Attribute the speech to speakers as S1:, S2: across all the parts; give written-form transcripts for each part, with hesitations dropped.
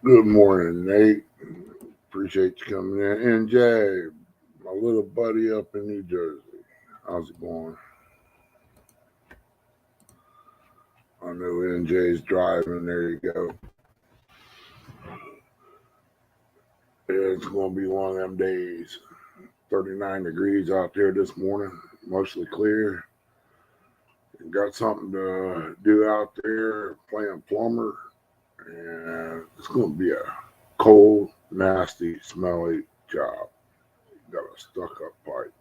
S1: Good morning, Nate. Appreciate you coming in. NJ, my little buddy up in New Jersey. How's it going? I know NJ's driving. There you go. Yeah, it's going to be one of them days. 39 degrees out there this morning, mostly clear. Got something to do out there, playing plumber. And it's going to be a cold, nasty, smelly job. Got a stuck up pipe.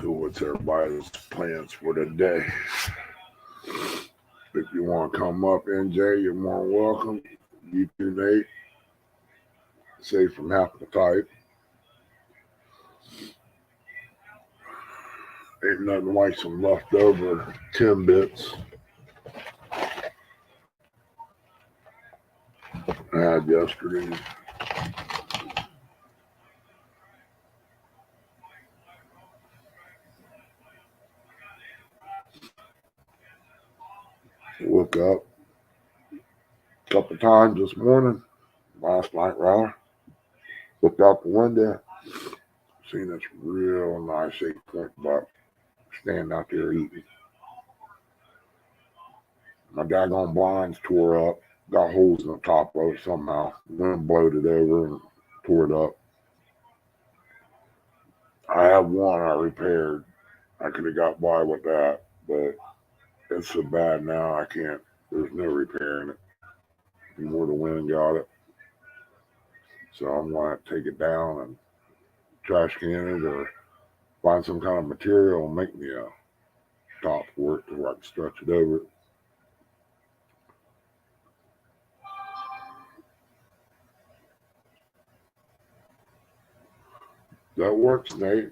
S1: So what's everybody's plans for the day? If you want to come up, NJ, you're more than welcome. You too, Nate. Save from having to type. Ain't nothing like some leftover Timbits. I had yesterday. Woke up a couple times this morning, last night rather. Looked out the window, seen this real nice 8-point buck standing out there eating. My daggone blinds tore up, got holes in the top of it somehow. Wind blowed it over and tore it up. I have one I repaired. I could have got by with that, but it's so bad now I can't. There's no repairing it. More the wind got it. So I'm going to take it down and trash can it or find some kind of material and make me a top for it so I can stretch it over. That works, Nate.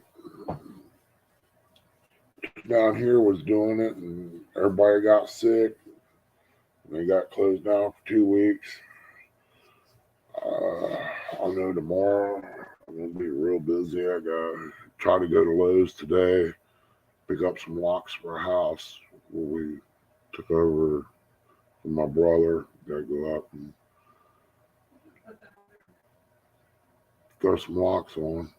S1: Down here was doing it and everybody got sick. And they got closed down for 2 weeks. I know tomorrow I'm going to be real busy. I got to try to go to Lowe's today, pick up some locks for a house where we took over from my brother. Got to go up and throw some locks on.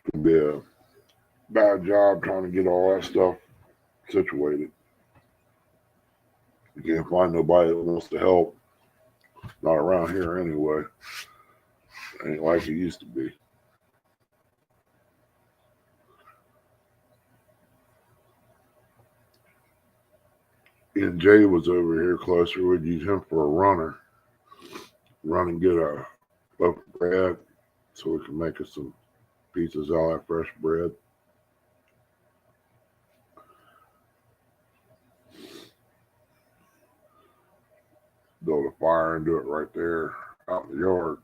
S1: It'll be a bad job trying to get all that stuff situated. You can't find nobody that wants to help. Not around here anyway. Ain't like it used to be. And Jay was over here closer. We'd use him for a runner. Run and get a loaf of bread so we can make us some pieces out of that fresh bread. Build a fire and do it right there out in the yard.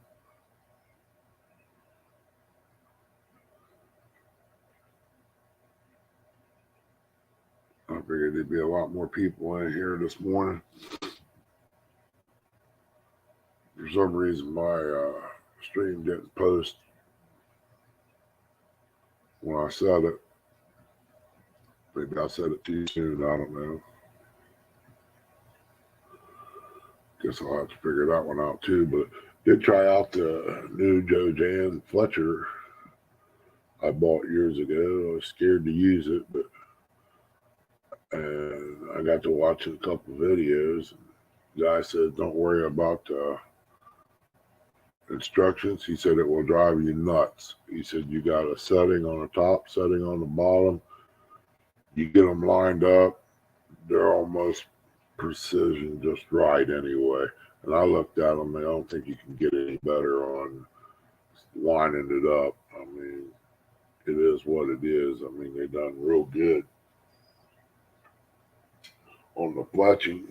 S1: I figured there'd be a lot more people in here this morning. For some reason, my stream didn't post when I said it. Maybe I said it too soon. I don't know. Guess I'll have to figure that one out too. But did try out the new Joe Jan Fletcher I bought years ago. I was scared to use it, but I got to watch a couple videos. The guy said, "Don't worry about instructions." He said it will drive you nuts. He said you got a setting on the top, setting on the bottom. You get them lined up, they're almost precision, just right anyway. And I looked at them, and I don't think you can get any better on lining it up. I mean, it is what it is. I mean, they done real good on the fletching.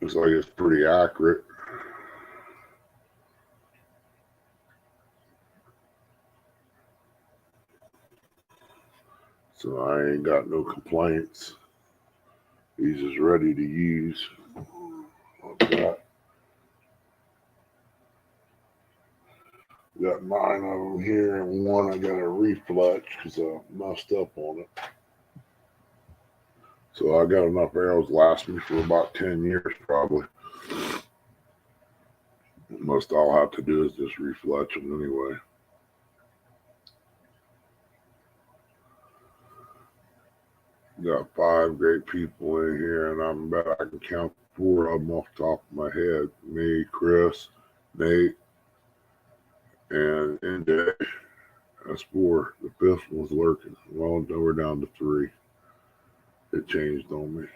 S1: Looks like it's pretty accurate. So I ain't got no complaints. He's just ready to use. What's that? Got 9 of them here, and one I got to refletch because I messed up on it. So I got enough arrows to last me for about 10 years probably. Most I'll have to do is just refletch them anyway. Got 5 great people in here, and I bet I can count 4 of them off the top of my head. Me, Chris, Nate, and NJ. That's 4. The 5th one's lurking. Well, we're down to 3. It changed on me.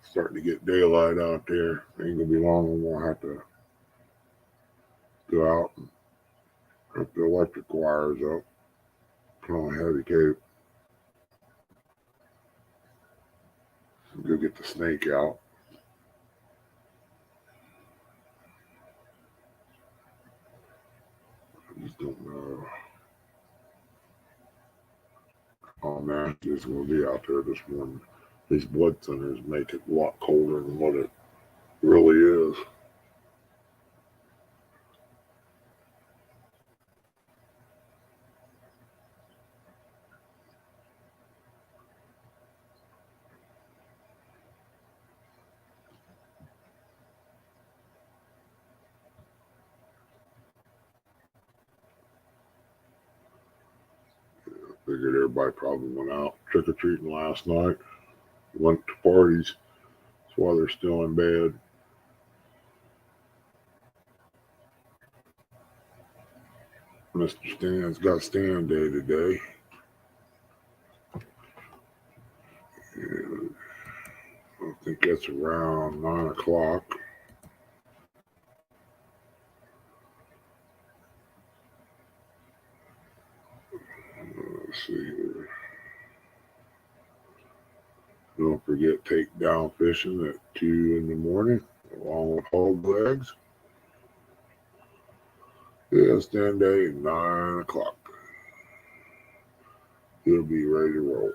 S1: Starting to get daylight out there. Ain't gonna be long. I'm gonna have to go out and hook the electric wires up. Put on a heavy cape. Go get the snake out. I just don't know how nasty it's gonna be out there this morning. These blood centers make it a lot colder than what it really is. Figured everybody probably went out trick-or-treating last night. Went to parties. That's why they're still in bed. Mr. Stan's got stand day today. And I think that's around 9 o'clock. Let's see here. Don't forget takedown fishing at 2 in the morning, along with hog legs. Yeah, stand day at 9 o'clock. He'll be ready to roll.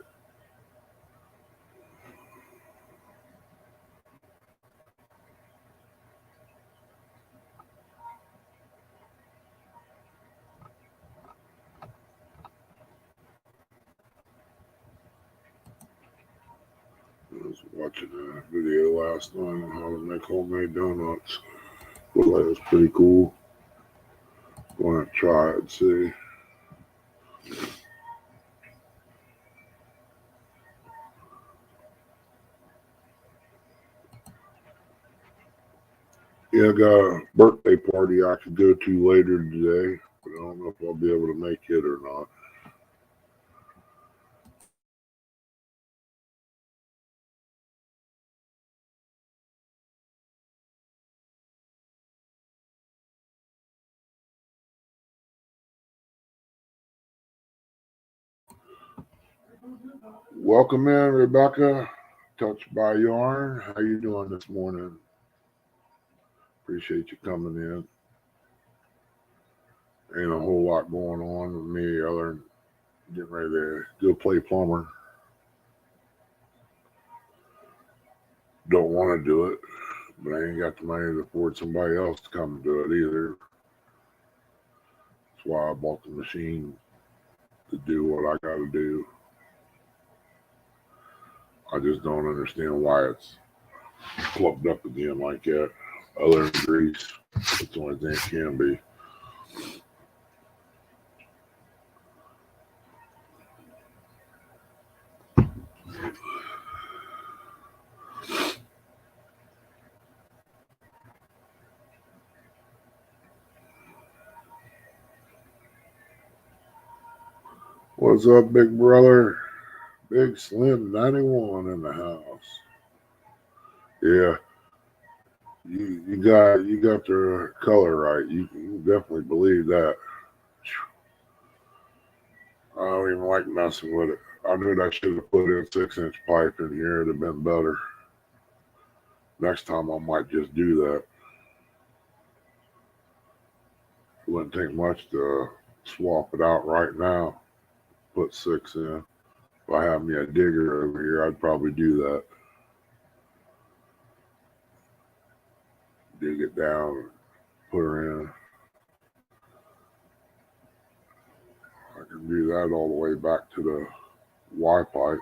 S1: I was watching a video last night on how to make homemade donuts. Well, that was pretty cool. Want to try it and see. Yeah, I got a birthday party I could go to later today, but I don't know if I'll be able to make it or not. Welcome in, Rebecca. Touched by Yarn. How you doing this morning? Appreciate you coming in. Ain't a whole lot going on with me other than getting ready to go play plumber. Don't want to do it, but I ain't got the money to afford somebody else to come and do it either. That's why I bought the machine to do what I got to do. I just don't understand why it's plugged up again like that. Other than grease, it's the only thing it can be. What's up, big brother? Big Slim 91 in the house. Yeah, you got the color right. You can definitely believe that. I don't even like messing with it. I knew I should have put in 6-inch pipe in here. It'd have been better. Next time I might just do that. Wouldn't take much to swap it out right now. Put 6 in. If I had me a digger over here, I'd probably do that. Dig it down and put her in. I can do that all the way back to the Y pipe.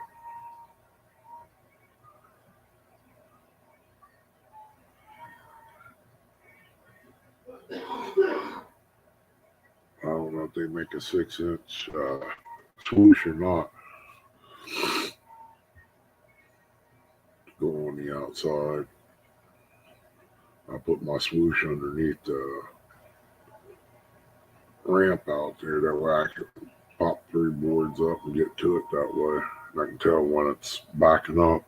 S1: I don't know if they make a 6-inch swoosh or not. Go on the outside. I put my swoosh underneath the ramp out there. That way I can pop 3 boards up and get to it that way. And I can tell when it's backing up.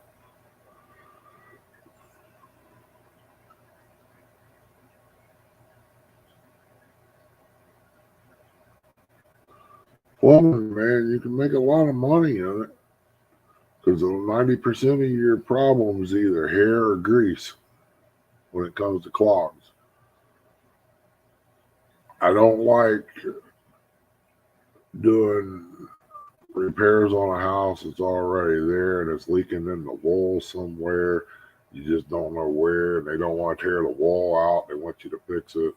S1: Plumbing, man, you can make a lot of money in it. Because 90% of your problem is either hair or grease when it comes to clogs. I don't like doing repairs on a house that's already there and it's leaking in the wall somewhere. You just don't know where, and they don't want to tear the wall out. They want you to fix it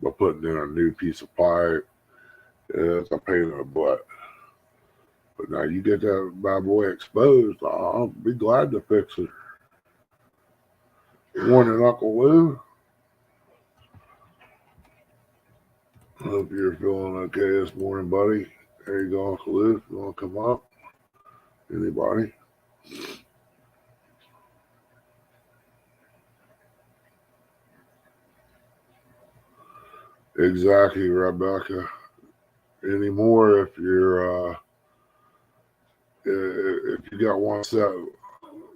S1: by putting in a new piece of pipe. It's a pain in the butt. But now you get that bad boy exposed, I'll be glad to fix it. Morning, Uncle Lou. Hope you're feeling okay this morning, buddy. There you go, Uncle Lou. If you want to come up? Anybody? Exactly, Rebecca. Anymore, if you got one set of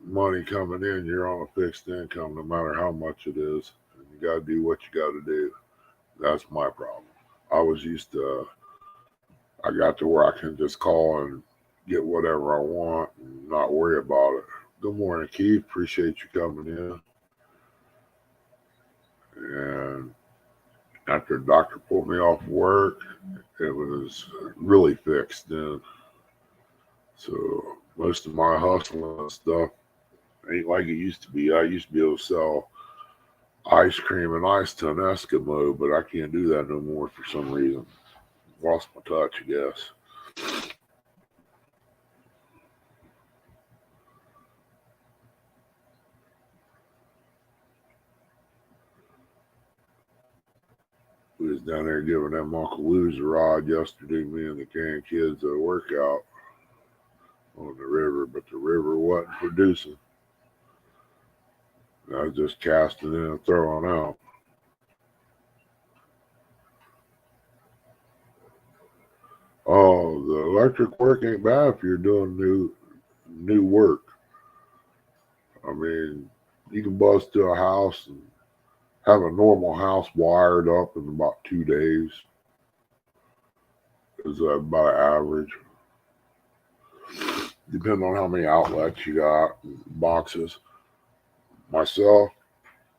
S1: money coming in, you're on a fixed income, no matter how much it is. And you got to do what you got to do. That's my problem. I was used to. I got to where I can just call and get whatever I want and not worry about it. Good morning, Keith. Appreciate you coming in. And after the doctor pulled me off work, it was really fixed then. So most of my hustling and stuff ain't like it used to be. I used to be able to sell ice cream and ice to an Eskimo, but I can't do that no more for some reason. Lost my touch, I guess. We was down there giving them Uncle Lou's a ride yesterday, me and the Can kids a workout on the river, but the river wasn't producing. I was just casting in and throwing out. Oh, the electric work ain't bad if you're doing new work. I mean, you can bust to a house and have a normal house wired up in about 2 days. Is about average. Depending on how many outlets you got, boxes. Myself,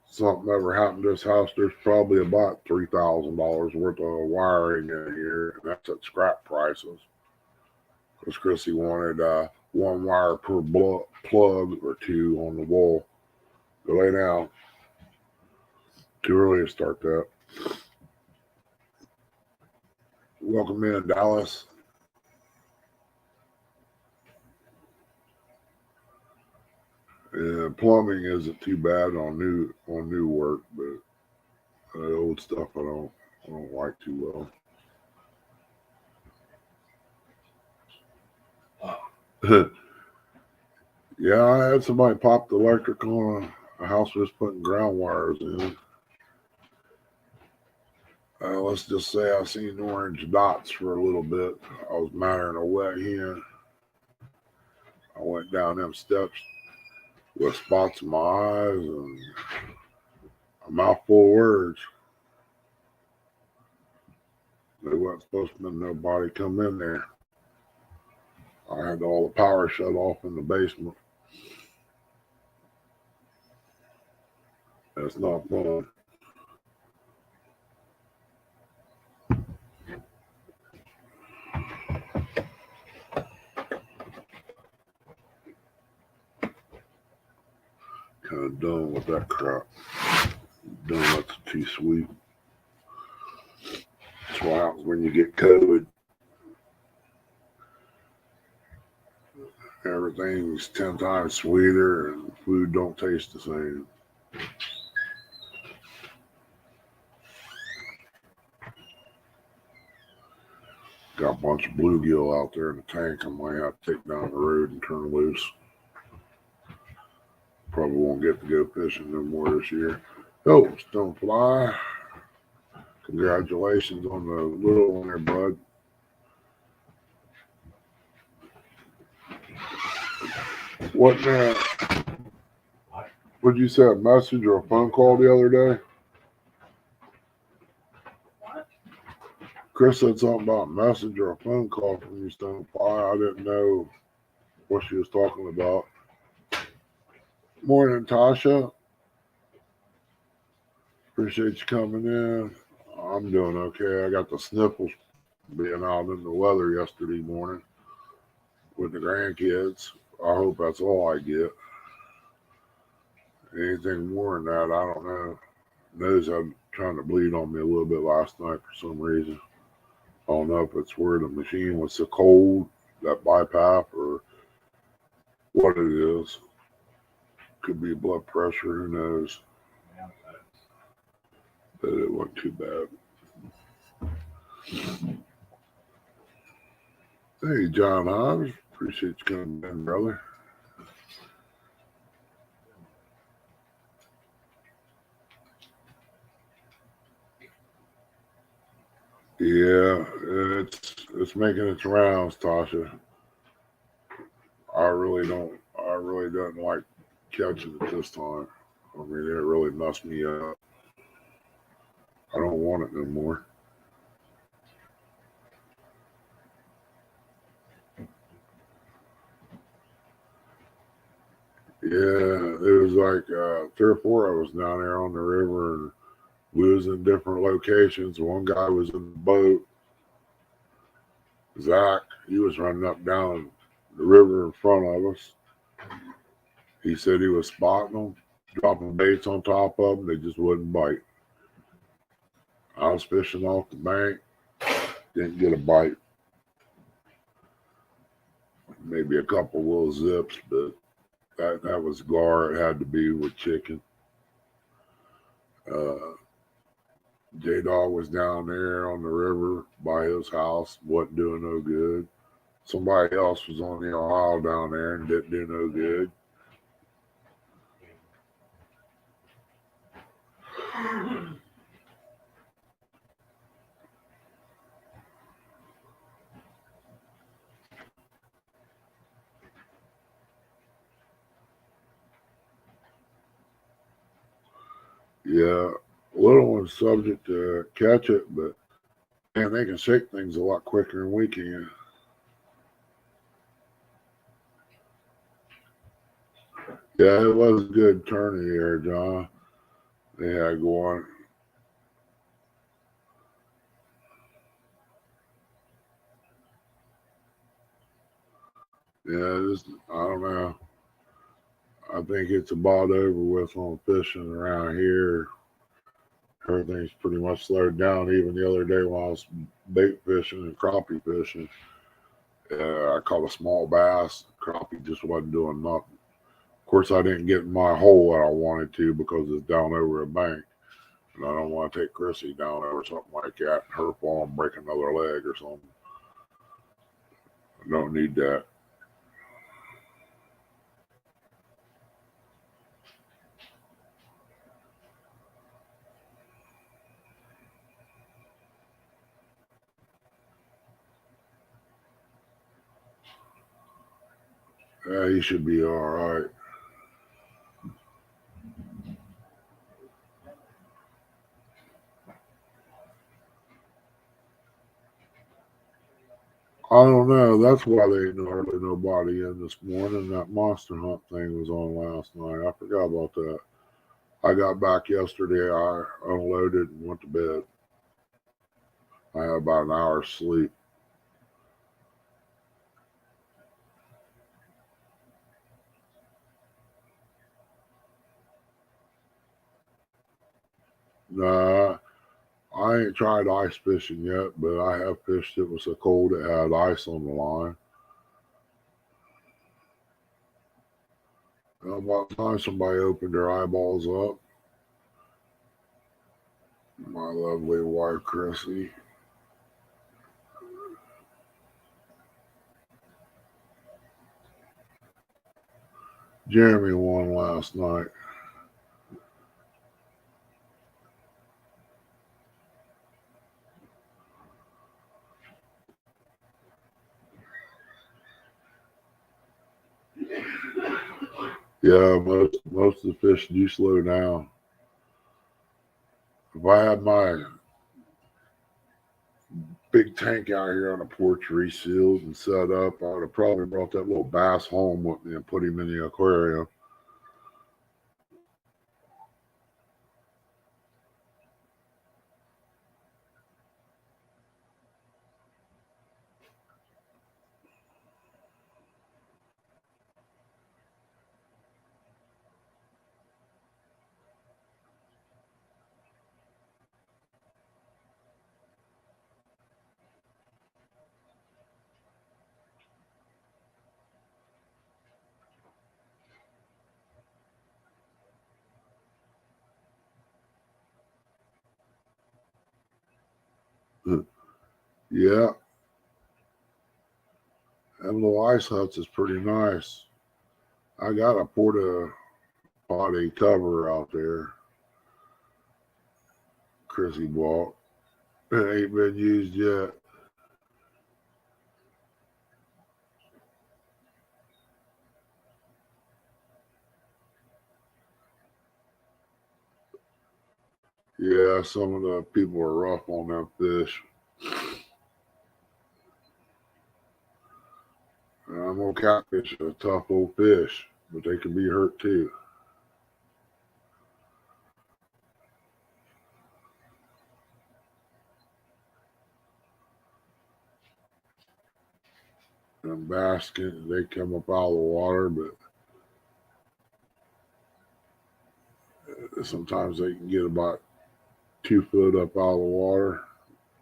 S1: something ever happened to this house, there's probably about $3,000 worth of wiring in here, and that's at scrap prices. Because Chrissy wanted one wire per plug or 2 on the wall. Go lay down. Too early to start that. Welcome in, Dallas. And plumbing isn't too bad on new work, but old stuff I don't like too well. Yeah, I had somebody pop the electric on a house was putting ground wires in. Let's just say I seen orange dots for a little bit. I was madder than a wet hen. I went down them steps with spots in my eyes and a mouthful of words. They wasn't supposed to let nobody come in there. I had all the power shut off in the basement. That's not fun. Kind of done with that crap. Donuts are too sweet. That's what happens when you get COVID. Everything's 10 times sweeter and food don't taste the same. Got a bunch of bluegill out there in the tank. I might have to take down the road and turn loose. Probably won't get to go fishing no more this year. Oh, stonefly. Congratulations on the little one there, bud. What now? Would you say a message or a phone call the other day?
S2: What?
S1: Chris said something about a message or a phone call from you, Stonefly. I didn't know what she was talking about. Morning, Tasha. Appreciate you coming in. I'm doing okay. I got the sniffles being out in the weather yesterday morning with the grandkids. I hope that's all I get. Anything more than that, I don't know. Nose had trying to bleed on me a little bit last night for some reason. I don't know if it's where the machine was so cold, that BiPAP, or what it is. Could be blood pressure, who knows. But it wasn't too bad. Hey, John Hobbs. Appreciate you coming in, brother. Yeah, it's making its rounds, Tasha. I really don't like catching it this time. I mean, it really messed me up. I don't want it no more. Yeah, it was like 3 or 4 of us down there on the river, and we was in different locations. One guy was in the boat. Zach, he was running up down the river in front of us. He said he was spotting them, dropping baits on top of them. They just wouldn't bite. I was fishing off the bank, didn't get a bite. Maybe a couple little zips, but that was gar. It had to be with chicken. J-Dog was down there on the river by his house, wasn't doing no good. Somebody else was on the Ohio down there and didn't do no good. Yeah, little one's subject to catch it, but man, they can shake things a lot quicker than we can. Yeah, it was a good tourney here, John. They had going. Yeah, I don't know. I think it's about over with on fishing around here. Everything's pretty much slowed down. Even the other day when I was bait fishing and crappie fishing, I caught a small bass. Crappie just wasn't doing nothing. Of course, I didn't get in my hole that I wanted to because it's down over a bank. And I don't want to take Chrissy down over something like that and her fall and break another leg or something. I don't need that. He should be all right. I don't know. That's why they ain't hardly nobody in this morning. That monster hunt thing was on last night. I forgot about that. I got back yesterday. I unloaded and went to bed. I had about an hour's sleep. Nah, I ain't tried ice fishing yet, but I have fished. It was so cold it had ice on the line. About time somebody opened their eyeballs up. My lovely wife, Chrissy. Jeremy won last night. Yeah, most of the fish do slow down. If I had my big tank out here on the porch resealed and set up, I would have probably brought that little bass home with me and put him in the aquarium. Yeah, and little ice huts is pretty nice. I got a porta potty cover out there. Chrissy bought. It ain't been used yet. Yeah, some of the people are rough on them fish. I'm gonna catfish a tough old fish, but they can be hurt too. And basking, they come up out of the water, but sometimes they can get about 2 foot up out of the water,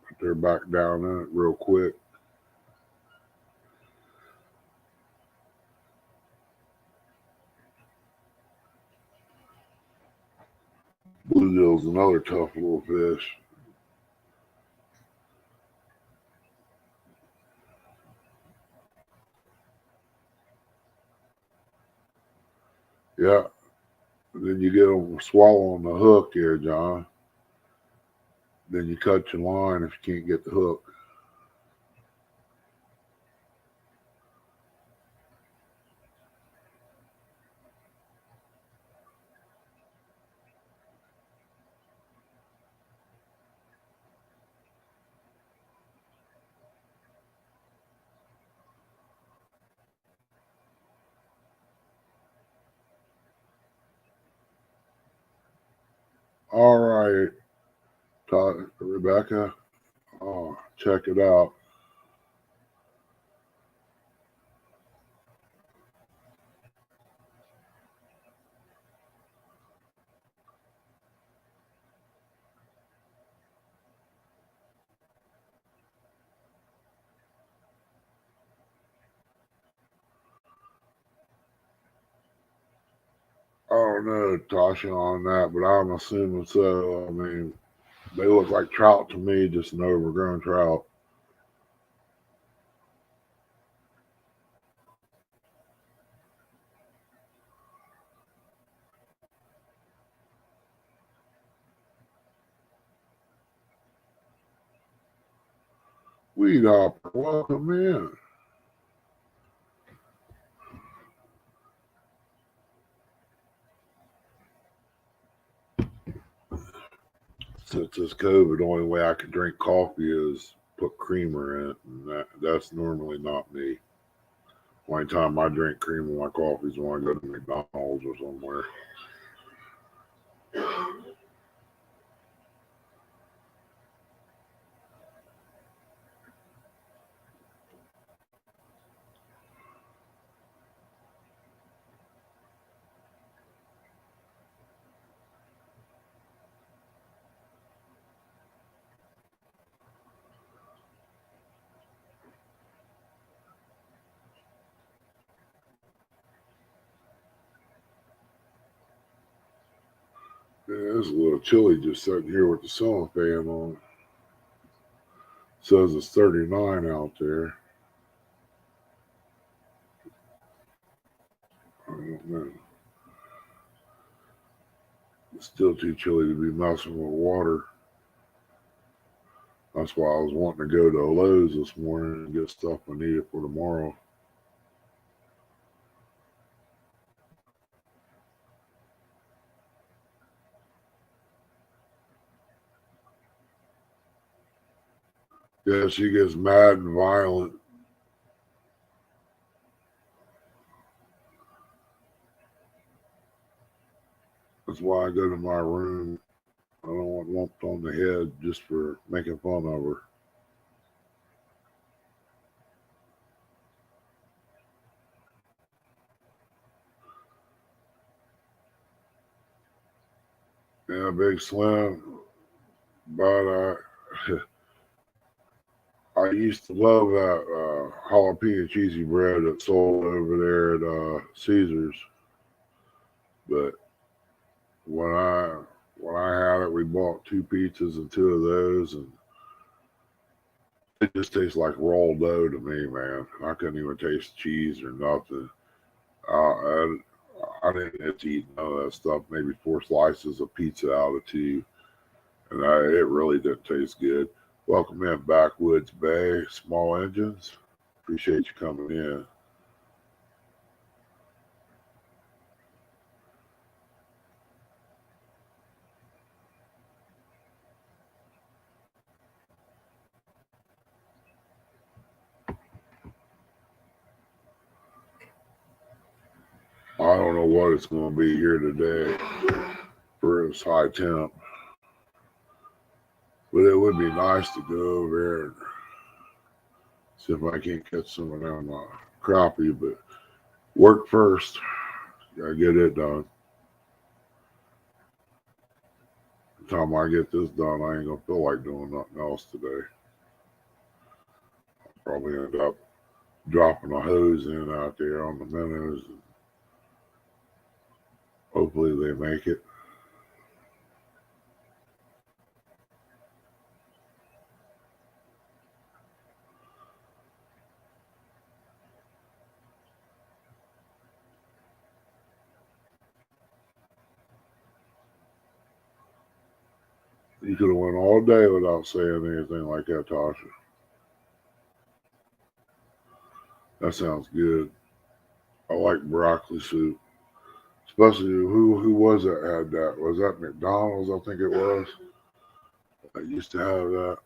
S1: but they're back down in it real quick. Bluegill's another tough little fish. Yeah. Then you get them swallowing the hook here, John. Then you cut your line if you can't get the hook. All right, Rebecca. Oh, check it out. I don't know, Tasha, on that, but I'm assuming so. I mean, they look like trout to me, just an overgrown trout. Weed hopper, welcome in. Since it's COVID, the only way I can drink coffee is put creamer in it, and that's normally not me. Only time I drink cream in my coffee is when I go to McDonald's or somewhere. Yeah, it's a little chilly just sitting here with the ceiling fan on. Says it's 39 out there. I don't know. It's still too chilly to be messing with water. That's why I was wanting to go to Lowe's this morning and get stuff I needed for tomorrow. Yeah, she gets mad and violent. That's why I go to my room. I don't want lumped on the head just for making fun of her. Yeah, Big Slim. But I used to love that jalapeno cheesy bread that's sold over there at Caesar's. But when I when I had it, we bought 2 pizzas and 2 of those, and it just tastes like raw dough to me, man. I couldn't even taste cheese or nothing. I didn't have to eat none of that stuff. Maybe 4 slices of pizza out of 2, and it really didn't taste good. Welcome in, Backwoods Bay, Small Engines. Appreciate you coming in. I don't know what it's going to be here today for this high temp, but it would be nice to go over there and see if I can't catch some of them crappie. But work first. Gotta get it done. The time I get this done, I ain't gonna feel like doing nothing else today. I'll probably end up dropping a hose in out there on the minnows. And hopefully they make it. You could have went all day without saying anything like that, Tasha. That sounds good. I like broccoli soup. Especially who was it had that? Was that McDonald's? I think it was. I used to have that.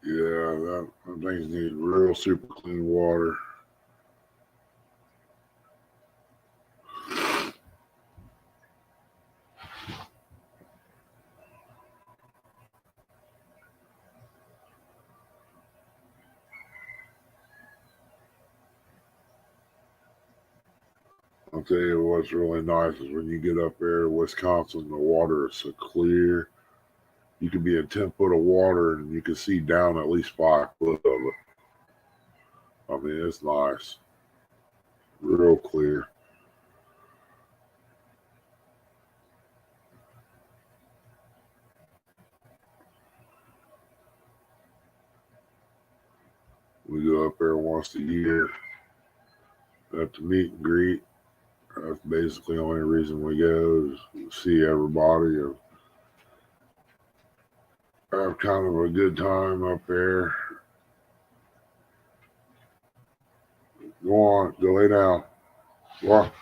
S1: Yeah, that things need real super clean water. I'll tell you what's really nice is when you get up there to Wisconsin, the water is so clear. You can be in 10 foot of water and you can see down at least 5 foot of it. I mean, it's nice, real clear. We go up there once a year at the meet and greet. That's basically the only reason we go is to see everybody and have kind of a good time up there. Go on, go lay down. Walk.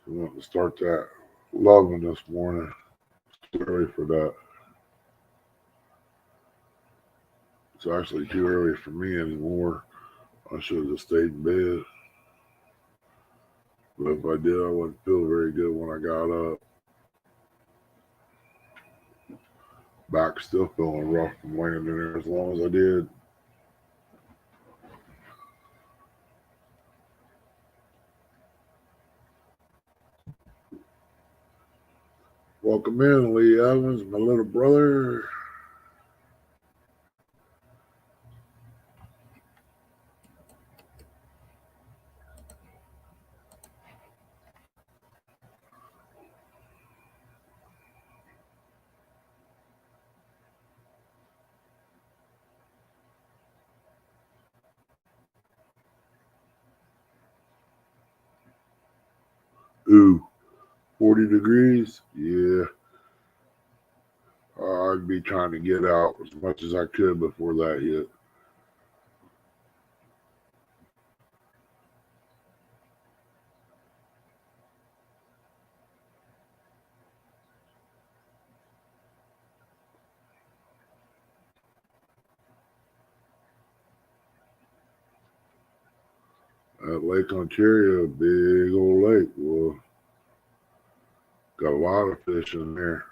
S1: We want to start that loving this morning. Sorry for that. It's actually too early for me anymore. I should have just stayed in bed. But if I did, I wouldn't feel very good when I got up. Back still feeling rough from laying in there as long as I did. Welcome in, Lee Evans, my little brother. Ooh, 40 degrees? Yeah. I'd be trying to get out as much as I could before that hit. At Lake Ontario, big old lake. Well, got a lot of fish in there.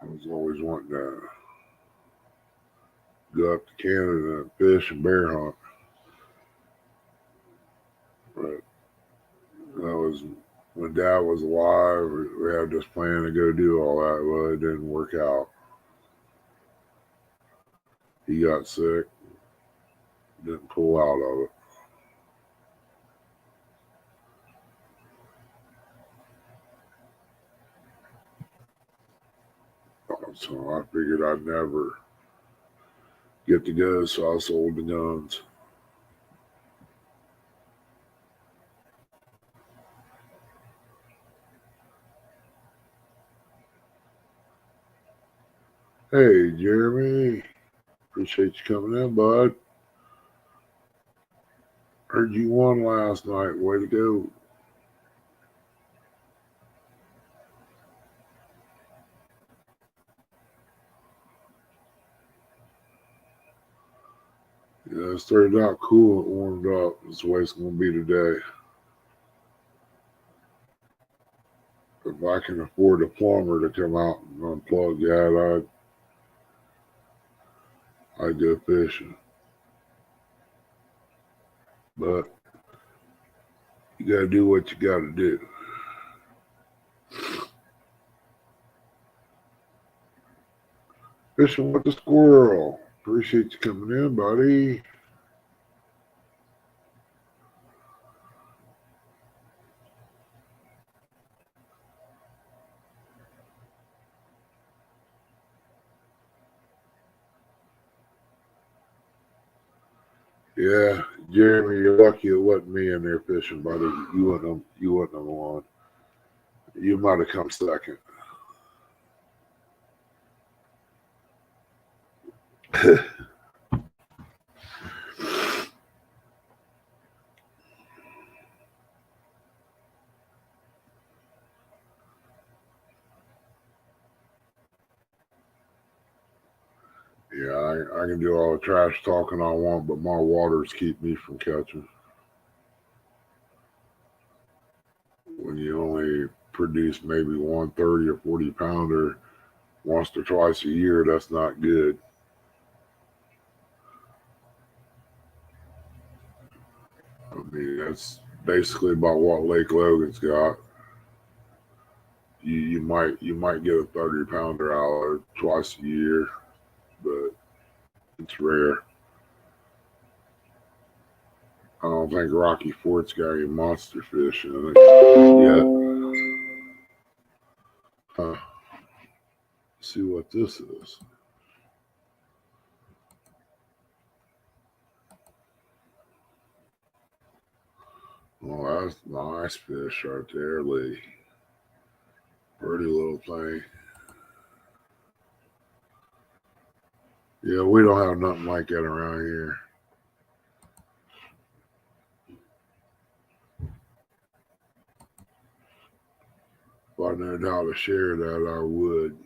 S1: I was always wanting to go up to Canada and fish and bear hunt. But that was when Dad was alive. We had this plan to go do all that. Well, it didn't work out. He got sick, didn't pull out of it. So I figured I'd never get to go, so I sold the guns. Hey, Jeremy. Appreciate you coming in, bud. Heard you won last night. Way to go. Yeah, it started out cool and warmed up. That's the way it's going to be today. If I can afford a plumber to come out and unplug that, I'd go fishing. But you got to do what you got to do. Fishing with the squirrel. Appreciate you coming in, buddy. Yeah, Jeremy, you're lucky it wasn't me in there fishing, buddy. You wouldn't have won. You might have come second. Yeah, I can do all the trash talking I want, but my waters keep me from catching. When you only produce maybe 130 or 40 pounder once or twice a year, that's not good. I mean, that's basically about what Lake Logan's got. You might get a 30 pounder out of it twice a year, but it's rare. I don't think Rocky Fort's got any monster fish in it yet. Huh. See what this is. Oh, that's nice fish right there, Lee. Pretty little thing. Yeah, we don't have nothing like that around here. If I knew how to share that, I would.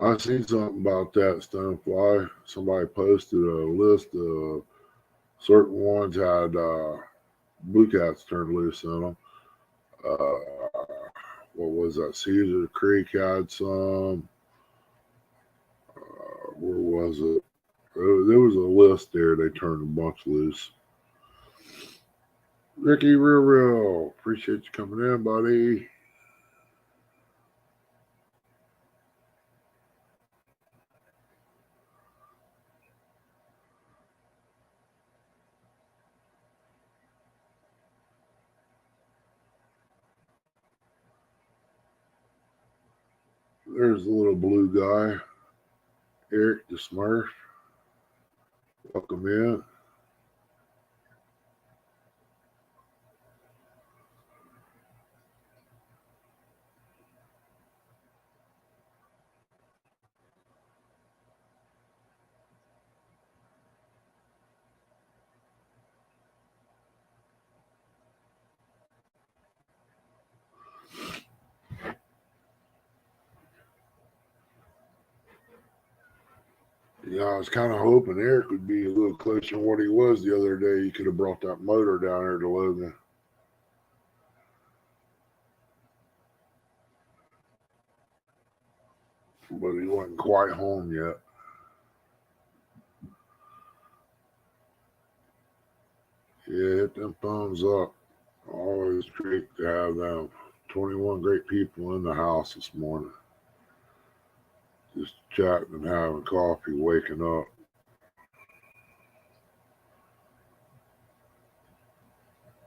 S1: I seen something about that stonefly. Somebody posted a list of certain ones had blue cats turned loose in them. What was that? Cedar Creek had some. Where was it? There was a list there. They turned a bunch loose. Ricky Real, appreciate you coming in, buddy. There's the little blue guy, Eric the Smurf. Welcome in. Yeah, I was kind of hoping Eric would be a little closer to what he was the other day. He could have brought that motor down here to Logan. But he wasn't quite home yet. Yeah, hit them thumbs up. Always great to have them. 21 great people in the house this morning. Just chatting and having coffee, waking up.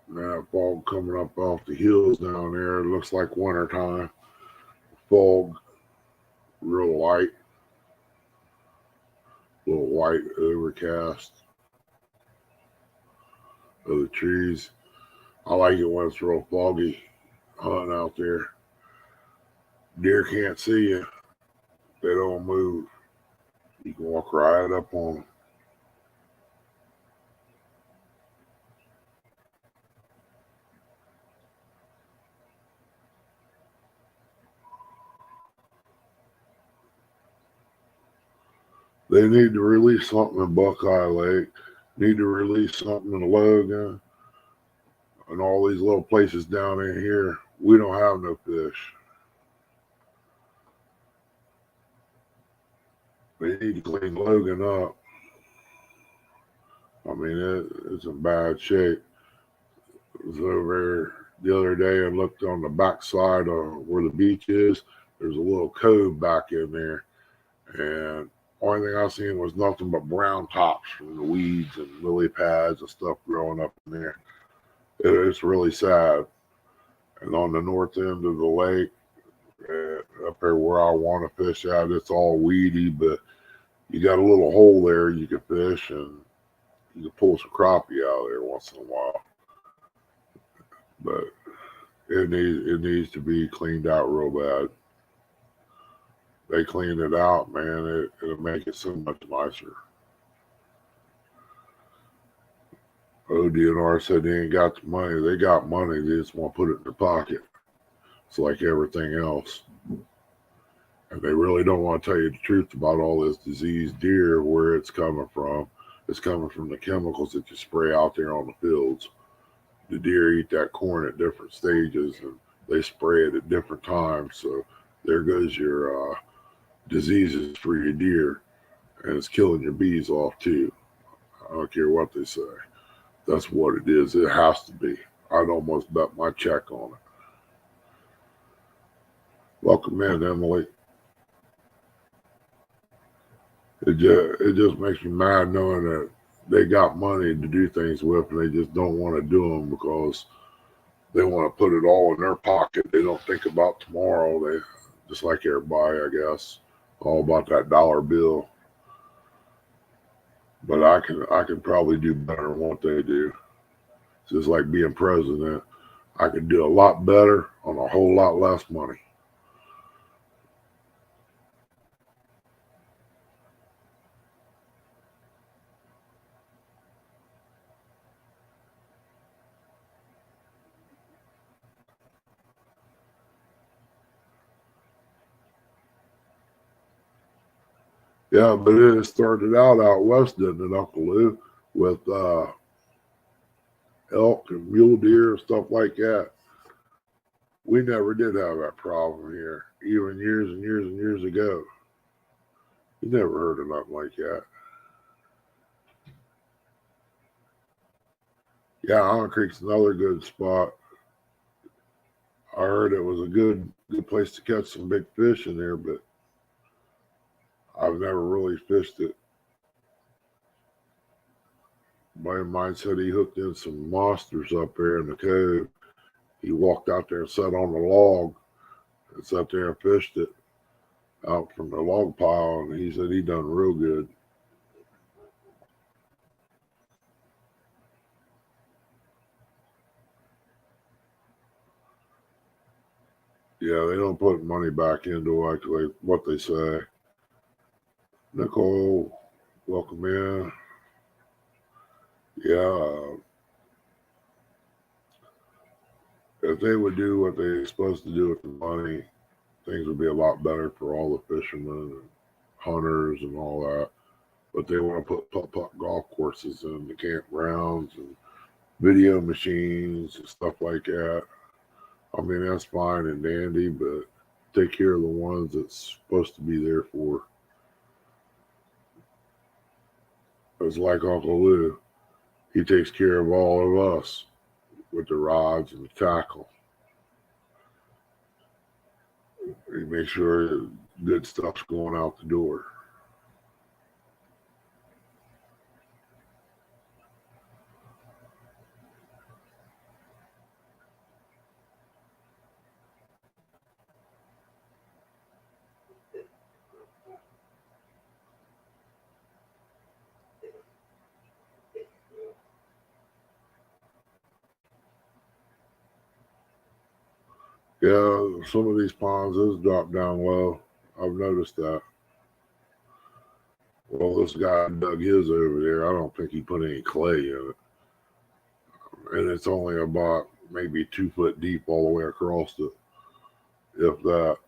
S1: That fog coming up off the hills down there. It looks like wintertime. Fog, real light. Little white overcast of the trees. I like it when it's real foggy hunting out there. Deer can't see you. They don't move. You can walk right up on them. They need to release something in Buckeye Lake. Need to release something in Logan. And all these little places down in here. We don't have no fish. They need to clean Logan up. I mean, it's in bad shape. I was over the other day and looked on the backside of where the beach is. There's a little cove back in there. And only thing I seen was nothing but brown tops from the weeds and lily pads and stuff growing up in there. It's really sad. And on the north end of the lake, up there where I want to fish at, it's all weedy, but you got a little hole there you can fish, and you can pull some crappie out of there once in a while. But it needs to be cleaned out real bad. They clean it out, man. It'll make it so much nicer. ODNR said they ain't got the money. They got money. They just want to put it in their pocket. It's like everything else. And they really don't want to tell you the truth about all this diseased deer, where it's coming from. It's coming from the chemicals that you spray out there on the fields. The deer eat that corn at different stages, and they spray it at different times. So there goes your diseases for your deer, and it's killing your bees off too. I don't care what they say. That's what it is. It has to be. I'd almost bet my check on it. Welcome in, Emily. It just makes me mad knowing that they got money to do things with, and they just don't want to do them because they want to put it all in their pocket. They don't think about tomorrow. They just like everybody, I guess, all about that dollar bill. But I can probably do better than what they do. It's just like being president. I could do a lot better on a whole lot less money. Yeah, but it started out west, didn't it, Uncle Lou, with elk and mule deer and stuff like that. We never did have that problem here, even years and years and years ago. You never heard of nothing like that. Yeah, Allen Creek's another good spot. I heard it was a good place to catch some big fish in there, but I've never really fished it. A buddy of mine said he hooked in some monsters up there in the cove. He walked out there and sat on the log and sat there and fished it out from the log pile, and he said he done real good. Yeah, they don't put money back into actually what they say. Nicole, welcome in. Yeah, if they would do what they're supposed to do with the money, things would be a lot better for all the fishermen and hunters and all that. But they want to put putt-putt golf courses in the campgrounds and video machines and stuff like that. I mean, that's fine and dandy, but take care of the ones that's supposed to be there for. It's like Uncle Lou. He takes care of all of us with the rods and the tackle. He makes sure good stuff's going out the door. Yeah, some of these ponds is dropped down low. I've noticed that. Well, this guy dug his over there. I don't think he put any clay in it. And it's only about maybe 2 foot deep all the way across it, if that.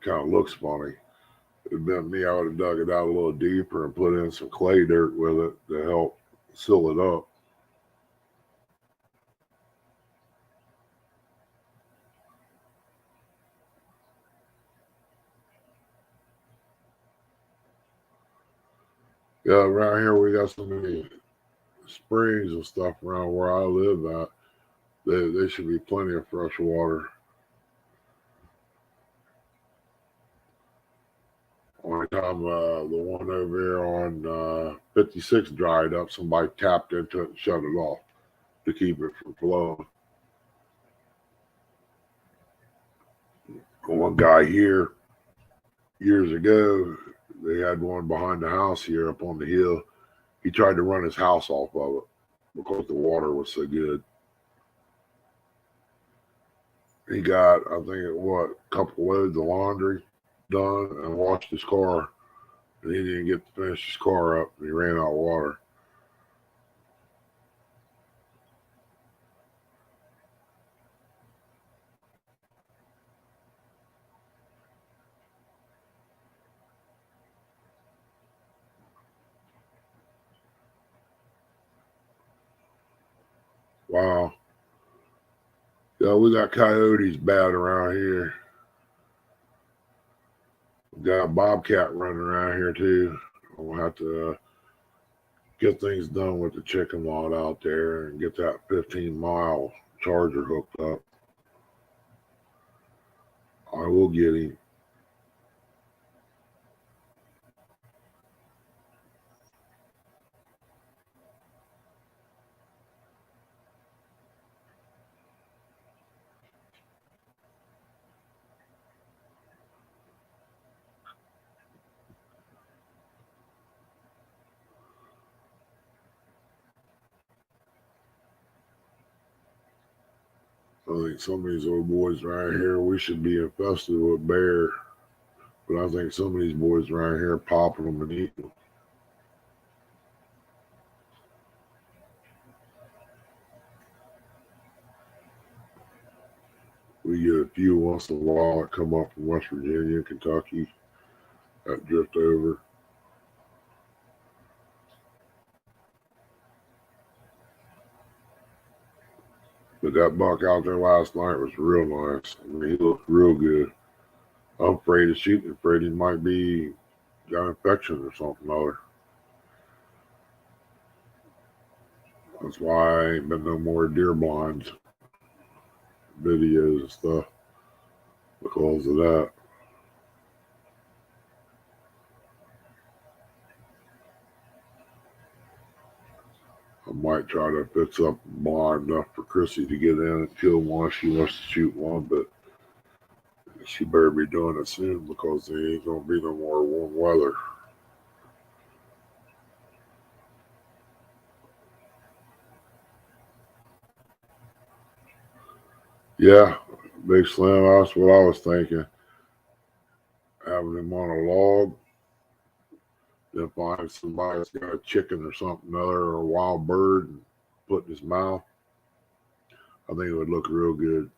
S1: Kind of looks funny. It'd been me, I would have dug it out a little deeper and put in some clay dirt with it to help seal it up. Yeah, around here we got so many springs and stuff around where I live at. There should be plenty of fresh water. Only time the one over here on 56 dried up, somebody tapped into it and shut it off to keep it from flowing. One guy here years ago, they had one behind the house here up on the hill. He tried to run his house off of it because the water was so good. He got, I think, a couple loads of laundry done and washed his car. And he didn't get to finish his car up, and he ran out of water. Wow. Yeah, we got coyotes bad around here. We got a bobcat running around here too. We'll have to get things done with the chicken lot out there and get that 15-mile charger hooked up. I will get him. I think some of these old boys right here, we should be infested with bear. But I think some of these boys right here popping them and eating them. We get a few once in a while that come up from West Virginia, Kentucky, that drift over. But that buck out there last night was real nice. I mean, he looked real good. I'm afraid of shooting, afraid he might be got infection or something other. That's why I ain't been no more deer blinds, videos and stuff because of that. I might try to fix up a blind enough for Chrissy to get in and kill one if she wants to shoot one, but she better be doing it soon because there ain't gonna be no more warm weather. Yeah, Big Slim, that's what I was thinking. Having him on a log, then find somebody that's got a chicken or something other or a wild bird and put in his mouth. I think it would look real good.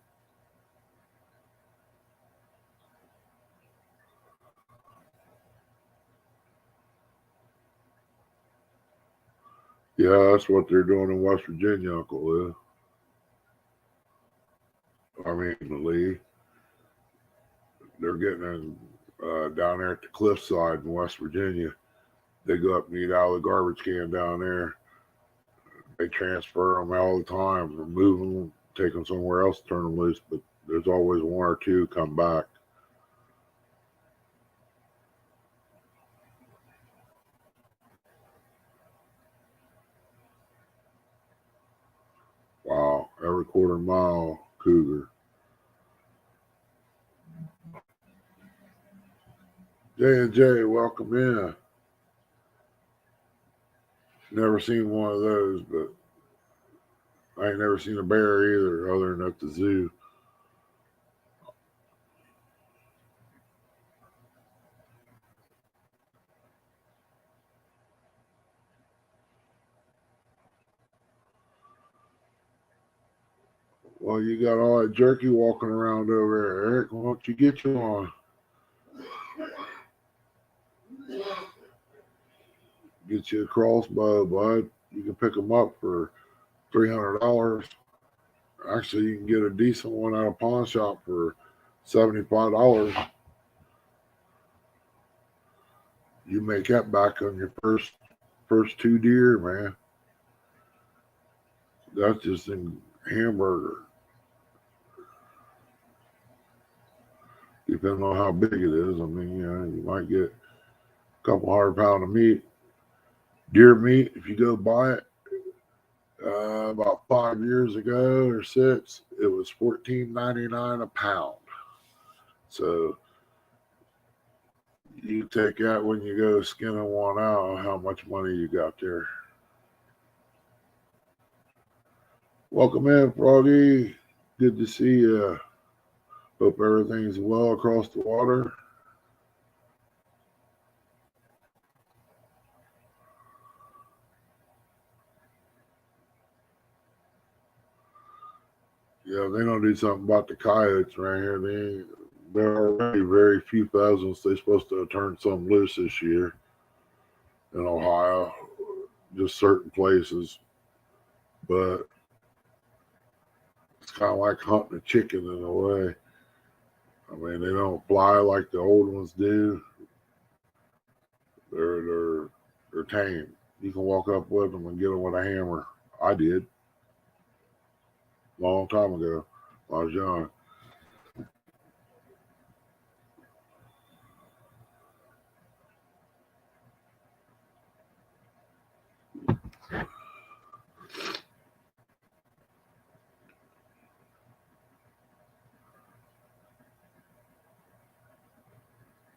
S1: Yeah, that's what they're doing in West Virginia, Uncle Lou. I mean, Lee. They're getting down there at the cliffside in West Virginia. They go up and eat out of the garbage can down there. They transfer them all the time, remove them, take them somewhere else, turn them loose. But there's always one or two come back. Wow, every quarter mile cougar. J&J, welcome in. Never seen one of those, but I ain't never seen a bear either, other than at the zoo. Well, you got all that jerky walking around over there, Eric. Why don't you get you on? Get you a crossbow, bud. You can pick them up for $300. Actually, you can get a decent one at a pawn shop for $75. You make that back on your first two deer, man. That's just in hamburger. Depending on how big it is. I mean, you might get a couple 100 pounds of meat. Deer meat, if you go buy it, about 5 years ago or 6, it was $14.99 a pound. So you take that when you go skinning one out, how much money you got there. Welcome in, Froggy. Good to see you. Hope everything's well across the water. Yeah, they don't do something about the coyotes right here. There are already very few pheasants. They're supposed to turn some loose this year in Ohio, just certain places. But it's kind of like hunting a chicken in a way. I mean, they don't fly like the old ones do. They're tame. You can walk up with them and get them with a hammer. I did a long time ago when I was young.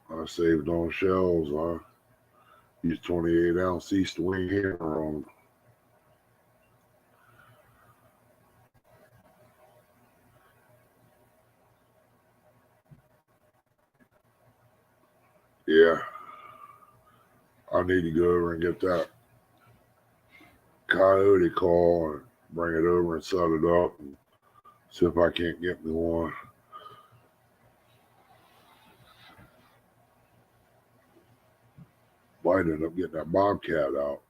S1: I saved on shells. I used 28-ounce East Wing hammer on them. Yeah, I need to go over and get that coyote call and bring it over and set it up and see if I can't get me one. might end up getting that bobcat out.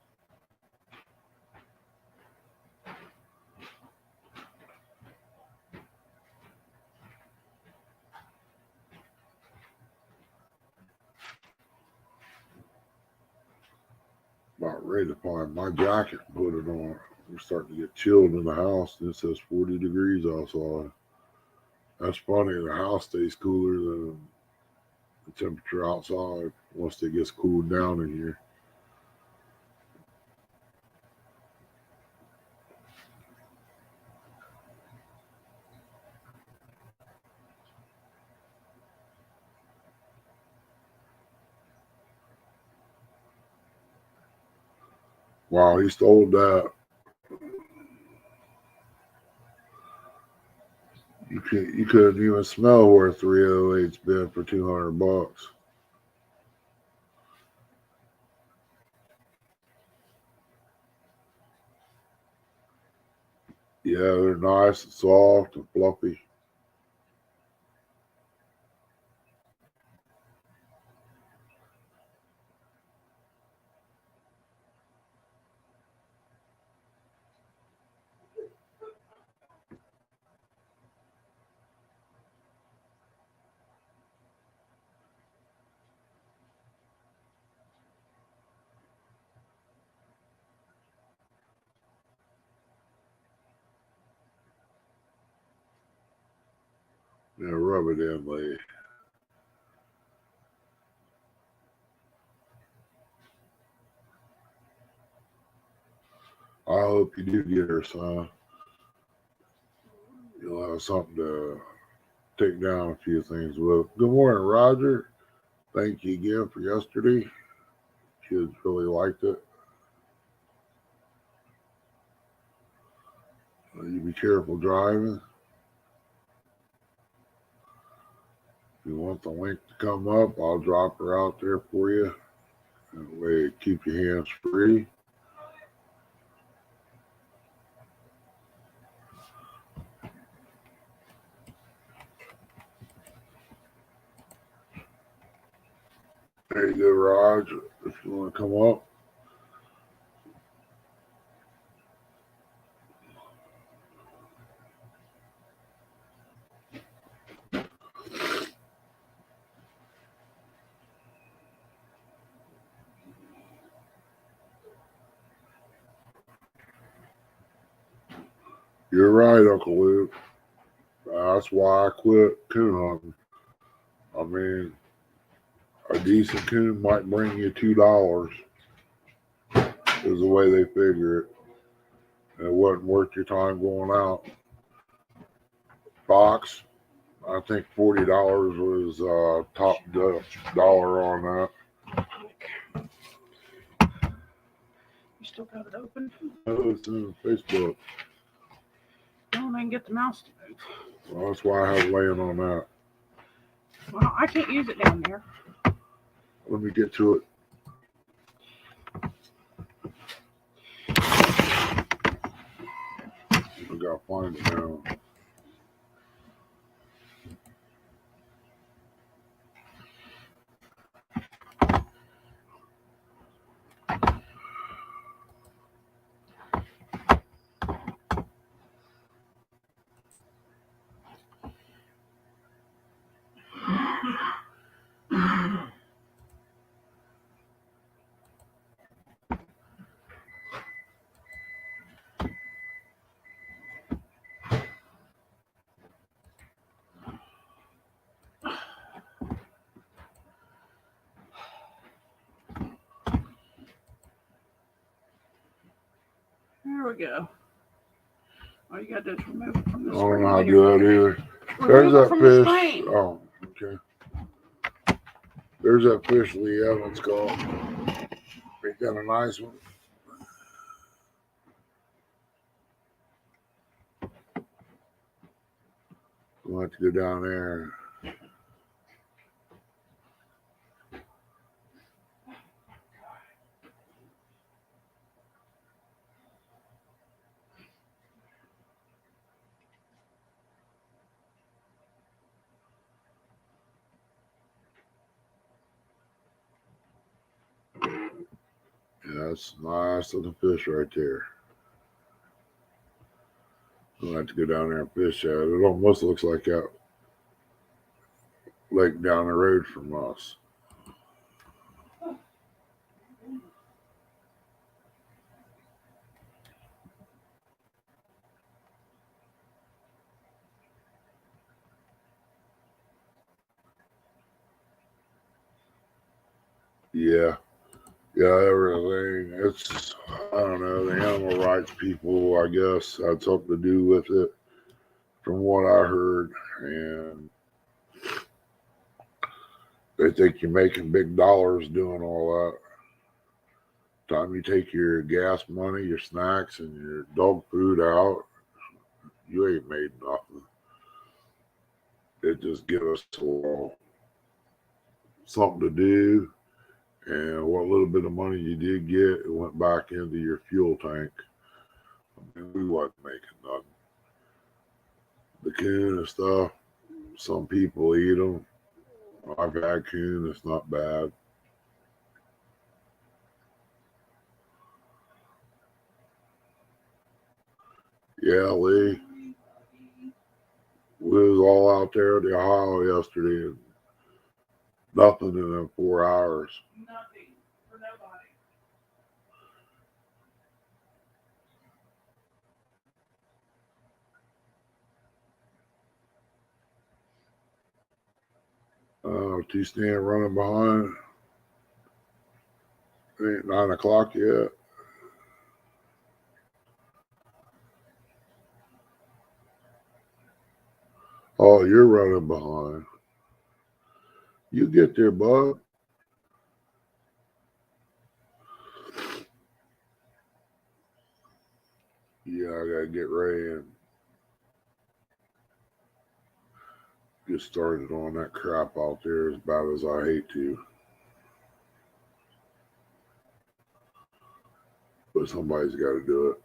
S1: About ready to find my jacket and put it on. We're starting to get chilled in the house. And it says 40 degrees outside. That's funny. The house stays cooler than the temperature outside once it gets cooled down in here. Wow, he stole that. You couldn't even smell where 308's been for $200. Yeah, they're nice and soft and fluffy. Yeah, rub it in, lady. I hope you do get her, son. You'll have something to take down a few things with. Good morning, Roger. Thank you again for yesterday. Kids really liked it. You be careful driving. If you want the link to come up, I'll drop her out there for you. That way, keep your hands free. There you go, Raj. If you want to come up. You're right, Uncle Luke. That's why I quit coon hunting. I mean, a decent coon might bring you $2, is the way they figure it. And it wasn't worth your time going out. Fox, I think $40 was top dollar on that.
S2: You still got it open?
S1: Oh, it's in Facebook.
S2: Well, I can get the mouse to move.
S1: Well, that's why I have it laying on that.
S2: Well, I can't use it down there.
S1: Let me get to it. I gotta find it now.
S2: There we go. All you gotta do is remove it from the
S1: I
S2: screen.
S1: don't know how to do that either. There's
S2: Remove it
S1: that
S2: from the
S1: fish.
S2: screen.
S1: Oh, okay. There's that fish Lee Evans caught. Picked out a nice one. We'll have to go down there. Yeah, that's nice looking fish right there. I'll have to go down there and fish at it. It almost looks like that lake down the road from us. Yeah, everything. It's, I don't know, the animal rights people, I guess, had something to do with it, from what I heard. And they think you're making big dollars doing all that. Time you take your gas money, your snacks, and your dog food out, you ain't made nothing. It just give us something to do, and what little bit of money you did get, it went back into your fuel tank. I mean, we wasn't making nothing. The coon and stuff, some people eat them. I've had coon, it's not bad. Yeah, Lee, we was all out there at the Ohio yesterday, and nothing in them 4 hours.
S2: Nothing for nobody.
S1: T-stand running behind. It ain't 9 o'clock yet. Oh, you're running behind. You get there, bud. Yeah, I gotta get ready and get started on that crap out there as bad as I hate to. But somebody's got to do it.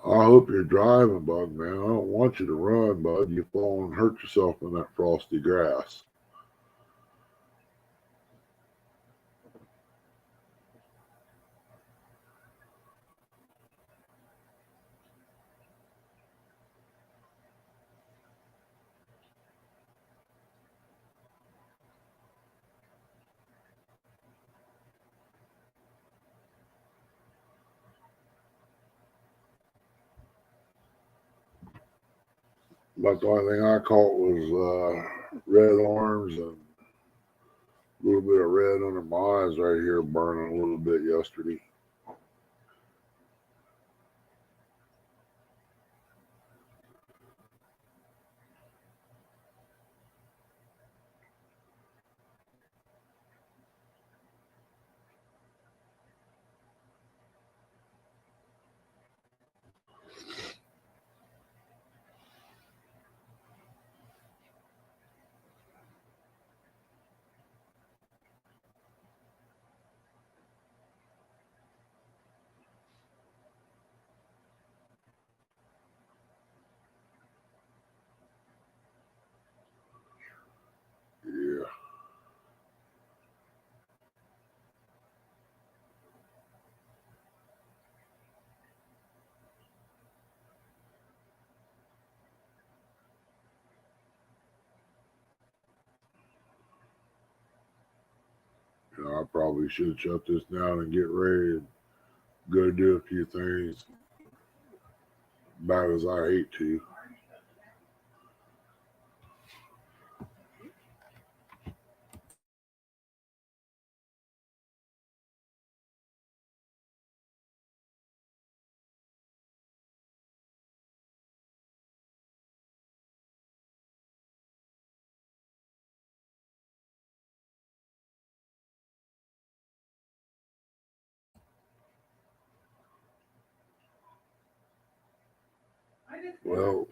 S1: I hope you're driving, bud, man. I don't want you to run, bud. You fall and hurt yourself in that frosty grass. But the only thing I caught was red arms and a little bit of red under my eyes right here, burning a little bit yesterday. Yeah. I probably should shut this down and get ready and go do a few things, bad as I hate to. Well,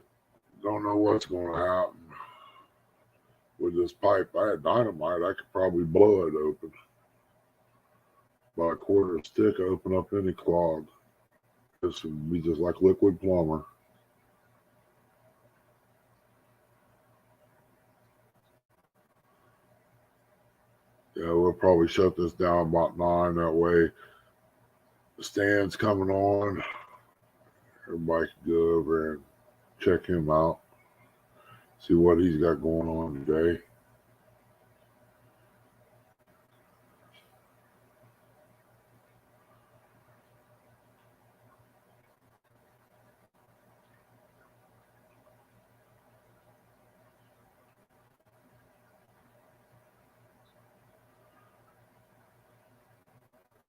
S1: don't know what's going to happen with this pipe. I had dynamite. I could probably blow it open. By a quarter stick, open up any clog. This would be just like liquid plumber. Yeah, we'll probably shut this down about 9. That way, the stand's coming on. Everybody can go over and check him out, see what he's got going on today.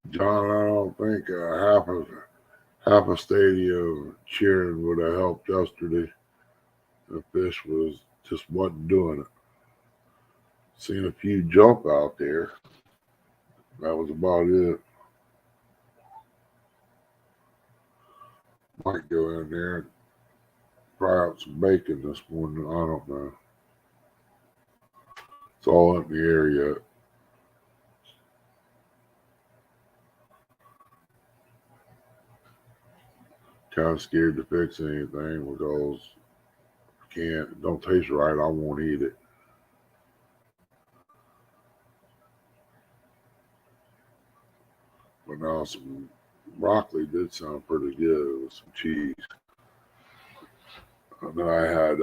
S1: John, I don't think half a stadium cheering would have helped yesterday. The fish just wasn't doing it. Seen a few jump out there. That was about it. Might go in there and fry up some bacon this morning. I don't know. It's all up in the air yet. Kind of scared to fix anything because it don't taste right. I won't eat it. But now some broccoli did sound pretty good with some cheese. And then I had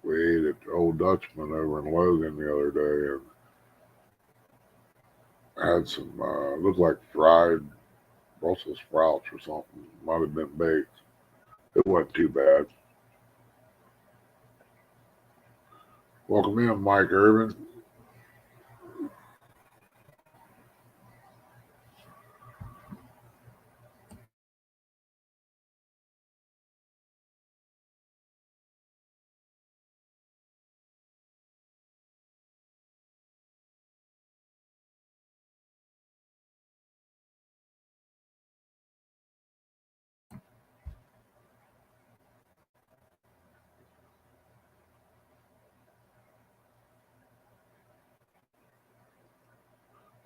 S1: we ate at the Old Dutchman over in Logan the other day, and I had some looked like fried Brussels sprouts or something. Might have been baked. It wasn't too bad. Welcome in, Mike Irvin.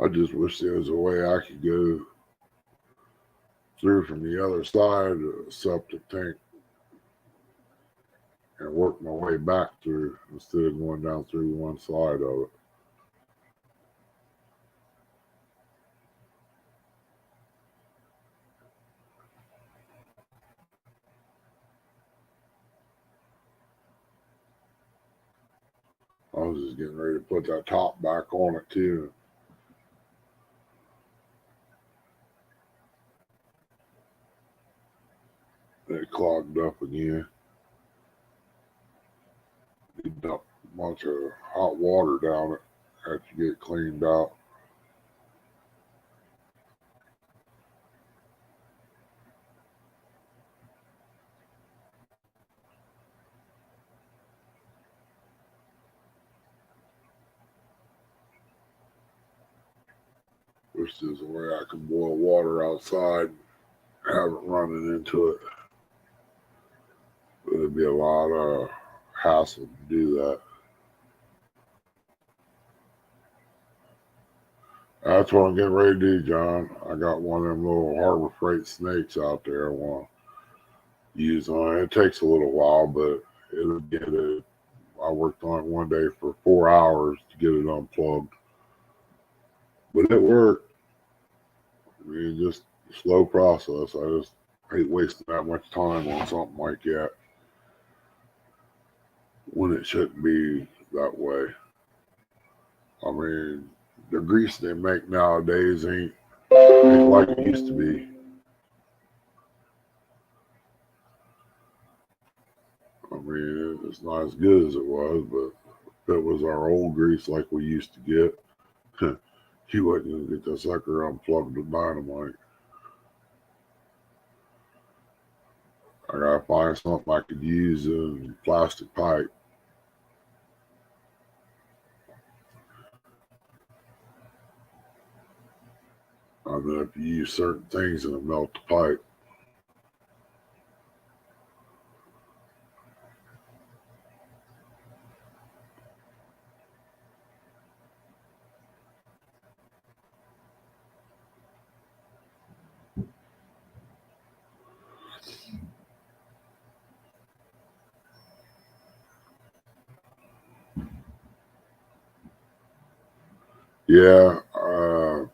S1: I just wish there was a way I could go through from the other side of the septic tank and work my way back through instead of going down through one side of it. I was just getting ready to put that top back on it too. It clogged up again. You dump a bunch of hot water down it after you get cleaned out. Wish there's a way I could boil water outside and have it running into it. But it'd be a lot of hassle to do that. That's what I'm getting ready to do, John. I got one of them little Harbor Freight snakes out there I want to use on it. It takes a little while, but it'll get it. I worked on it one day for 4 hours to get it unplugged. But it worked. I mean, just a slow process. I just hate wasting that much time on something like that when it shouldn't be that way. I mean, the grease they make nowadays ain't like it used to be. I mean, it's not as good as it was, but if it was our old grease like we used to get, you wouldn't even get the sucker unplugged with dynamite. I gotta find something I could use in plastic pipe. I mean, if you use certain things, it'll melt the pipe. Yeah, I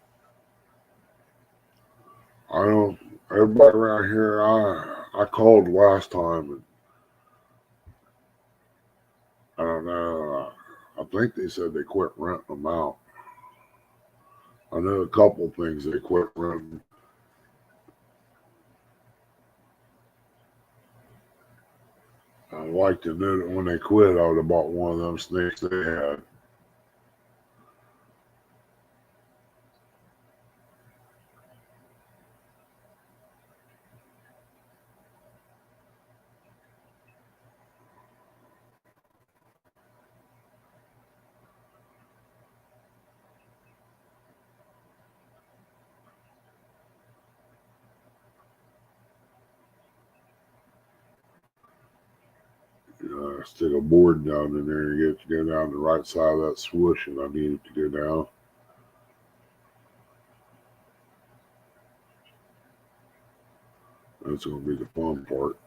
S1: don't. Everybody around here, I called last time, and I don't know. I think they said they quit renting them out. I know a couple things they quit renting. I'd like to know that when they quit, I would have bought one of them snakes they had. Stick a board down in there and get it to go down the right side of that swoosh, and I need it to go down. That's going to be the fun part.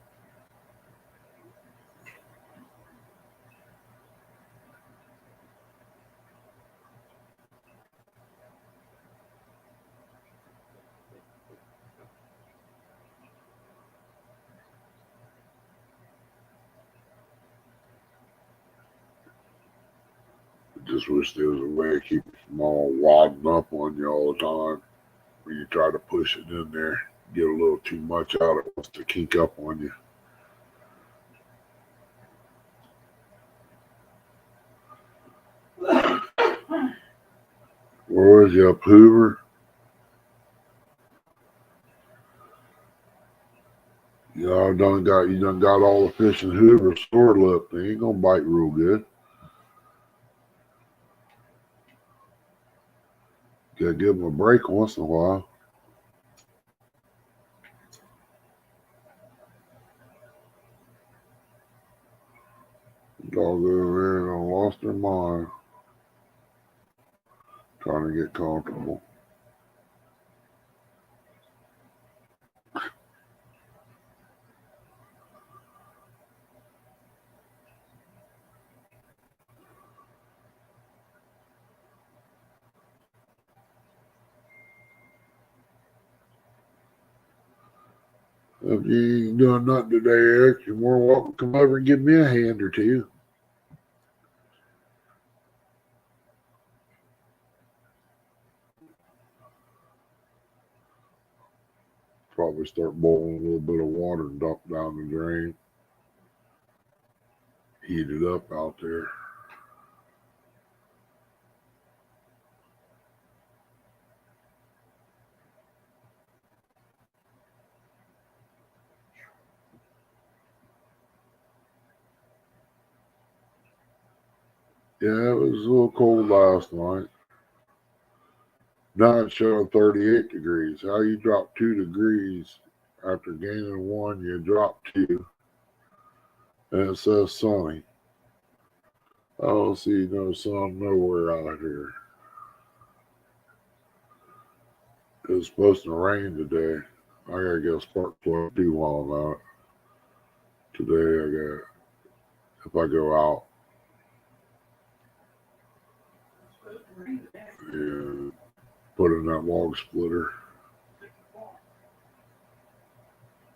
S1: I just wish there was a way to keep it from all wadding up on you all the time. When you try to push it in there, get a little too much out, it wants to kink up on you. Where was you, up Hoover? You done got all the fish in Hoover stored up. They ain't gonna bite real good. Gotta give them a break once in a while. Dog over there and lost their mind, trying to get comfortable. If you ain't doing nothing today, Eric, you're more than welcome to come over and give me a hand or two. Probably start boiling a little bit of water and dump down the drain. Heat it up out there. Yeah, it was a little cold last night. Now it's showing 38 degrees. How you drop 2 degrees after gaining 1, you drop 2. And it says sunny. I don't see no sun nowhere out here. It was supposed to rain today. I gotta get a spark plug too while I'm out. Today if I go out. Yeah, put in that log splitter.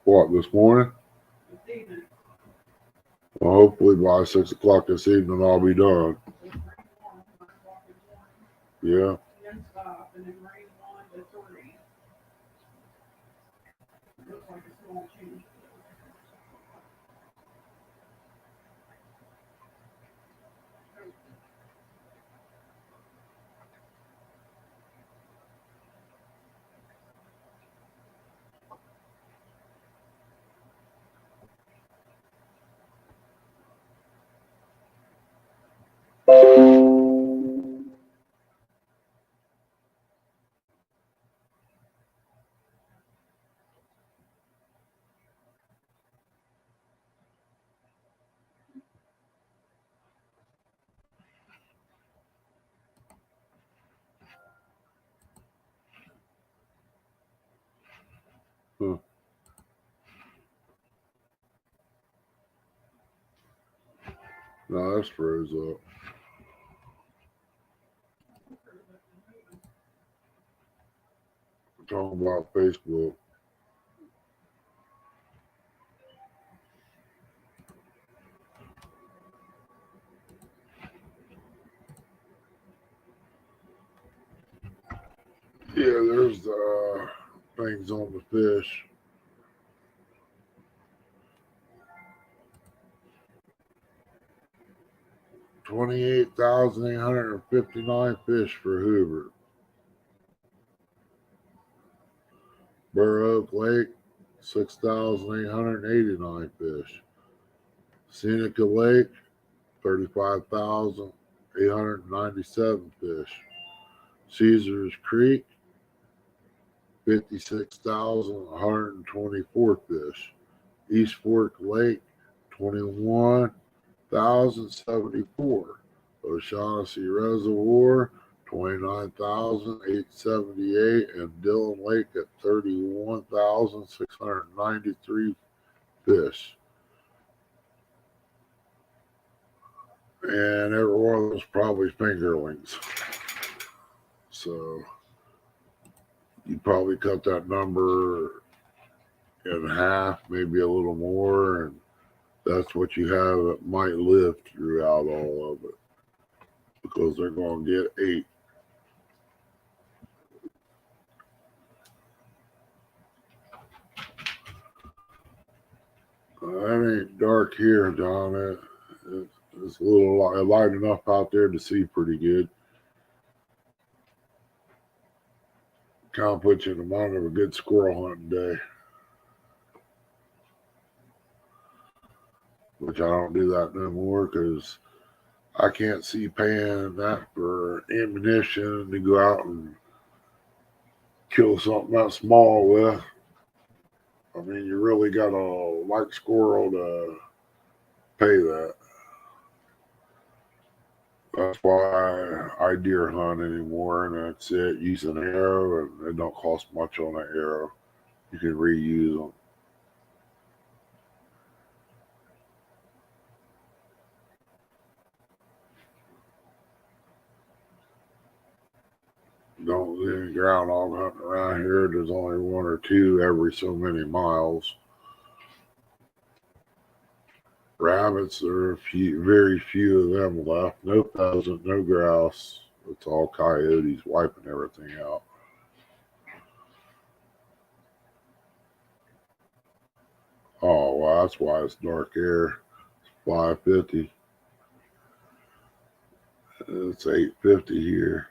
S1: What, this morning? Well, hopefully by 6 o'clock this evening I'll be done. Yeah. Huh. No, that's froze up. talking about Facebook. Yeah, there's things on the fish. $28,859 fish for Hoover. Burr Oak Lake, 6,889 fish. Seneca Lake, 35,897 fish. Caesars Creek, 56,124 fish. East Fork Lake, 21,074. O'Shaughnessy Reservoir, 29,878, and Dillon Lake at 31,693 fish. And every one of those probably fingerlings. So you probably cut that number in half, maybe a little more, and that's what you have that might live throughout all of it, because they're going to get 8. That ain't dark here, John. It's a little light enough out there to see pretty good. Kind of puts you in the mind of a good squirrel hunting day. Which I don't do that no more because I can't see paying that for ammunition to go out and kill something that small with. I mean, you really got to like squirrel to pay that. That's why I deer hunt anymore, and that's it. Use an arrow, and it don't cost much on an arrow. You can reuse them. Don't see any groundhog hunting around here. There's only 1 or 2 every so many miles. Rabbits, there are very few of them left. No pheasant, no grouse. It's all coyotes wiping everything out. Oh, well, that's why it's dark air. It's 5:50. It's 8:50 here.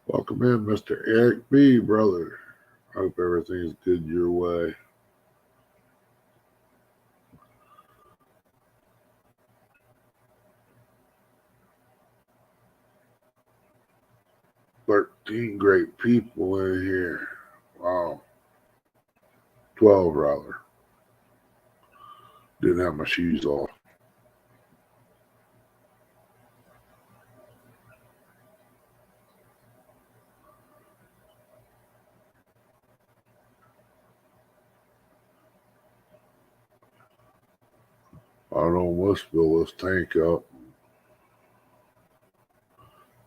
S1: Welcome in, Mr. Eric B., brother. Hope everything's good your way. Great people in here. Wow. 12, rather. Didn't have my shoes off. I don't almost fill this tank up.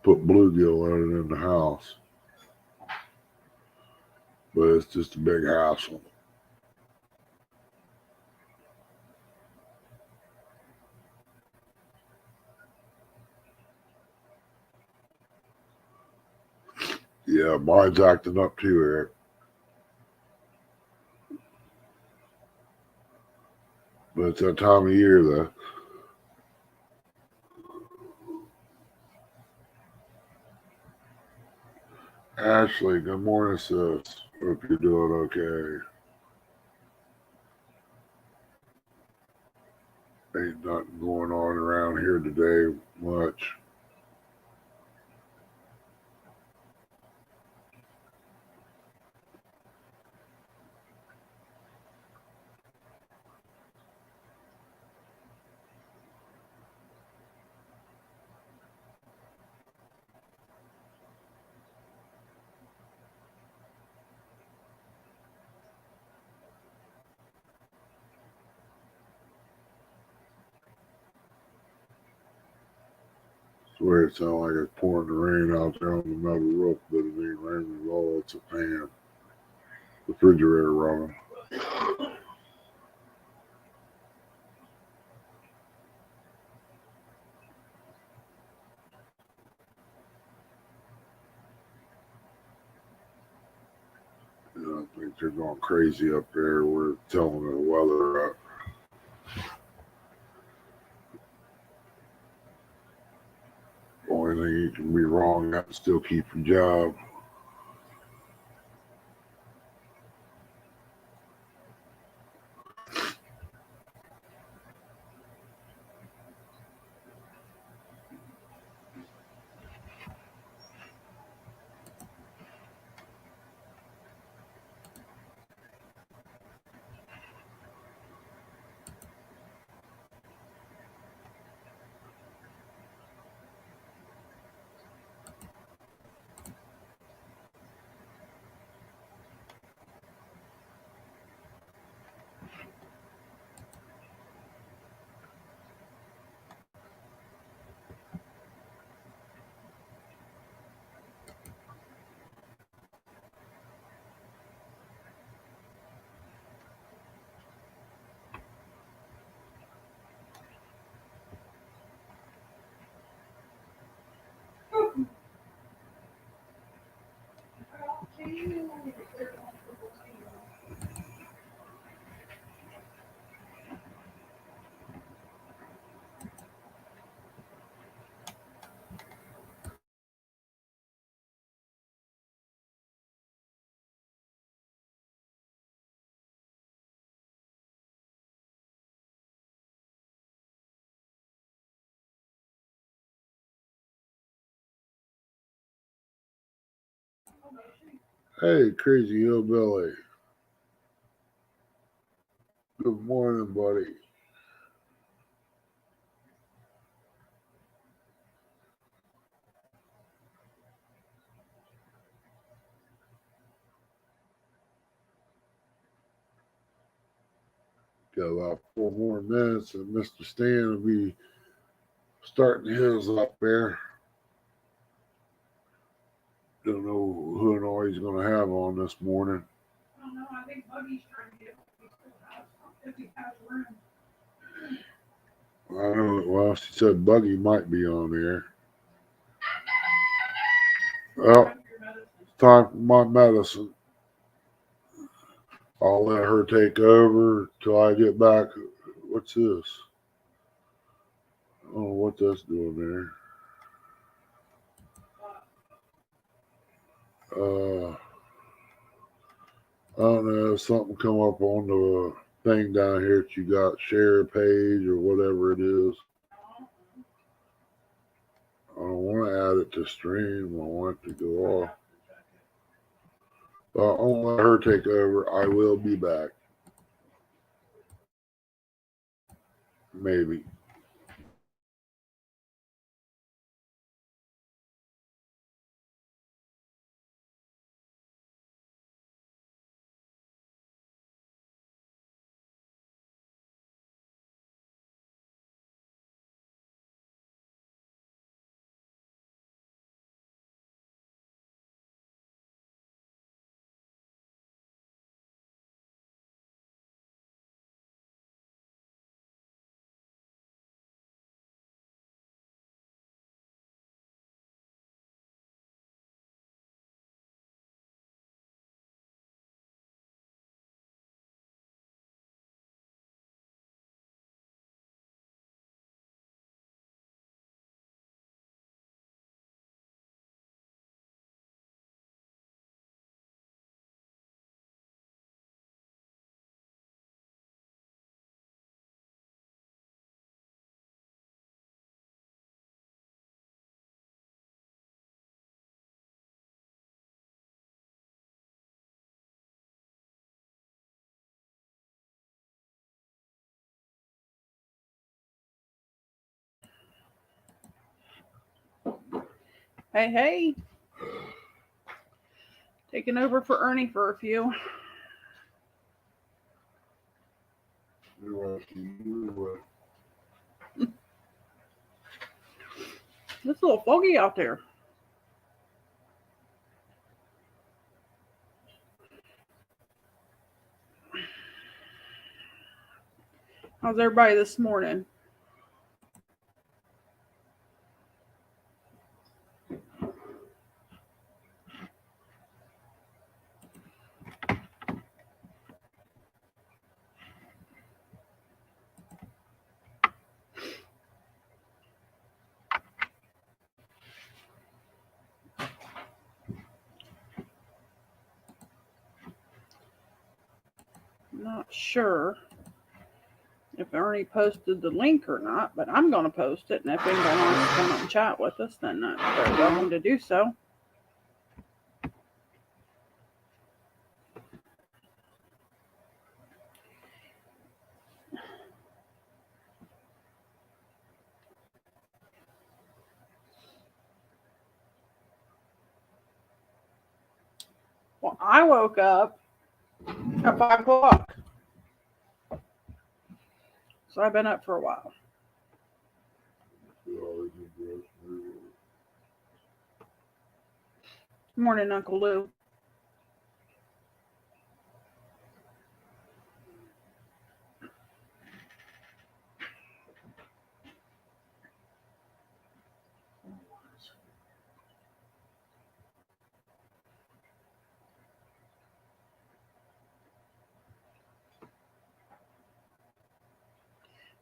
S1: Put bluegill in it in the house. But it's just a big hassle. Yeah, mine's acting up too, Eric. But it's that time of year, though. Ashley, good morning, sis. Hope you're doing okay. Ain't nothing going on around here today much. Swear it sounds like it's pouring the rain out there on the metal roof, but it ain't raining at all. It's a fan. refrigerator running. I think they're going crazy up there. We're telling the weather up. Only thing you can be wrong at and still keep your job. Hey, crazy hillbilly. Good morning, buddy. Got about 4 more minutes, and Mr. Stan will be starting his up there. Don't know who and all he's going to have on this morning.
S2: I don't know. I think Buggy's trying to get. If he has room.
S1: I know. Well, she said Buggy might be on there. Well, it's time for my medicine. I'll let her take over till I get back. What's this? I don't know what that's doing there. I don't know. Something come up on the thing down here that you got share page or whatever it is. I don't want to add it to stream. I want it to go off. But I'll let her take over. I will be back. Maybe.
S2: Hey, hey. Taking over for Ernie for a few. It's a little foggy out there. How's everybody this morning? Not sure if Ernie posted the link or not, but I'm going to post it. And if anybody wants to come up and chat with us, then they're welcome to do so. Well, I woke up at 5 o'clock. So I've been up for a while. Morning, Uncle Lou.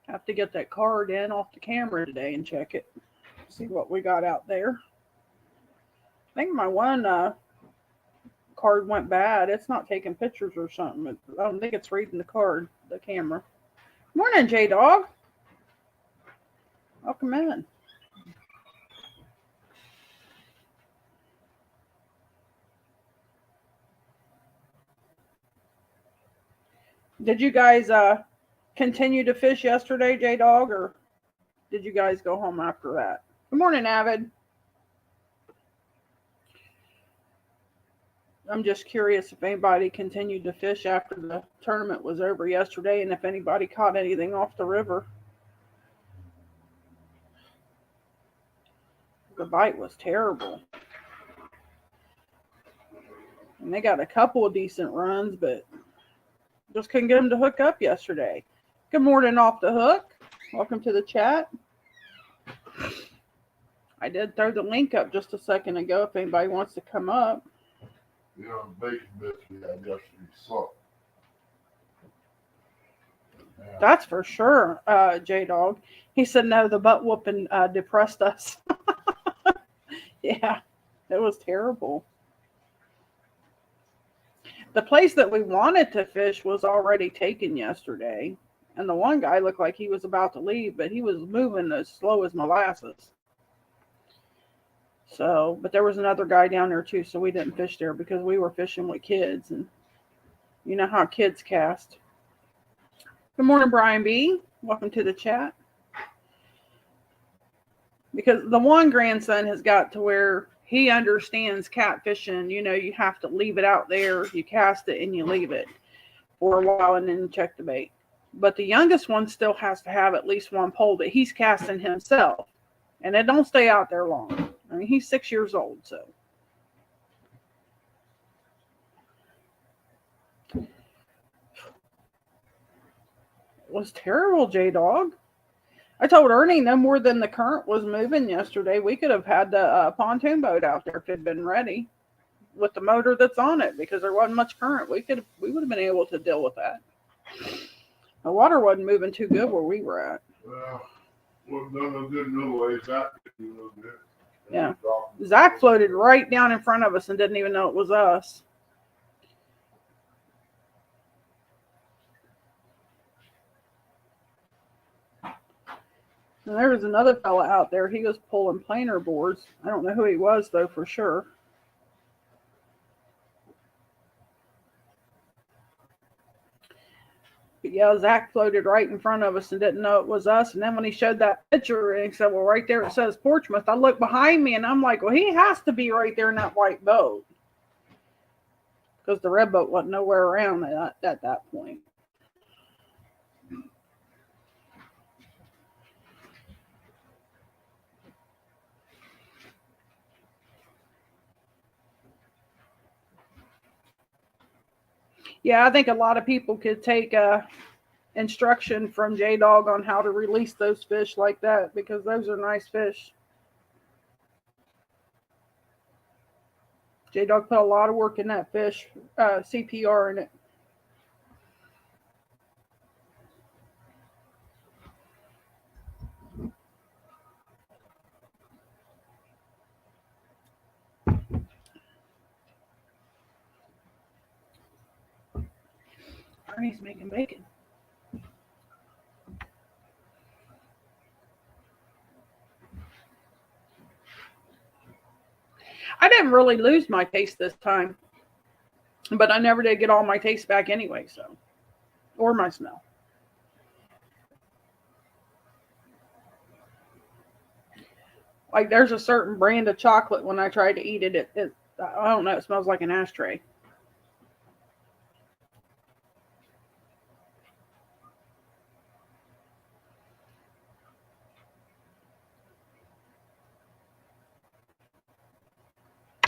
S2: Have to get that card in off the camera today and check it. See what we got out there. I think my one card went bad. It's not taking pictures or something. I don't think it's reading the card, the camera. Morning, J-Dog. Welcome in. Did you guys continue to fish yesterday, J-Dog, or did you guys go home after that? Good morning, Avid. I'm just curious if anybody continued to fish after the tournament was over yesterday and if anybody caught anything off the river. The bite was terrible. And they got a couple of decent runs, but just couldn't get them to hook up yesterday. Good morning, Off the Hook. Welcome to the chat. I did throw the link up just a second ago if anybody wants to come up.
S1: Yeah, bacon bits we had yesterday sucked. Yeah.
S2: That's for sure, J-Dog. He said, no, the butt whooping depressed us. Yeah, it was terrible. The place that we wanted to fish was already taken yesterday. And the one guy looked like he was about to leave, but he was moving as slow as molasses. So, but there was another guy down there too, so we didn't fish there because we were fishing with kids. And you know how kids cast. Good morning, Brian B. Welcome to the chat. Because the one grandson has got to where he understands catfishing. You know, you have to leave it out there. You cast it and you leave it for a while and then check the bait. But the youngest one still has to have at least one pole that he's casting himself. And it don't stay out there long. I mean, he's 6 years old, so. It was terrible, J-Dog. I told Ernie no more than the current was moving yesterday. We could have had the pontoon boat out there if it had been ready with the motor that's on it because there wasn't much current. We would have been able to deal with that. The water wasn't moving too good where we were at.
S1: Well, no good no way. Zach didn't do no good.
S2: Yeah. Zach floated right down in front of us and didn't even know it was us. And there was another fella out there. He was pulling planer boards. I don't know who he was, though, for sure. But yeah, Zach floated right in front of us and didn't know it was us. And then when he showed that picture and he said, well, right there it says Portsmouth, I looked behind me and I'm like, well, he has to be right there in that white boat. Because the red boat wasn't nowhere around at that point. Yeah, I think a lot of people could take instruction from J-Dog on how to release those fish like that, because those are nice fish. J-Dog put a lot of work in that fish, CPR in it. Ernie's making bacon. I didn't really lose my taste this time, but I never did get all my taste back anyway, so, or my smell. Like, there's a certain brand of chocolate, when I tried to eat it, I don't know, it smells like an ashtray.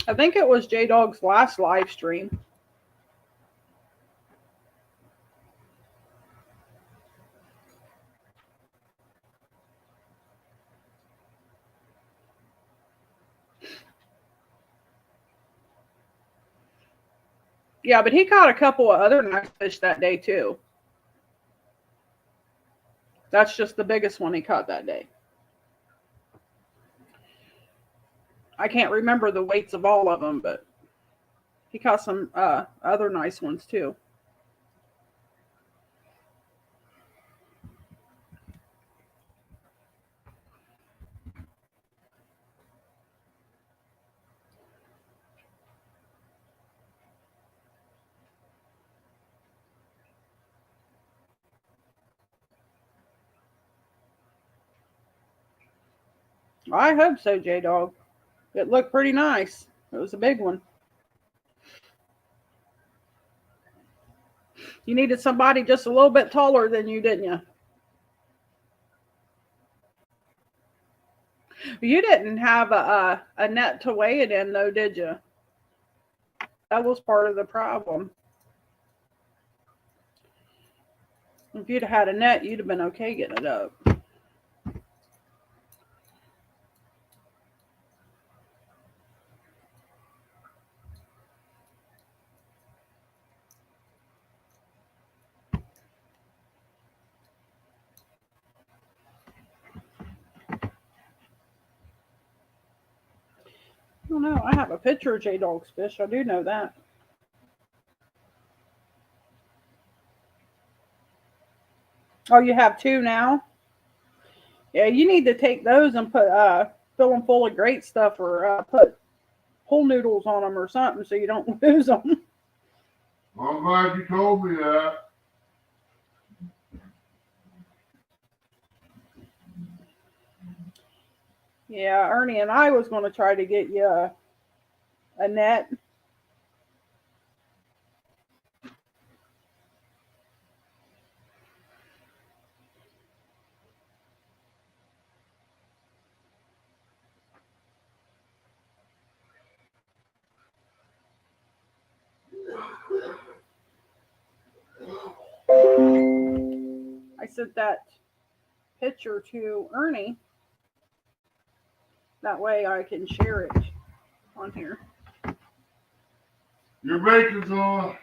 S2: I think it was J-Dog's last live stream. Yeah, but he caught a couple of other nice fish that day too. That's just the biggest one he caught that day. I can't remember the weights of all of them, but he caught some other nice ones too. I hope so, J-Dog. It looked pretty nice. It was a big one. You needed somebody just a little bit taller than you, didn't you? You didn't have a net to weigh it in, though, did you? That was part of the problem. If you'd had a net, you'd have been okay getting it up. I don't know. I have a picture of J-Dog's fish. I do know that. Oh, you have two now? Yeah, you need to take those and fill them full of great stuff, or put pool noodles on them or something so you don't lose them.
S1: I'm glad you told me that.
S2: Yeah, Ernie and I was going to try to get you a net. I sent that picture to Ernie. That way I can share it on here.
S1: Your bacon's on.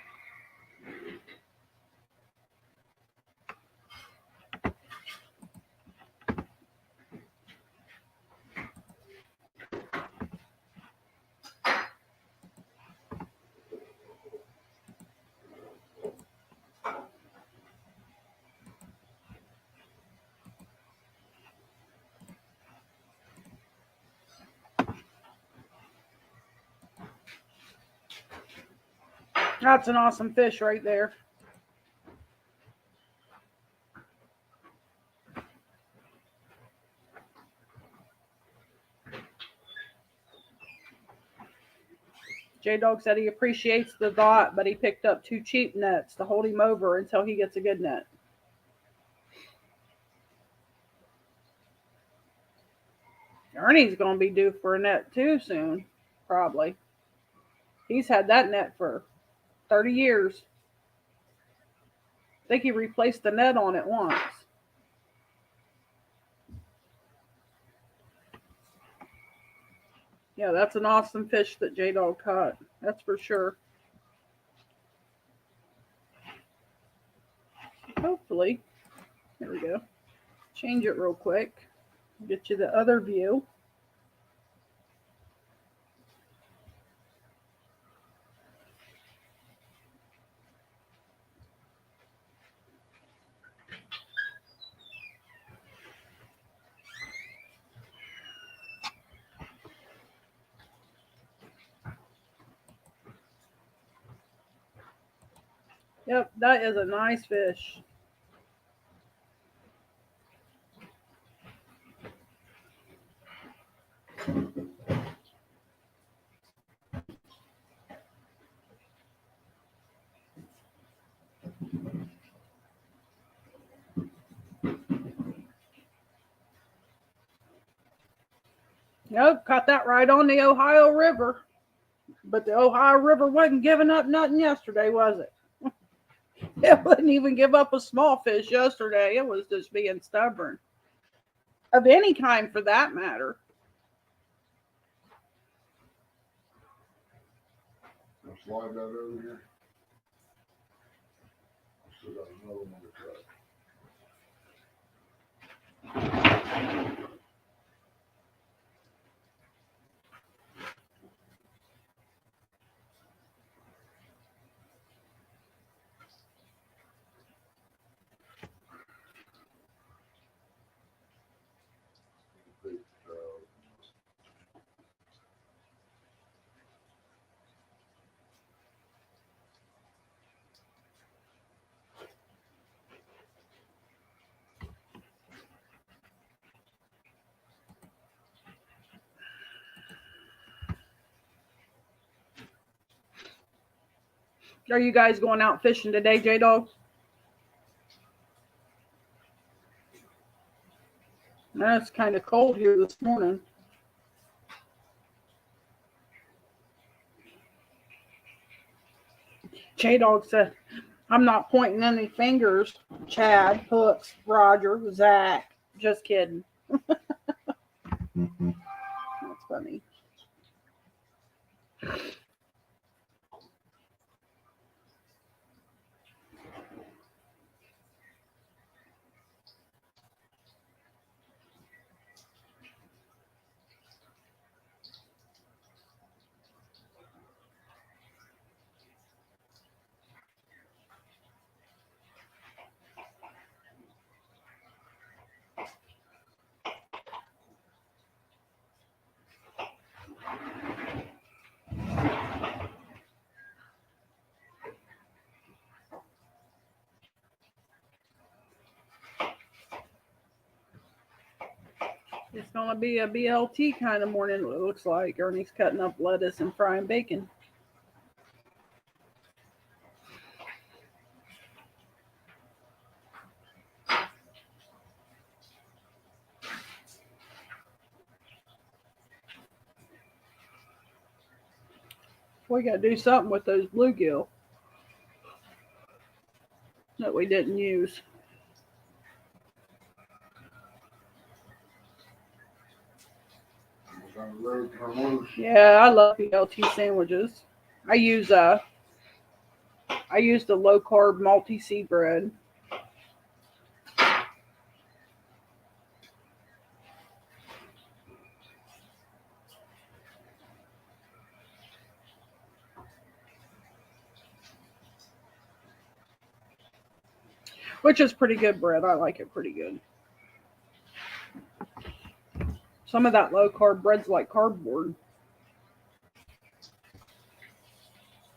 S2: That's an awesome fish right there. J-Dog said he appreciates the thought, but he picked up 2 cheap nets to hold him over until he gets a good net. Ernie's going to be due for a net too soon, probably. He's had that net for 30 years. think he replaced the net on it once. Yeah, that's an awesome fish that J-Dog caught. That's for sure. Hopefully. There we go. Change it real quick. Get you the other view. Yep, that is a nice fish. Yep, caught that right on the Ohio River. But the Ohio River wasn't giving up nothing yesterday, was it? It wouldn't even give up a small fish yesterday. It was just being stubborn. Of any kind for that matter.
S1: I'll slide that over here. Still got another one to cut.
S2: Are you guys going out fishing today, J-Dog? It's kind of cold here this morning. J-Dog said, I'm not pointing any fingers. Chad, Hooks, Roger, Zach. Just kidding. That's funny. It's going to be a BLT kind of morning, it looks like. Ernie's cutting up lettuce and frying bacon. We got to do something with those bluegill that we didn't use. Yeah, I love BLT sandwiches. I use the low carb multi seed bread. Which is pretty good bread. I like it pretty good. Some of that low carb bread's like cardboard.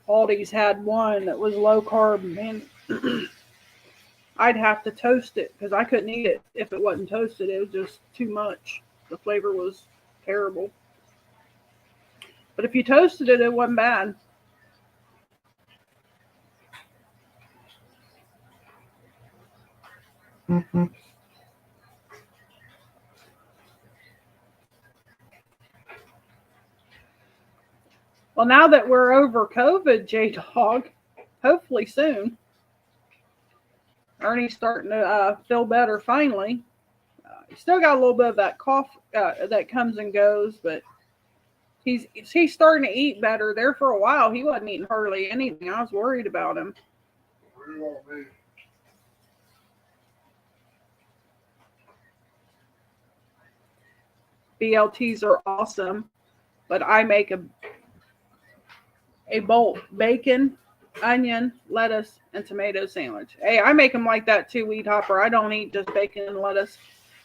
S2: Aldi's had one that was low carb, man. I'd have to toast it because I couldn't eat it if it wasn't toasted. It was just too much. The flavor was terrible. But if you toasted it, it wasn't bad. Mm-hmm. Well, now that we're over COVID, J-Dog, hopefully soon, Ernie's starting to feel better finally. He's still got a little bit of that cough that comes and goes, but he's starting to eat better. There for a while, he wasn't eating hardly anything. I was worried about him.
S1: Where do you want me?
S2: BLTs are awesome, but I make a bolt bacon, onion, lettuce, and tomato sandwich. Hey, I make them like that too, Weed Hopper. I don't eat just bacon and lettuce.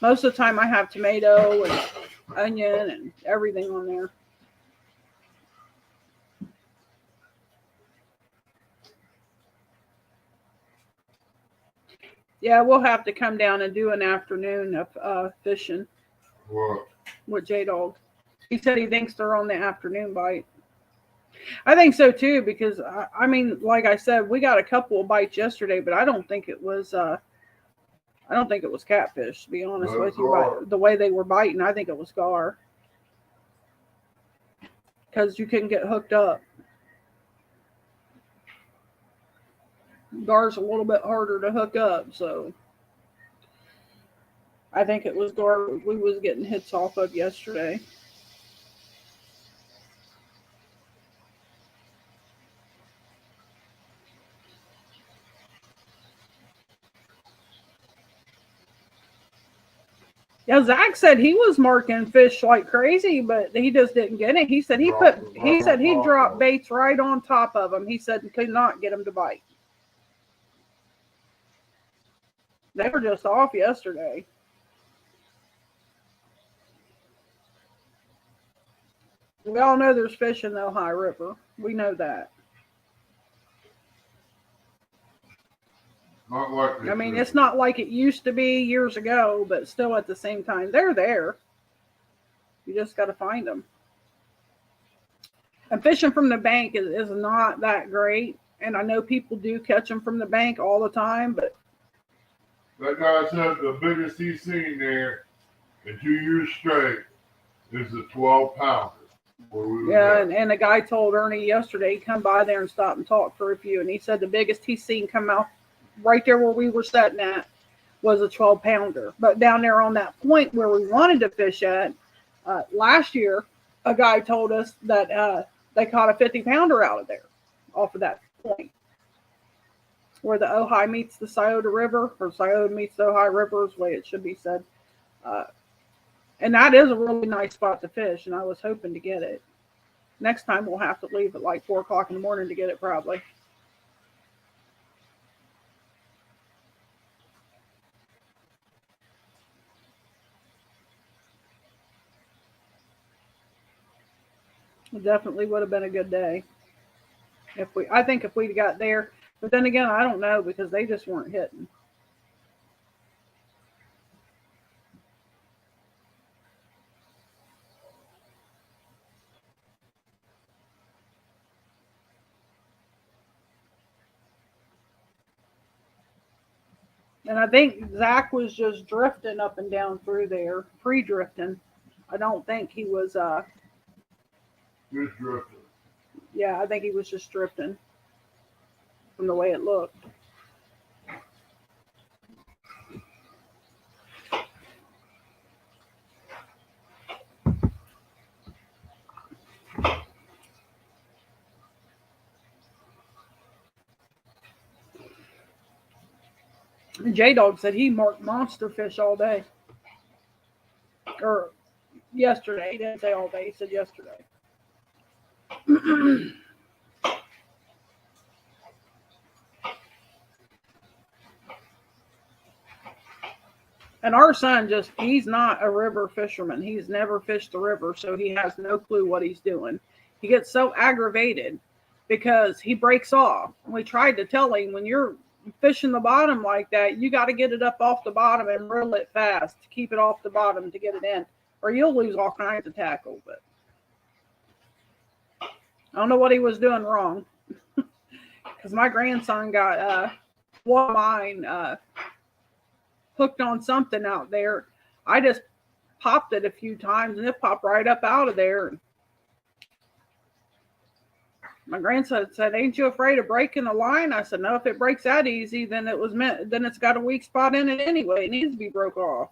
S2: Most of the time I have tomato and onion and everything on there. Yeah, we'll have to come down and do an afternoon of fishing.
S1: What?
S2: With J-Dog. He said he thinks they're on the afternoon bite. I think so too, because I mean, like I said, we got a couple of bites yesterday, but I don't think it was catfish, to be honest with you. But the way they were biting, I think it was gar. Because you couldn't get hooked up. Gar's a little bit harder to hook up, so I think it was gar we was getting hits off of yesterday. Yeah, Zach said he was marking fish like crazy, but he just didn't get it. He said he dropped baits right on top of them. He said he could not get them to bite. They were just off yesterday. We all know there's fish in the Ohio River. We know that.
S1: Not like
S2: I mean, it's not like it used to be years ago, but still at the same time, they're there. You just got to find them. And fishing from the bank is not that great. And I know people do catch them from the bank all the time, but
S1: that guy said the biggest he's seen there in 2 years straight is a 12-pounder.
S2: Yeah, and the guy told Ernie yesterday, come by there and stop and talk for a few. And he said the biggest he's seen come out right there where we were sitting at was a 12-pounder. But down there on that point where we wanted to fish at, last year, a guy told us that they caught a 50-pounder out of there off of that point. Where the Ojai meets the Scioto River, or Scioto meets the Ojai River is the way it should be said. And that is a really nice spot to fish, and I was hoping to get it. Next time we'll have to leave at like 4 o'clock in the morning to get it probably. It definitely would have been a good day. I think if we'd got there, but then again, I don't know because they just weren't hitting. And I think Zach was just drifting up and down through there, pre-drifting. I don't think he was.
S1: Just drifting.
S2: Yeah, I think he was just drifting from the way it looked. J-Dog said he marked monster fish all day. Or yesterday. He didn't say all day. He said yesterday. And our son he's not a river fisherman. He's never fished the river, so he has no clue what he's doing. He gets so aggravated because he breaks off. And we tried to tell him, when you're fishing the bottom like that, you got to get it up off the bottom and reel it fast to keep it off the bottom to get it in, or you'll lose all kinds of tackle. But I don't know what he was doing wrong, because my grandson got one of mine hooked on something out there. I just popped it a few times and it popped right up out of there. My grandson said, "Ain't you afraid of breaking the line?" I said, "No, if it breaks that easy, then then it's got a weak spot in it anyway. It needs to be broke off."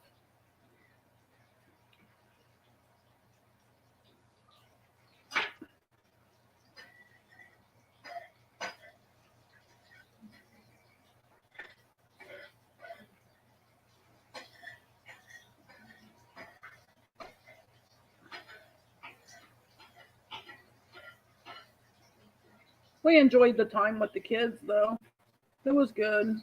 S2: We enjoyed the time with the kids, though. It was good.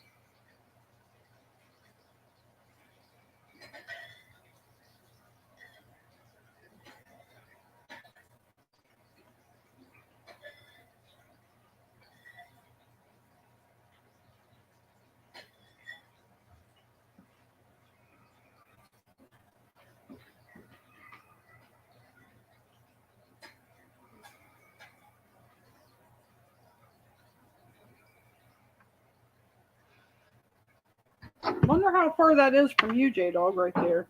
S2: Wonder how far that is from you, J Dog, right there.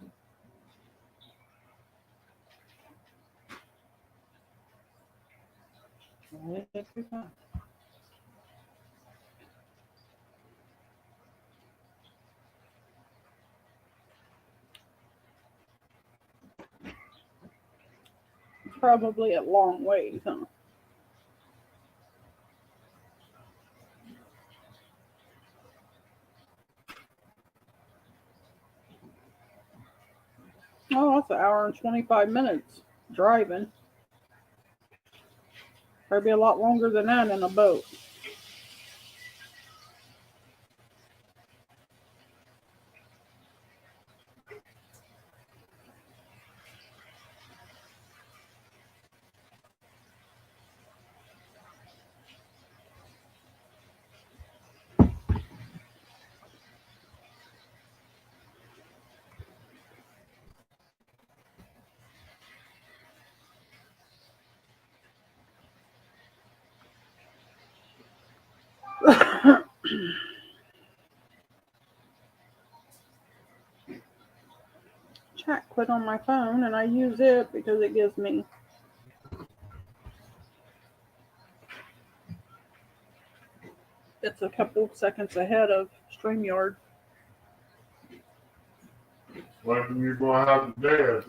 S2: Probably a long ways, huh? Oh, that's an hour and 25 minutes driving. Probably a lot longer than that in a boat. Chat quit on my phone, and I use it because it gives me. It's a couple seconds ahead of StreamYard.
S1: What you're going to have today is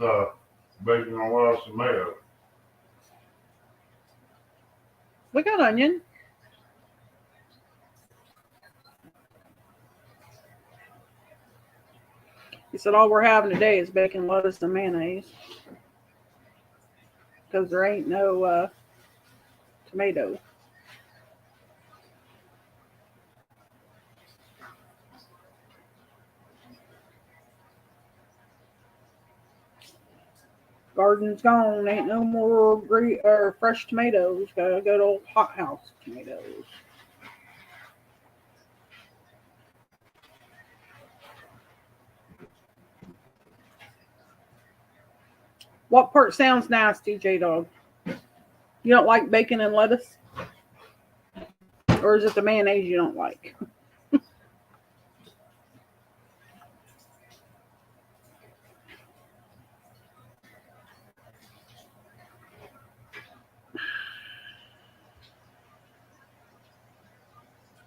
S1: bacon and lettuce and mayo.
S2: We got onion. He said all we're having today is bacon, lettuce, and mayonnaise because there ain't no tomato. Garden's gone. Ain't no more fresh tomatoes. Gotta go to old hothouse tomatoes. What part sounds nasty, J Dog? You don't like bacon and lettuce? Or is it the mayonnaise you don't like?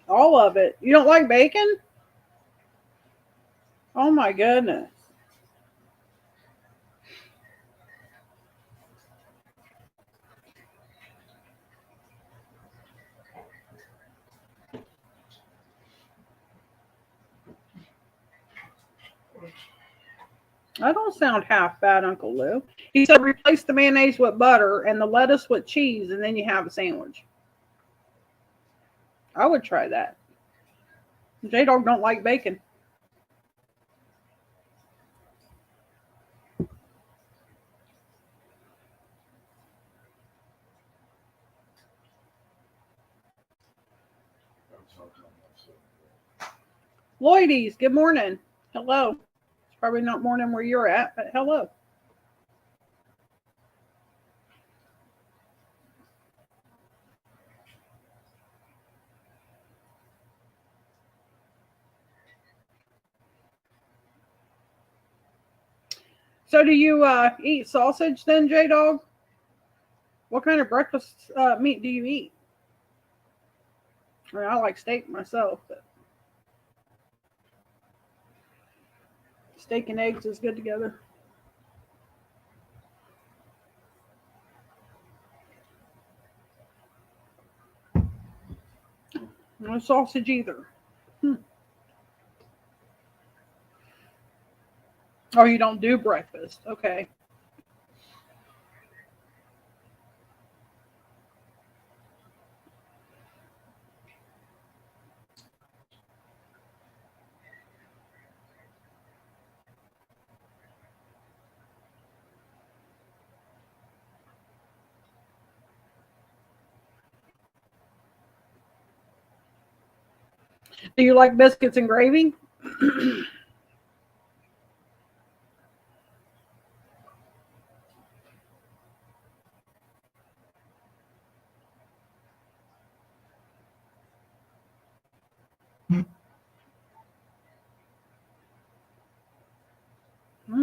S2: All of it. You don't like bacon? Oh my goodness. That don't sound half bad, Uncle Lou. He said replace the mayonnaise with butter and the lettuce with cheese, and then you have a sandwich. I would try that. J Dog don't like bacon. Lloydies, good morning. Hello. It's probably not morning where you're at, but hello. So do you eat sausage then, J Dog? What kind of breakfast meat do you eat? I mean, I like steak myself, but steak and eggs is good together. No sausage either. Oh, you don't do breakfast. Okay. Do you like biscuits and gravy?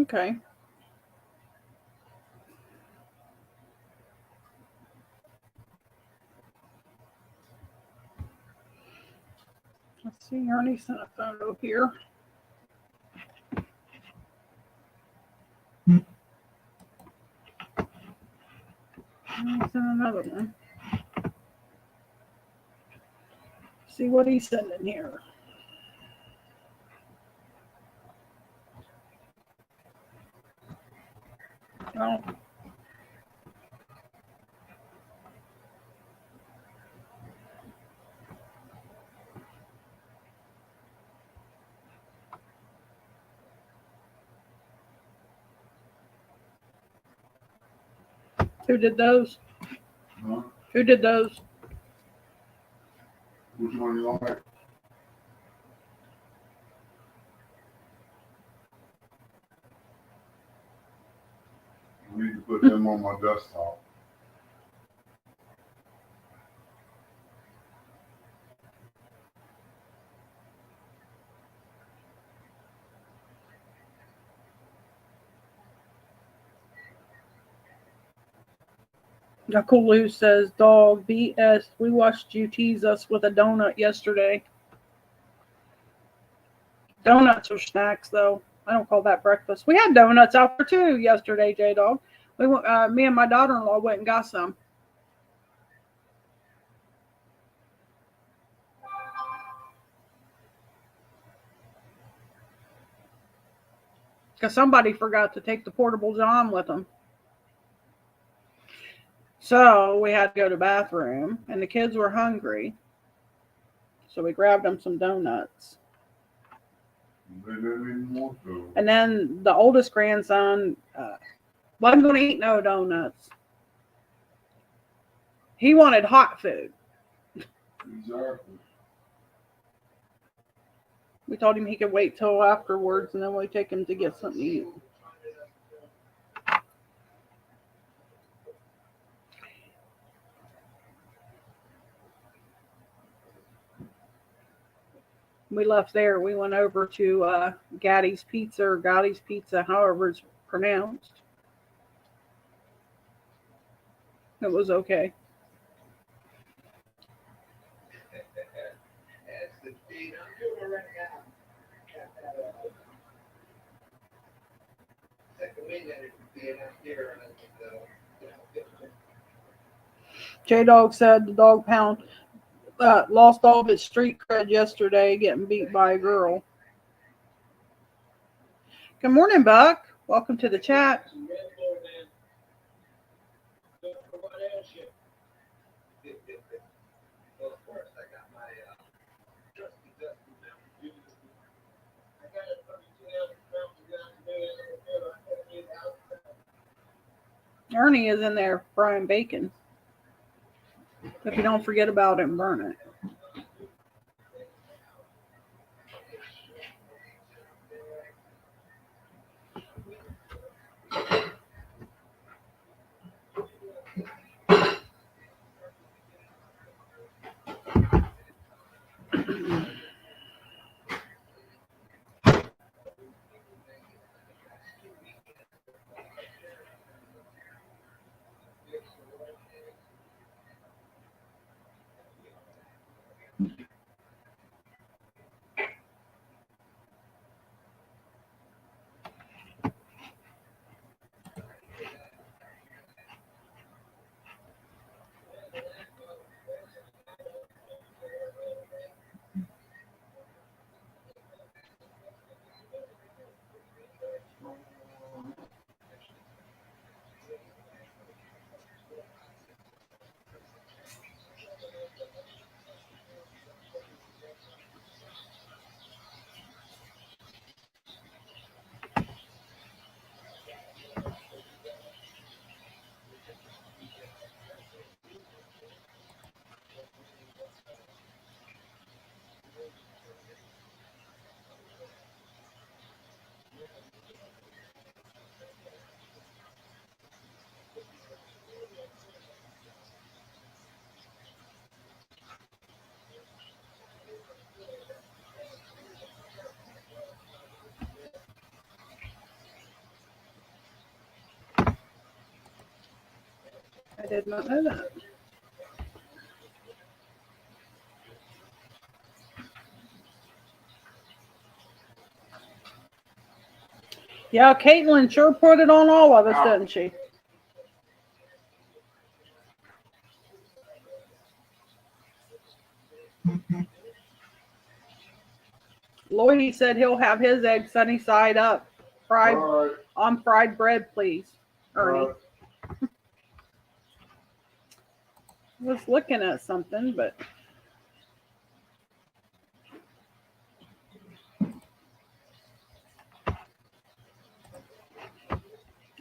S2: Okay. Let's see. Ernie sent a photo here. Ernie sent another one. See what he's sending here. Oh, who did those?
S1: Huh?
S2: Who did those?
S1: Which one you like? I need to put them on my desktop.
S2: Jakulu says, dog, BS. We watched you tease us with a donut yesterday. Donuts are snacks, though. I don't call that breakfast. We had donuts out there, too, yesterday, J-Dog. We went, me and my daughter-in-law went and got some. Because somebody forgot to take the portable John with them. So we had to go to the bathroom, and the kids were hungry. So we grabbed them some donuts.
S1: They didn't even want to.
S2: And then the oldest grandson wasn't going to eat no donuts. He wanted hot food.
S1: Exactly.
S2: We told him he could wait till afterwards, and then we take him to get something to eat. We left there. We went over to Gaddy's Pizza, or Gotti's Pizza, however it's pronounced. It was okay. J-Dog said the dog pound lost all of its street cred yesterday getting beat by a girl. Good morning, Buck. Welcome to the chat. Ernie is in there frying bacon. If you don't forget about it and burn it. I did not know that. Yeah, Caitlin sure put it on all of us, didn't she? Lloydie said he'll have his eggs sunny side up, fried on fried bread, please, Ernie. I was looking at something, but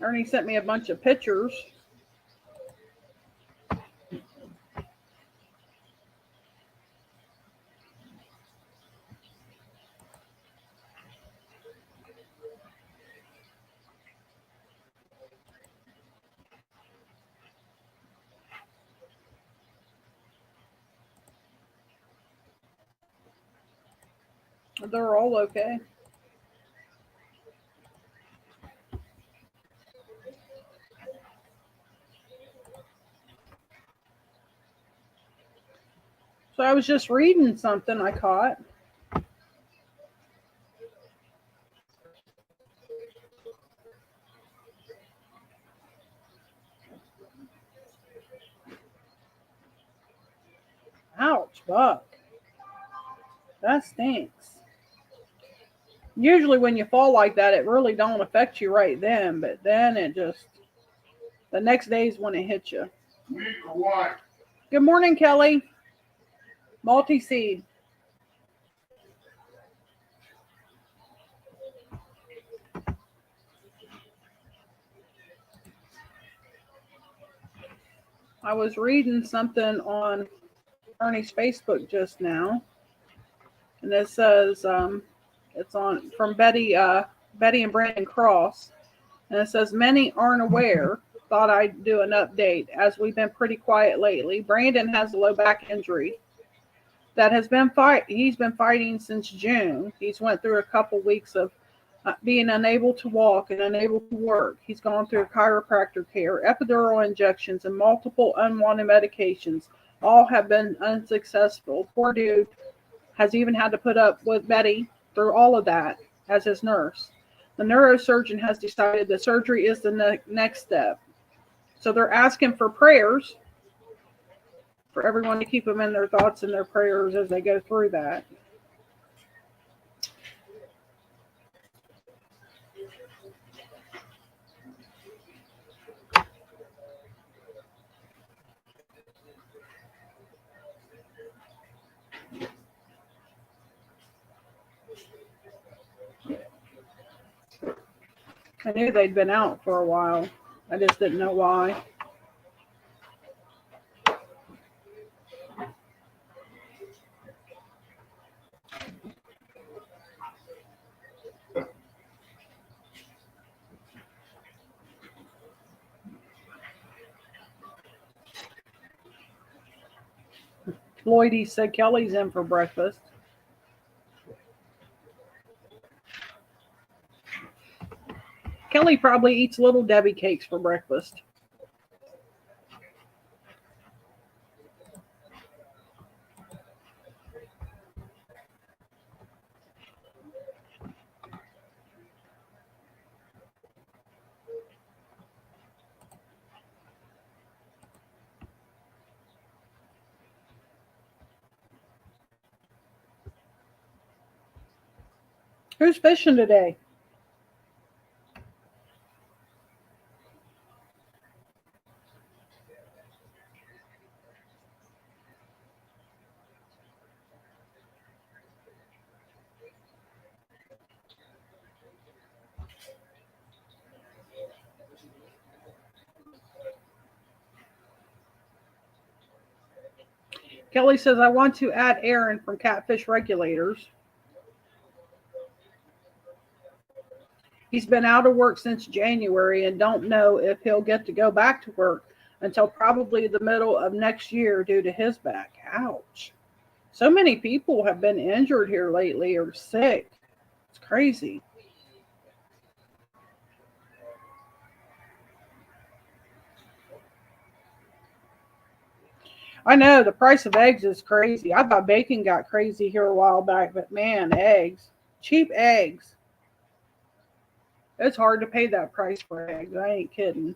S2: Ernie sent me a bunch of pictures. They're all okay. So I was just reading something I caught. Ouch, Buck. That stinks. Usually when you fall like that, it really don't affect you right then, but then it just, the next day is when it hits you.
S1: What?
S2: Good morning, Kelly. Multi-seed. I was reading something on Ernie's Facebook just now, and it says it's on from Betty and Brandon Cross, and it says many aren't aware. Thought I'd do an update as we've been pretty quiet lately. Brandon has a low back injury that has been he's been fighting since June. He's went through a couple weeks of being unable to walk and unable to work. He's gone through chiropractor care, epidural injections, and multiple unwanted medications. All have been unsuccessful. Poor dude has even had to put up with Betty through all of that as his nurse. The neurosurgeon has decided the surgery is the next step. So they're asking for prayers for everyone to keep them in their thoughts and their prayers as they go through that. I knew they'd been out for a while. I just didn't know why. Lloydie said Kelly's in for breakfast. Kelly probably eats Little Debbie cakes for breakfast. Who's fishing today? Kelly says, I want to add Aaron from Catfish Regulators. He's been out of work since January and don't know if he'll get to go back to work until probably the middle of next year due to his back. Ouch. So many people have been injured here lately or sick. It's crazy. I know the price of eggs is crazy. I thought bacon got crazy here a while back, but man, eggs, cheap eggs. It's hard to pay that price for eggs. I ain't kidding.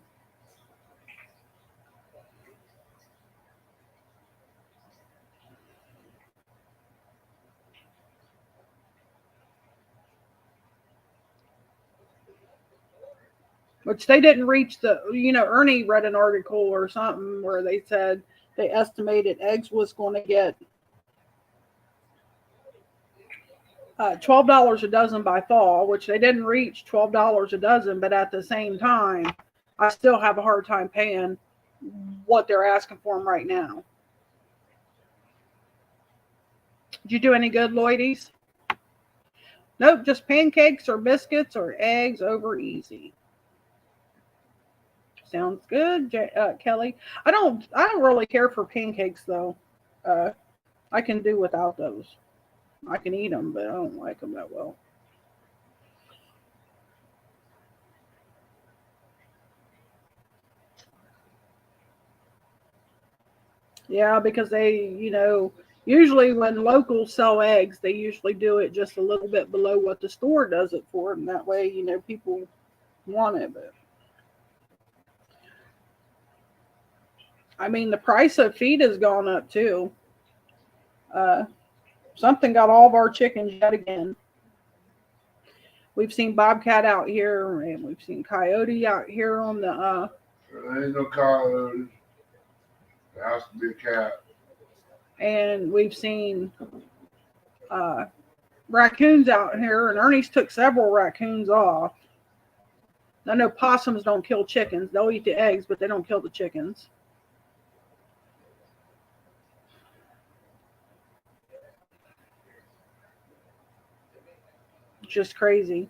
S2: Which they didn't reach Ernie read an article or something where they said they estimated eggs was going to get $12 a dozen by fall, which they didn't reach $12 a dozen, but at the same time, I still have a hard time paying what they're asking for them right now. Did you do any good, Lloydies? Nope, just pancakes or biscuits or eggs over easy. Sounds good, Kelly. I don't really care for pancakes though. I can do without those. I can eat them, but I don't like them that well. Yeah, because they, usually when locals sell eggs, they usually do it just a little bit below what the store does it for, and that way, people want it. But I mean, the price of feed has gone up too. Something got all of our chickens yet again. We've seen bobcat out here, and we've seen coyote out here on the.
S1: There ain't no coyotes. There has to be a cat.
S2: And we've seen raccoons out here, and Ernie's took several raccoons off. I know possums don't kill chickens; they'll eat the eggs, but they don't kill the chickens. Just crazy.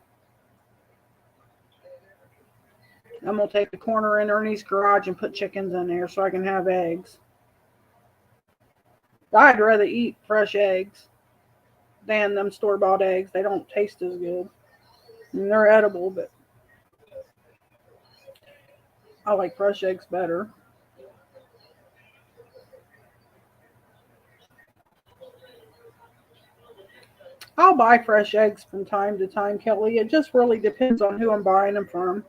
S2: I'm going to take a corner in Ernie's garage and put chickens in there so I can have eggs. I'd rather eat fresh eggs than them store-bought eggs. They don't taste as good. And they're edible, but I like fresh eggs better. I'll buy fresh eggs from time to time, Kelly. It just really depends on who I'm buying them from.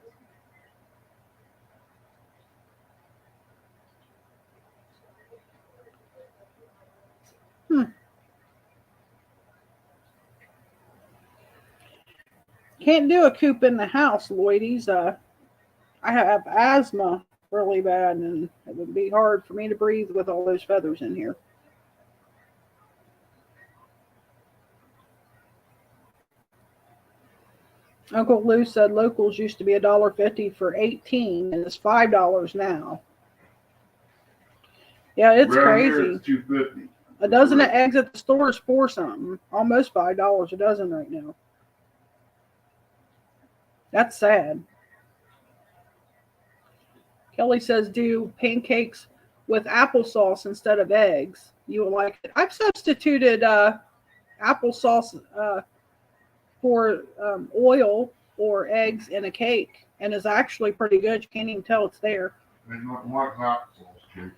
S2: Can't do a coop in the house, Lloydies. I have asthma really bad, and it would be hard for me to breathe with all those feathers in here. Uncle Lou said locals used to be $1.50 for 18, and it's $5 now. Yeah, it's crazy.
S1: It's $2.50.
S2: A dozen of eggs at the store is $4 something, almost $5 a dozen right now. That's sad. Kelly says do pancakes with applesauce instead of eggs. You will like it. I've substituted applesauce for oil or eggs in a cake, and it's actually pretty good. You can't even tell it's there.
S1: There's nothing like applesauce cake.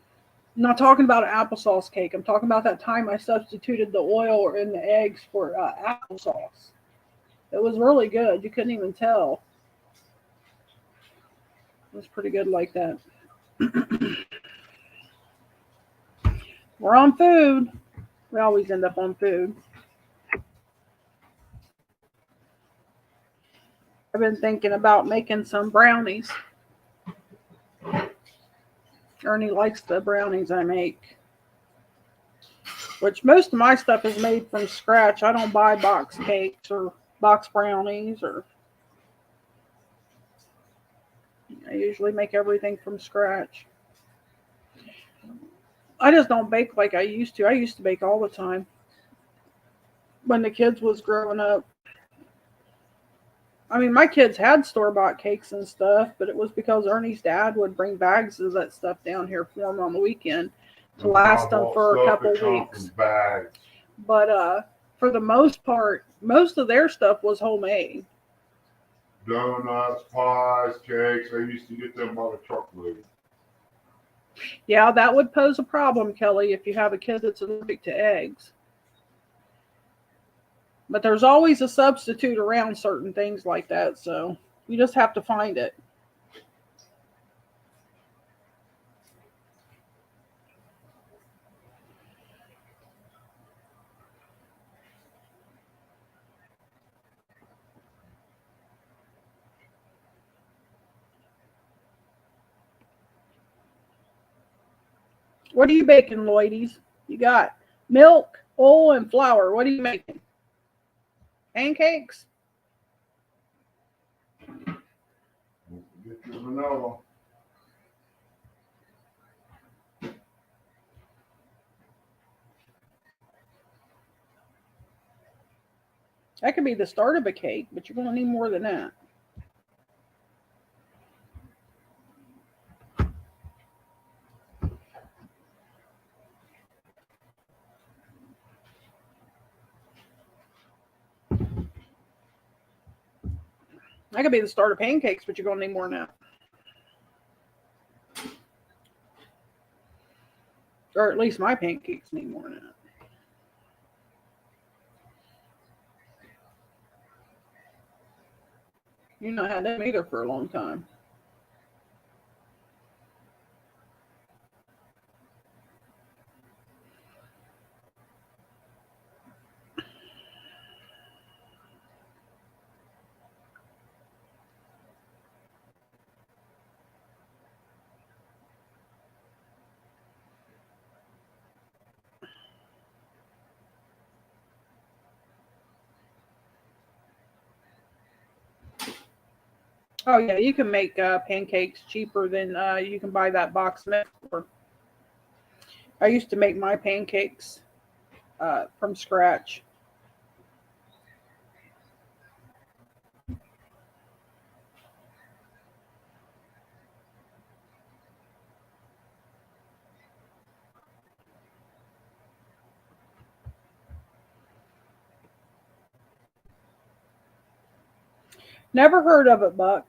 S2: I'm not talking about an applesauce cake. I'm talking about that time I substituted the oil in the eggs for applesauce. It was really good. You couldn't even tell. It was pretty good like that. We're on food. We always end up on food. I've been thinking about making some brownies. Ernie likes the brownies I make. Which most of my stuff is made from scratch. I don't buy box cakes or box brownies, or I usually make everything from scratch. I just don't bake like I used to. I used to bake all the time when the kids was growing up. I mean, my kids had store-bought cakes and stuff, but it was because Ernie's dad would bring bags of that stuff down here for them on the weekend to last them for a couple weeks. But for the most part, most of their stuff was homemade.
S1: Donuts, pies, cakes. I used to get them by the truckload.
S2: Yeah, that would pose a problem, Kelly, if you have a kid that's allergic to eggs. But there's always a substitute around certain things like that, so you just have to find it. What are you baking, Lloydies? You got milk, oil, and flour. What are you making? Pancakes?
S1: Get your vanilla.
S2: That could be the start of a cake, but you're going to need more than that. That could be the start of pancakes, but you're going to need more than that. Or at least my pancakes need more than that. You've not had them either for a long time. Oh yeah, you can make pancakes cheaper than you can buy that box mix for. I used to make my pancakes from scratch. Never heard of it, Buck.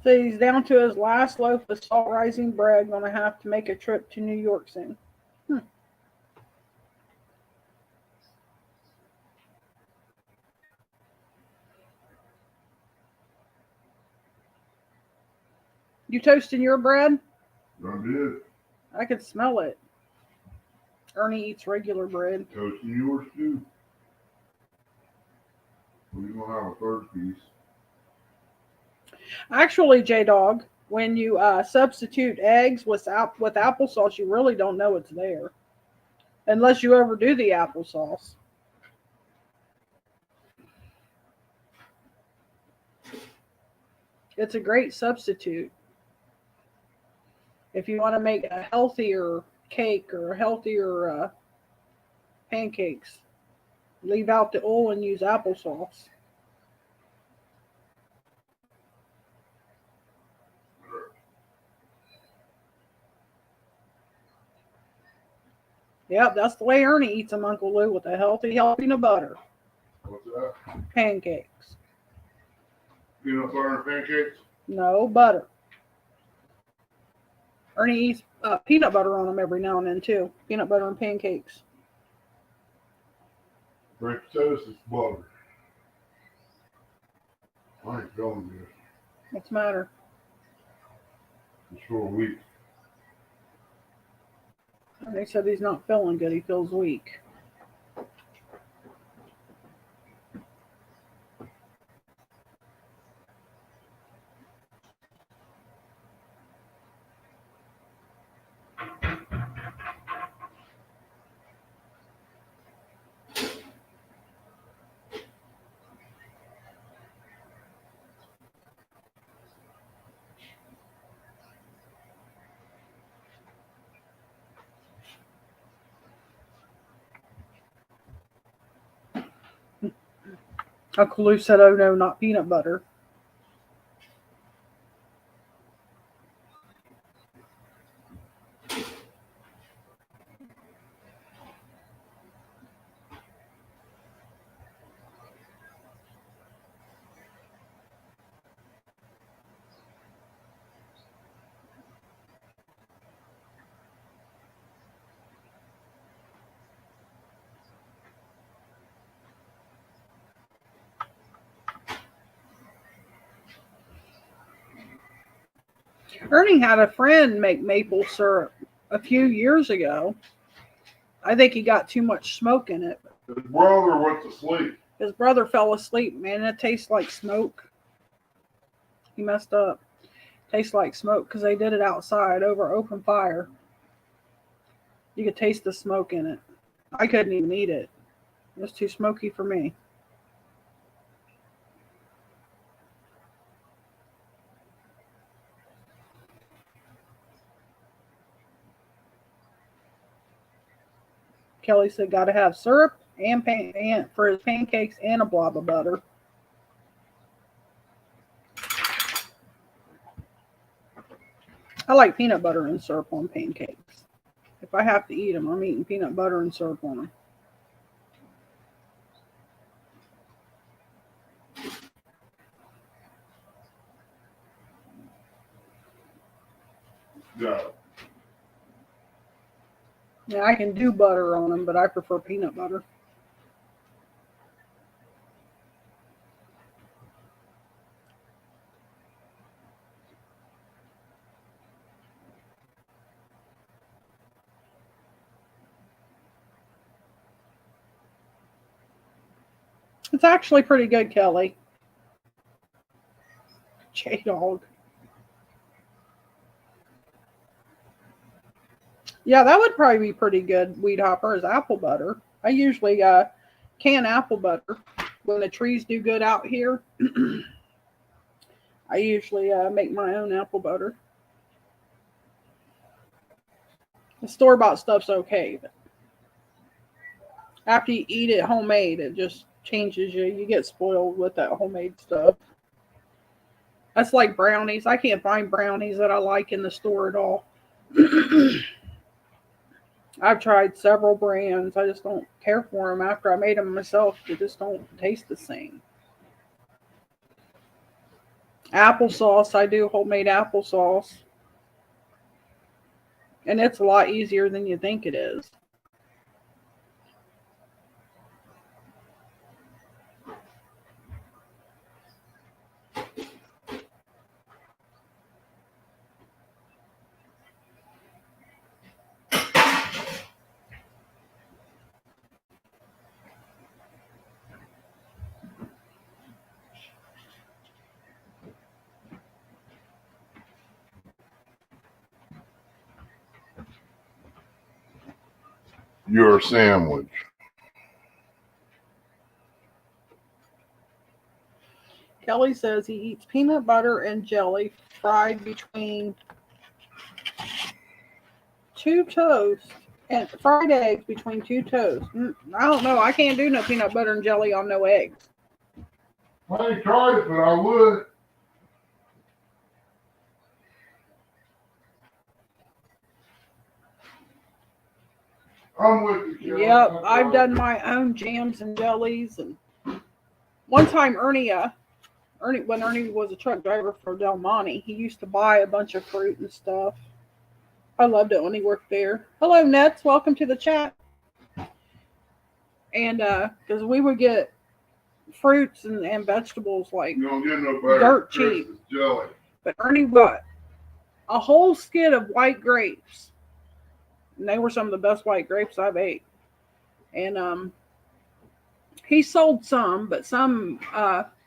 S2: So he's down to his last loaf of salt rising bread. Gonna have to make a trip to New York soon. Hmm. You toasting your bread?
S1: I did.
S2: I could smell it. Ernie eats regular bread.
S1: Toasting yours too. We're gonna have a third piece.
S2: Actually, J Dog, when you substitute eggs with applesauce, you really don't know it's there unless you overdo the applesauce. It's a great substitute if you want to make a healthier cake or healthier pancakes. Leave out the oil and use applesauce. Yep, that's the way Ernie eats them, Uncle Lou, with a healthy helping of butter.
S1: What's that?
S2: Pancakes.
S1: Peanut butter and pancakes?
S2: No, butter. Ernie eats peanut butter on them every now and then, too. Peanut butter and pancakes.
S1: French toast is butter. I ain't feeling good.
S2: What's the matter?
S1: It's for a week.
S2: They said he's not feeling good. He feels weak. Uncle Lou said, oh no, not peanut butter. Ernie had a friend make maple syrup a few years ago. I think he got too much smoke in it.
S1: His brother went to sleep.
S2: His brother fell asleep, man. It tastes like smoke. He messed up. Tastes like smoke because they did it outside over open fire. You could taste the smoke in it. I couldn't even eat it. It was too smoky for me. Kelly said, "Got to have syrup and for his pancakes and a blob of butter." I like peanut butter and syrup on pancakes. If I have to eat them, I'm eating peanut butter and syrup on them.
S1: Yeah.
S2: Yeah, I can do butter on them, but I prefer peanut butter. It's actually pretty good, Kelly. J-Dog. Yeah, that would probably be pretty good, weed hopper, is apple butter. I usually can apple butter when the trees do good out here. I usually make my own apple butter. The store-bought stuff's okay, but after you eat it homemade, it just changes you. You get spoiled with that homemade stuff. That's like brownies. I can't find brownies that I like in the store at all. I've tried several brands. I just don't care for them. After I made them myself, they just don't taste the same. Applesauce. I do homemade applesauce. And it's a lot easier than you think it is.
S1: Your sandwich.
S2: Kelly says he eats peanut butter and jelly fried between two toasts and fried eggs between two toasts. I don't know. I can't do no peanut butter and jelly on no eggs.
S1: I ain't tried it, but I would. I'm with you, Kelly.
S2: Yep, I've done my own jams and jellies. And one time, Ernie, when Ernie was a truck driver for Del Monte, he used to buy a bunch of fruit and stuff. I loved it when he worked there. Hello, Nets. Welcome to the chat. And because we would get fruits and vegetables like
S1: You don't get no better
S2: dirt cheap.
S1: jelly.
S2: But Ernie bought a whole skid of white grapes. And they were some of the best white grapes I've ate. And he sold some, but some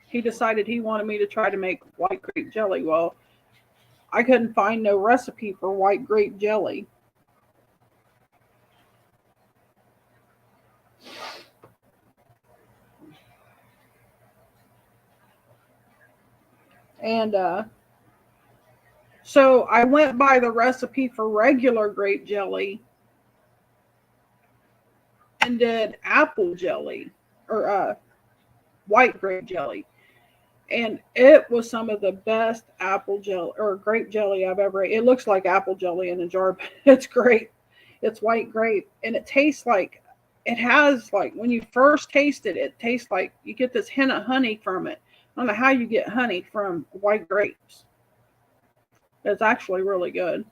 S2: he decided he wanted me to try to make white grape jelly. Well, I couldn't find no recipe for white grape jelly. And so I went by the recipe for regular grape jelly and did apple jelly or white grape jelly. And it was some of the best apple jelly or grape jelly I've ever ate. It looks like apple jelly in a jar, but it's great. It's white grape. And it tastes like, it has like, when you first taste it, it tastes like you get this hint of honey from it. I don't know how you get honey from white grapes. It's actually really good.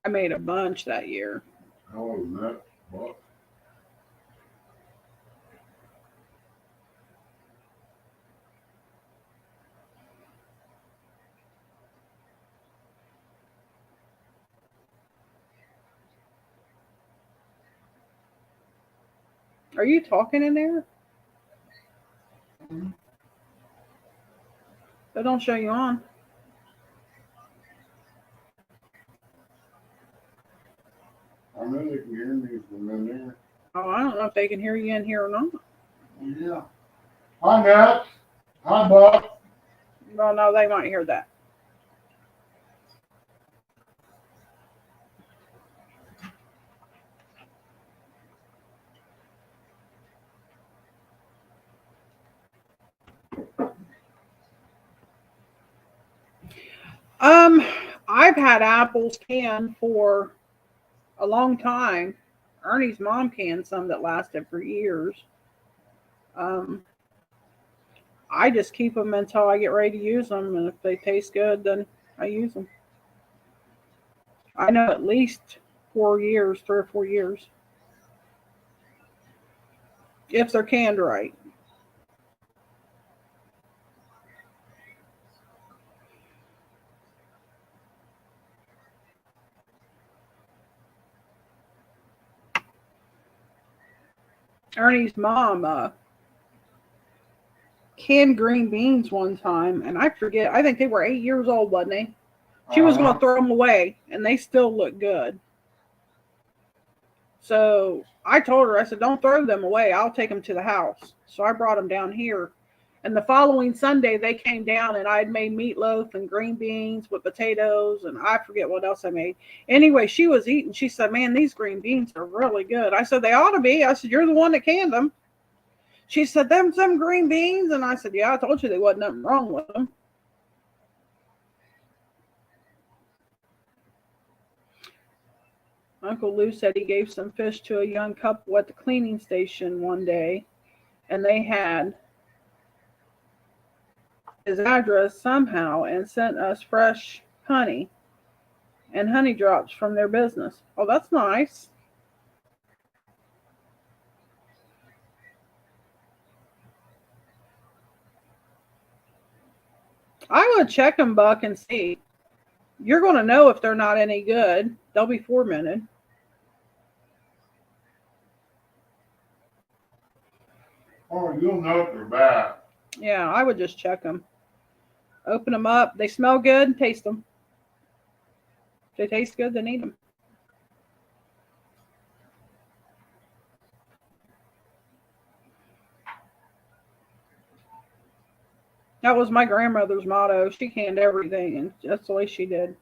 S2: I made a bunch that year.
S1: How was that? What?
S2: Are you talking in there?
S1: Mhm.
S2: That don't show you on.
S1: I know they can hear me from in there.
S2: Oh, I don't know if they can hear you in here or not.
S1: Yeah. Hi, Nat. Hi, Bob.
S2: Well, no, they might hear that. Um, I've had apples canned for a long time. Ernie's mom canned some that lasted for years. Um, I just keep them until I get ready to use them, and if they taste good, then I use them. I know at least 4 years, 3 or 4 years, if they're canned right. Ernie's mom canned green beans one time, and I forget. I think they were 8 years old, wasn't they? She was going to throw them away, and they still look good. So I told her, I said, don't throw them away. I'll take them to the house. So I brought them down here. And the following Sunday, they came down, and I had made meatloaf and green beans with potatoes, and I forget what else I made. Anyway, she was eating. She said, man, these green beans are really good. I said, they ought to be. I said, you're the one that canned them. She said, them some green beans? And I said, yeah, I told you there wasn't nothing wrong with them. Uncle Lou said he gave some fish to a young couple at the cleaning station one day, and they had his address somehow and sent us fresh honey and honey drops from their business. Oh, that's nice. I would check them, Buck, and see. You're going to know if they're not any good. They'll be fermented.
S1: Oh, you'll know if they're bad.
S2: Yeah, I would just check them. Open them up. They smell good. Taste them. If they taste good, then eat them. That was my grandmother's motto. She canned everything, and that's the way she did.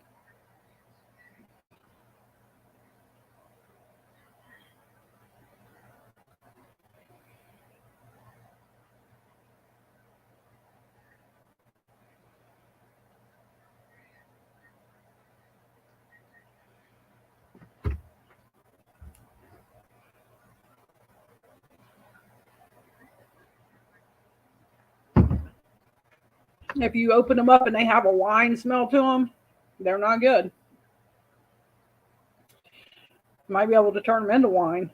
S2: If you open them up and they have a wine smell to them, they're not good. You might be able to turn them into wine.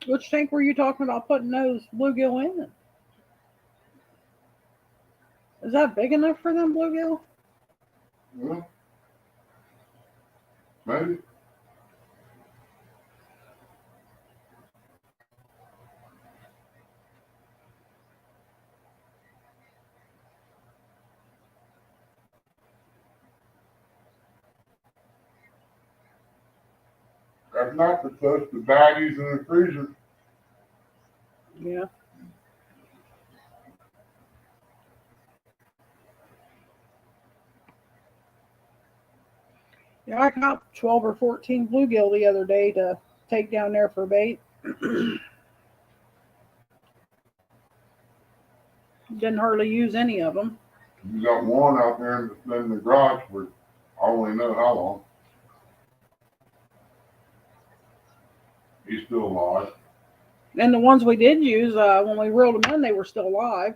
S2: Which tank were you talking about putting those bluegill in? Is that big enough for them bluegill?
S1: Yeah, maybe. If not, to toast the baggies in the freezer.
S2: Yeah. Yeah, I caught 12 or 14 bluegill the other day to take down there for bait. Didn't hardly use any of them.
S1: You got one out there in the garage for I only know how long. He's still alive.
S2: And the ones we did use, when we reeled them in, they were still alive.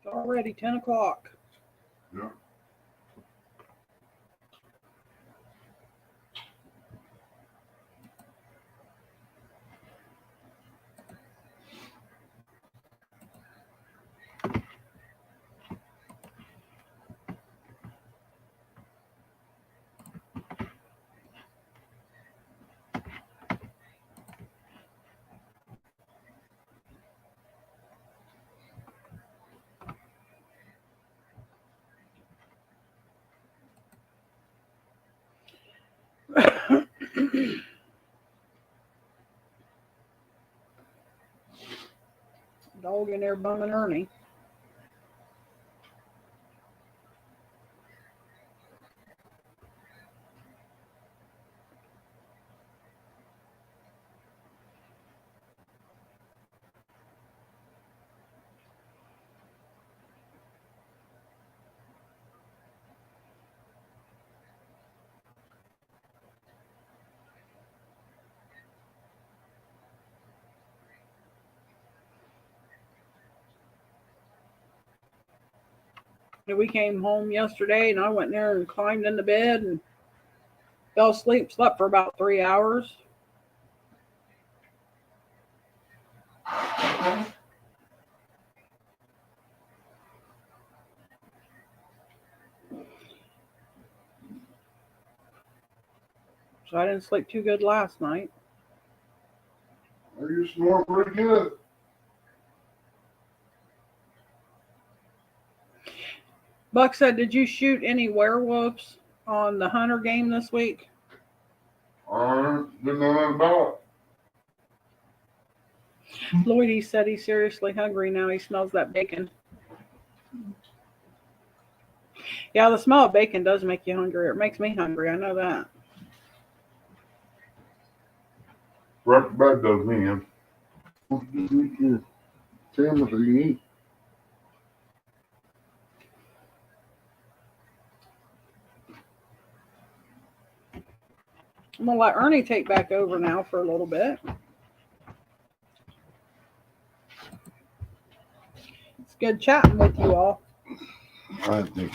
S2: It's already 10 o'clock.
S1: Yeah.
S2: Dog in there bumming Ernie. We came home yesterday and I went in there and climbed in the bed and fell asleep, slept for about 3 hours. So I didn't sleep too good last night.
S1: You snore pretty good.
S2: Buck said, did you shoot any werewolves on the hunter game this week?
S1: Didn't know nothing about
S2: Lloyd, he said he's seriously hungry now. He smells that bacon. Yeah, the smell of bacon does make you hungry. It makes me hungry. I know that.
S1: Right to bed does me in. Just eat your sandwich so you eat.
S2: I'm going to let Ernie take back over now for a little bit. It's good chatting with you all.
S1: I think.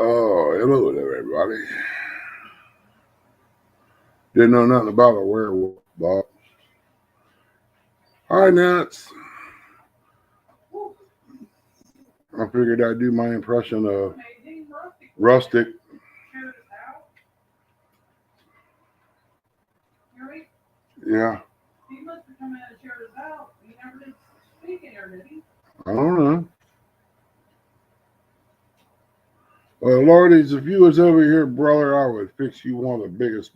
S1: Oh, hello there, everybody. Didn't know nothing about a werewolf, Bob. Hi, Nats. I figured I'd do my impression of Rustic. Yeah.
S2: He must have come in and shared us out. He never did speak in here, did he?
S1: I don't know. Well, Lordy's, if you was over here, brother, I would fix you one of the biggest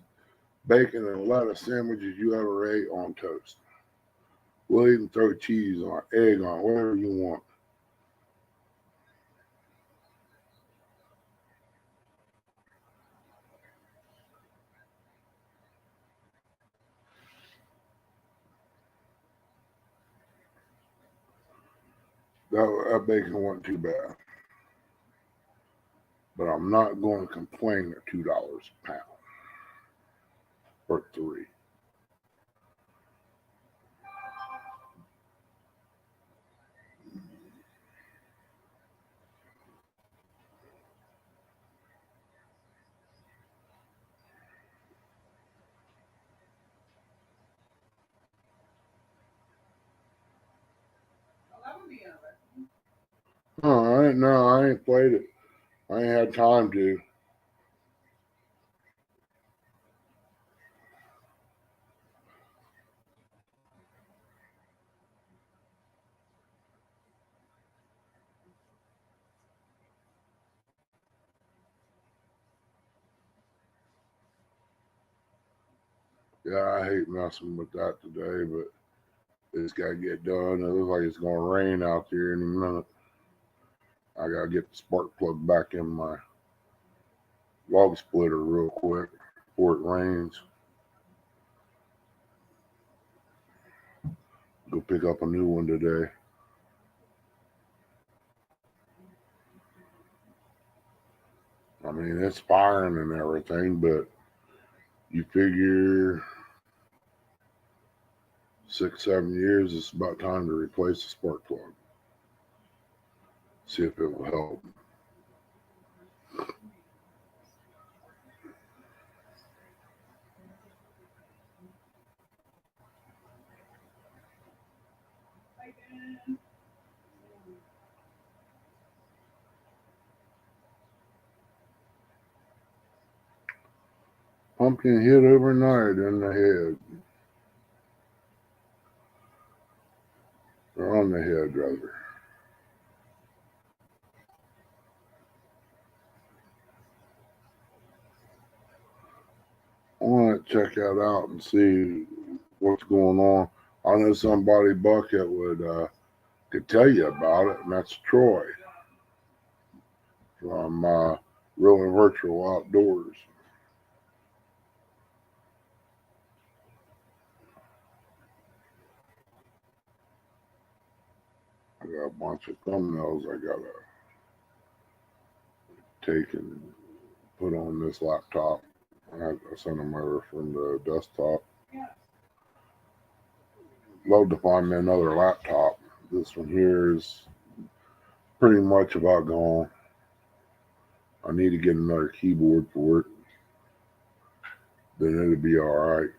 S1: bacon and lettuce sandwiches you ever ate on toast. We'll even throw cheese on, egg on, whatever you want. That bacon wasn't too bad. But I'm not going to complain at $2 a pound or 3. Oh, I ain't played it. I ain't had time to. Yeah, I hate messing with that today, but it's got to get done. It looks like it's going to rain out there in a minute. I got to get the spark plug back in my log splitter real quick before it rains. Go pick up a new one today. I mean, it's firing and everything, but you figure 6, 7 years, it's about time to replace the spark plug. See if it will help. Pumpkin hit overnight in the head. Or on the head, rather. I want to check that out and see what's going on. I know somebody, Bucket, could tell you about it, and that's Troy from Real and Virtual Outdoors. I got a bunch of thumbnails I gotta take and put on this laptop. I sent them over from the desktop. Love to find me another laptop. This one here is pretty much about gone. I need to get another keyboard for it. Then it'll be all right.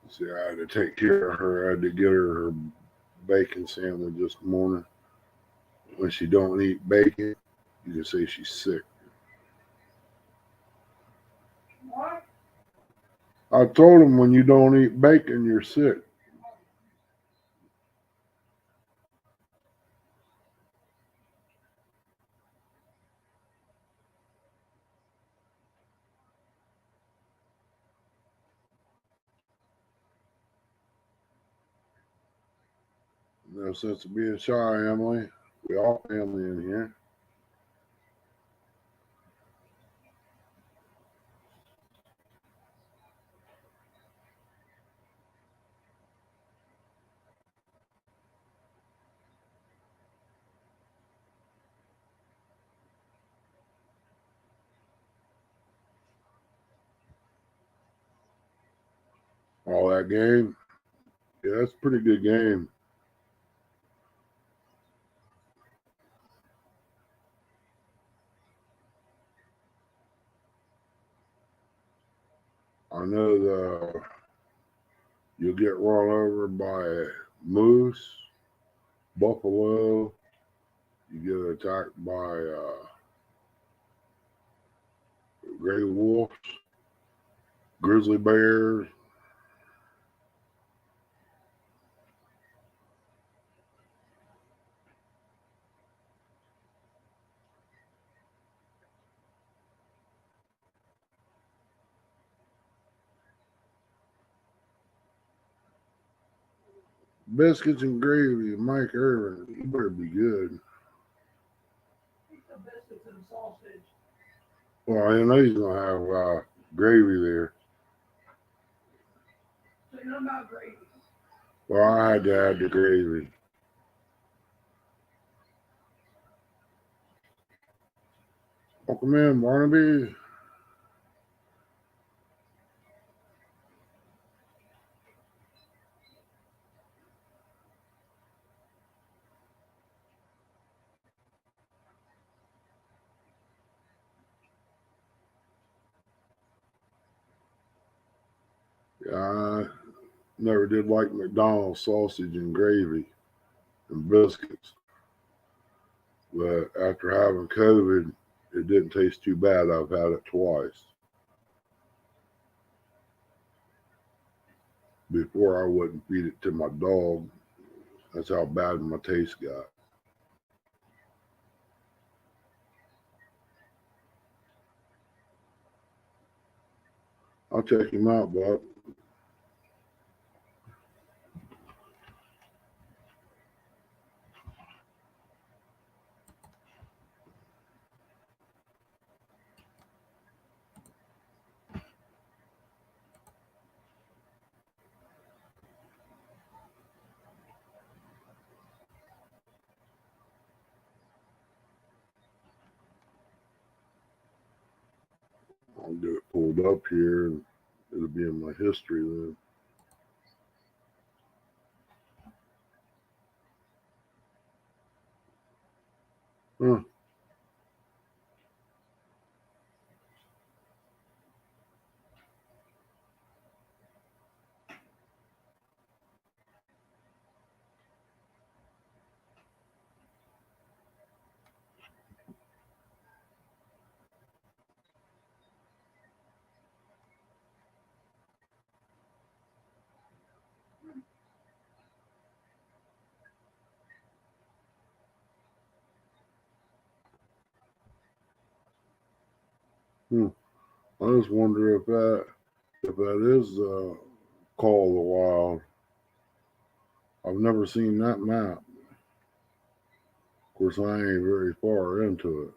S1: See, I had to take care of her. I had to get her bacon sandwich this morning. When she don't eat bacon, you can say she's sick.
S2: What?
S1: I told him when you don't eat bacon, you're sick. No sense of being shy, Emily. We all family in here. All that game. Yeah, that's a pretty good game. I know you'll get run over by moose, buffalo. You get attacked by gray wolves, grizzly bears. Biscuits and gravy, Mike Irvin. You better be good.
S2: The biscuits and sausage.
S1: Well, I know he's gonna have gravy there.
S2: So you know about gravy.
S1: Well, I had to add the gravy. Welcome in, Barnaby. Yeah, I never did like McDonald's sausage and gravy and biscuits. But after having COVID, it didn't taste too bad. I've had it twice. Before, I wouldn't feed it to my dog. That's how bad my taste got. I'll check him out, Bob. I'll get it pulled up here and it'll be in my history then. Huh. I just wonder if that is Call of the Wild. I've never seen that map. Of course, I ain't very far into it.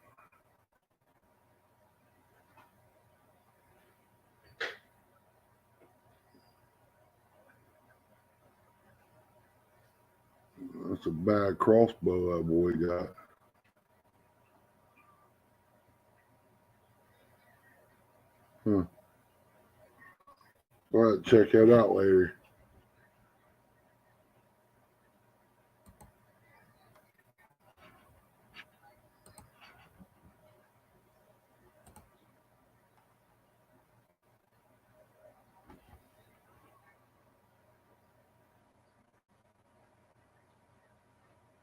S1: That's a bad crossbow that boy got. Huh. Go ahead and check that out later.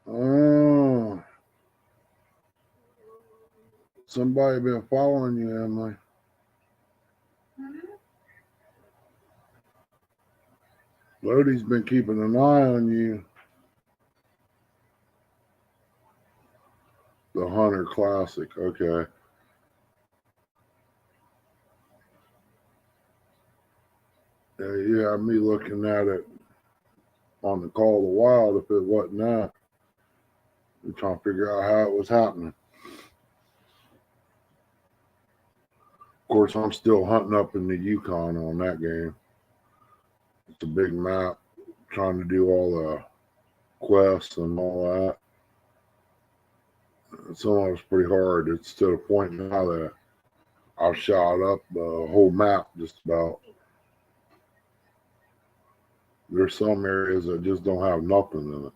S1: Oh, somebody been following you, Emily. Lodi's been keeping an eye on you. The Hunter Classic, okay. Yeah, you had me looking at it on the Call of the Wild if it wasn't that. I'm trying to figure out how it was happening. Of course, I'm still hunting up in the Yukon on that game. It's a big map, trying to do all the quests and all that. Some of it's pretty hard. It's to the point now that I've shot up the whole map just about. There's some areas that just don't have nothing in it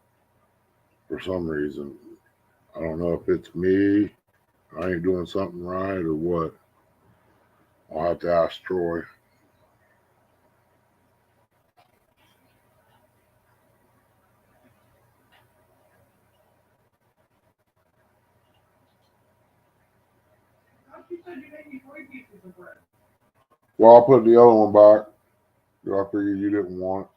S1: for some reason. I don't know if it's me, I ain't doing something right, or what. I'll have to ask Troy.
S2: You said you made me 3 pieces of bread.
S1: Well, I'll put the other one back. I figured you didn't want it.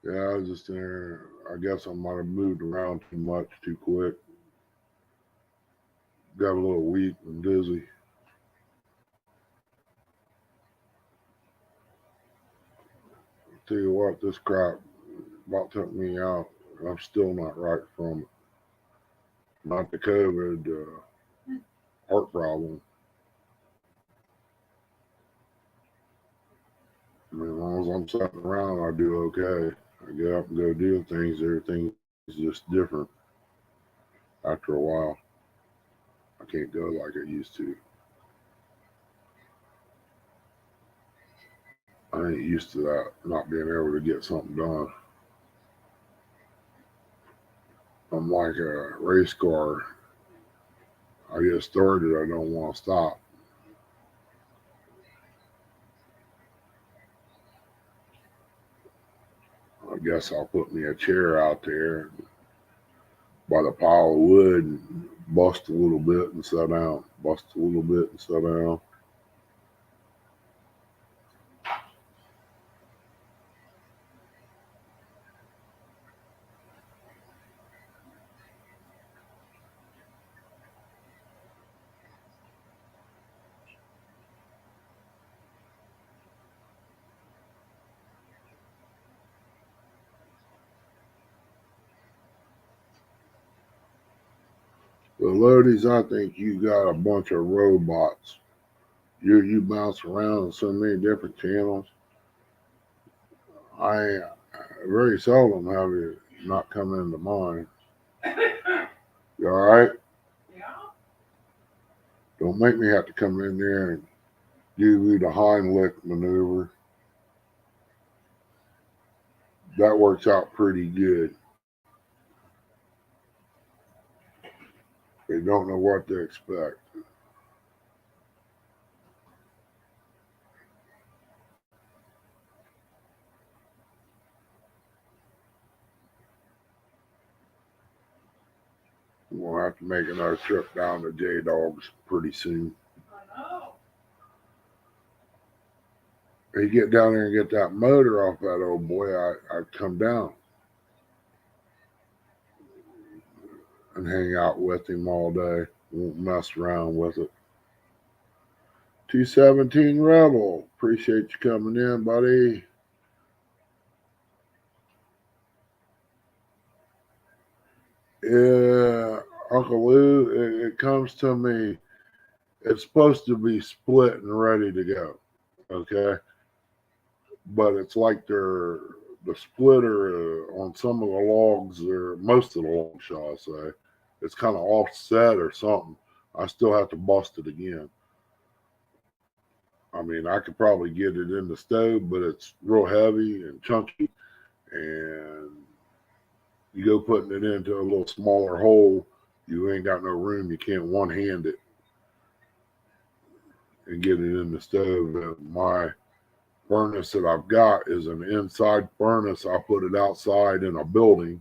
S1: Yeah, I was just there. I guess I might have moved around too much too quick. got a little weak and dizzy. Tell you what, this crap about took me out. I'm still not right from it. Not the COVID, heart problem. I mean, as long as I'm sitting around, I do okay. I get up and go do things. Everything's just different after a while. I can't go like I used to. I ain't used to that, not being able to get something done. I'm like a race car. I get started, I don't want to stop. I guess I'll put me a chair out there by the pile of wood and bust a little bit and sit down. Bust a little bit and sit down. The Lodies, I think you got a bunch of robots. You bounce around in so many different channels. I very seldom have it not come into mind. You all right?
S2: Yeah.
S1: Don't make me have to come in there and give you the Heimlich maneuver. That works out pretty good. They don't know what to expect. We'll have to make another trip down to J Dogs pretty soon.
S2: I know.
S1: You get down there and get that motor off that old boy, I'd come down and hang out with him all day. Won't mess around with it. 217 Rebel. Appreciate you coming in, buddy. Yeah, Uncle Lou, it comes to me. It's supposed to be split and ready to go. Okay. But it's like the splitter on some of the logs, or most of the logs, shall I say, it's kind of offset or something. I still have to bust it again. I mean, I could probably get it in the stove, but it's real heavy and chunky, and you go putting it into a little smaller hole, you ain't got no room. You can't one hand it and get it in the stove. And my furnace that I've got is an inside furnace. I put it outside in a building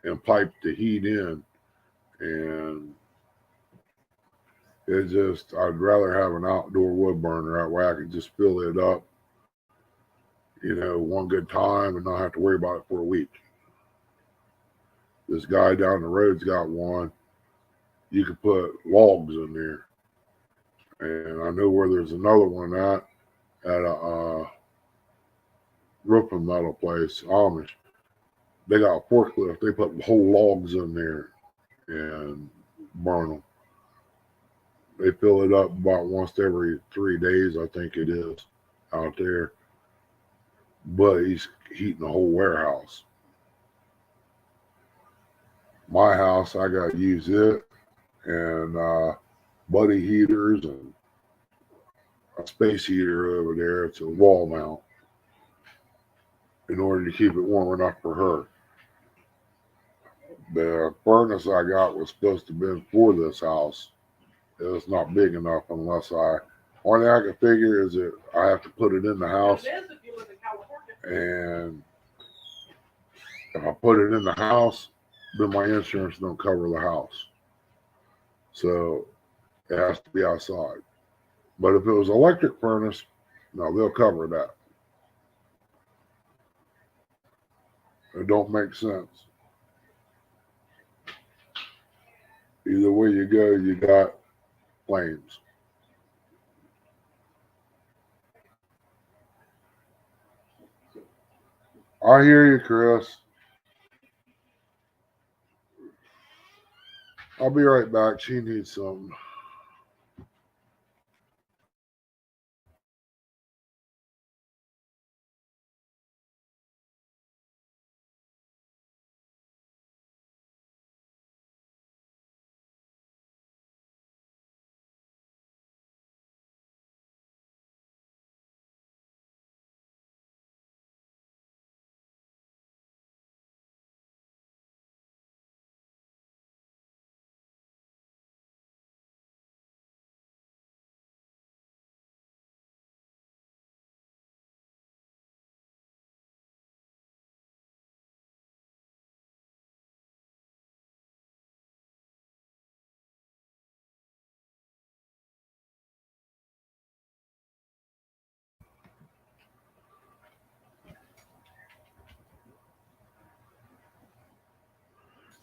S1: and pipe the heat in, and it just, I'd rather have an outdoor wood burner. That way I can just fill it up, one good time and not have to worry about it for a week. This guy down the road's got one. You can put logs in there, and I know where there's another one at a roofing metal place, Amish. They got a forklift. They put whole logs in there and burn them. They fill it up about once every 3 days, I think it is, out there. But he's heating the whole warehouse. My house, I got to use it and buddy heaters and a space heater over there. It's a wall mount in order to keep it warm enough for her. The furnace I got was supposed to have been for this house. It's not big enough unless only thing I can figure is that I have to put it in the house.
S2: It is if you live in California.
S1: And if I put it in the house, then my insurance don't cover the house. So it has to be outside. But if it was electric furnace, no, they'll cover that. It don't make sense. Either way you go, you got flames. I hear you, Chris. I'll be right back. She needs something.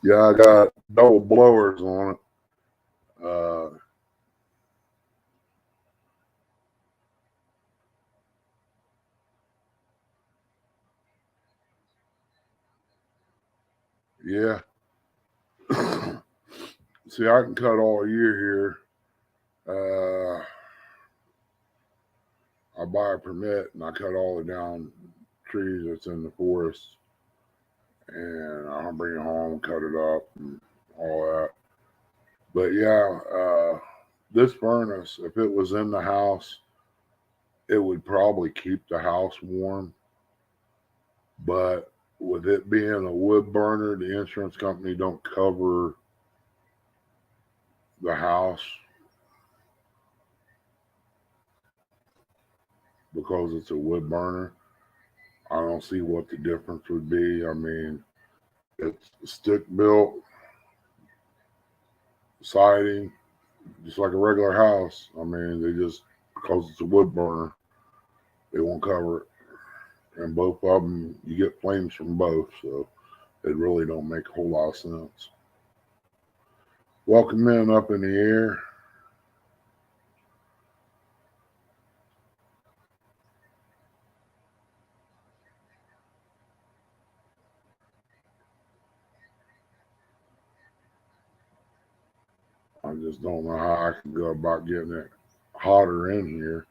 S1: Yeah, I got double blowers on it. Yeah. See, I can cut all year here. I buy a permit and I cut all the down trees that's in the forest, and I'll bring it home, cut it up, and all that. But yeah, this furnace, if it was in the house, it would probably keep the house warm. But with it being a wood burner, the insurance company don't cover the house because it's a wood burner. I don't see what the difference would be. I mean, it's stick built siding, just like a regular house. I mean, they just, because it's a wood burner, they won't cover it. And both of them, you get flames from both, so it really don't make a whole lot of sense. Welcome in up in the air. I just don't know how I can go about getting it hotter in here